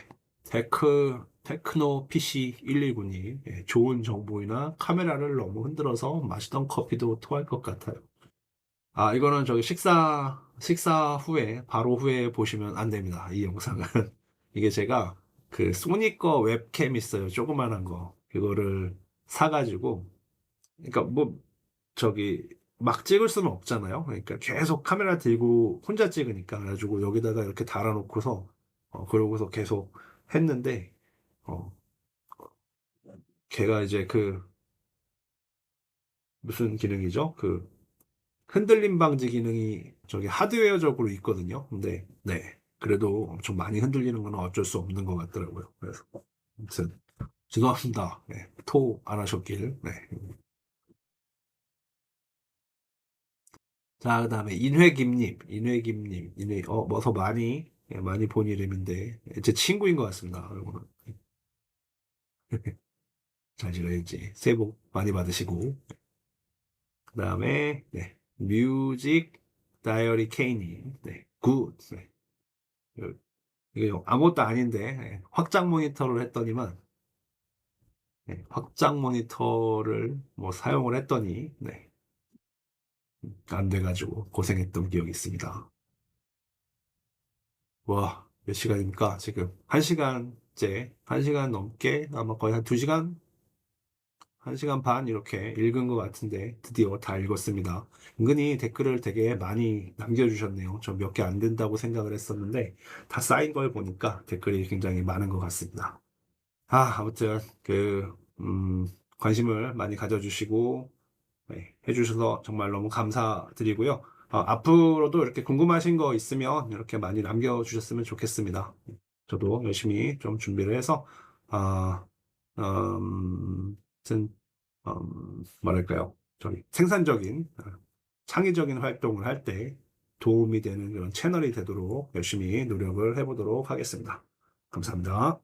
테크노 PC 119님, 예, 좋은 정보이나 카메라를 너무 흔들어서 마시던 커피도 토할 것 같아요. 아, 이거는 저기 식사 후에, 바로 후에 보시면 안 됩니다. 이 영상은. 이게 제가 그 소니 거 웹캠 있어요. 조그만한 거. 그거를 사가지고, 그러니까 뭐, 저기, 막 찍을 수는 없잖아요. 그러니까 계속 카메라 들고 혼자 찍으니까. 그래가지고 여기다가 이렇게 달아놓고서, 그러고서 계속 했는데, 어, 걔가 이제 그, 무슨 기능이죠? 그, 흔들림 방지 기능이 저기 하드웨어적으로 있거든요. 근데 네. 그래도 엄청 많이 흔들리는 건 어쩔 수 없는 것 같더라고요. 그래서 아무튼 죄송합니다. 네. 토 안 하셨길. 네. 자, 그다음에 뭐서 많이 예, 많이 본 이름인데 제 친구인 것 같습니다. 여러분 잘 지내야지. 새해 복 많이 받으시고 그다음에 네. 뮤직 다이어리 케이님. 네. 굿. 네. 이게 아무것도 아닌데 확장 모니터를 했더니만 확장 모니터를 뭐 사용을 했더니 안 돼가지고 고생했던 기억이 있습니다. 와, 몇 시간입니까? 지금 1시간째, 1시간 넘게 아마 거의 한 2시간, 1시간 반 이렇게 읽은 것 같은데 드디어 다 읽었습니다. 은근히 댓글을 되게 많이 남겨주셨네요. 저 몇 개 안 된다고 생각을 했었는데 다 쌓인 걸 보니까 댓글이 굉장히 많은 것 같습니다. 아무튼, 관심을 많이 가져주시고, 네, 해주셔서 정말 너무 감사드리고요. 앞으로도 이렇게 궁금하신 거 있으면 이렇게 많이 남겨주셨으면 좋겠습니다. 저도 열심히 좀 준비를 해서, 아, 아무튼, 뭐랄까요. 저희 생산적인, 창의적인 활동을 할 때 도움이 되는 그런 채널이 되도록 열심히 노력을 해보도록 하겠습니다. 감사합니다.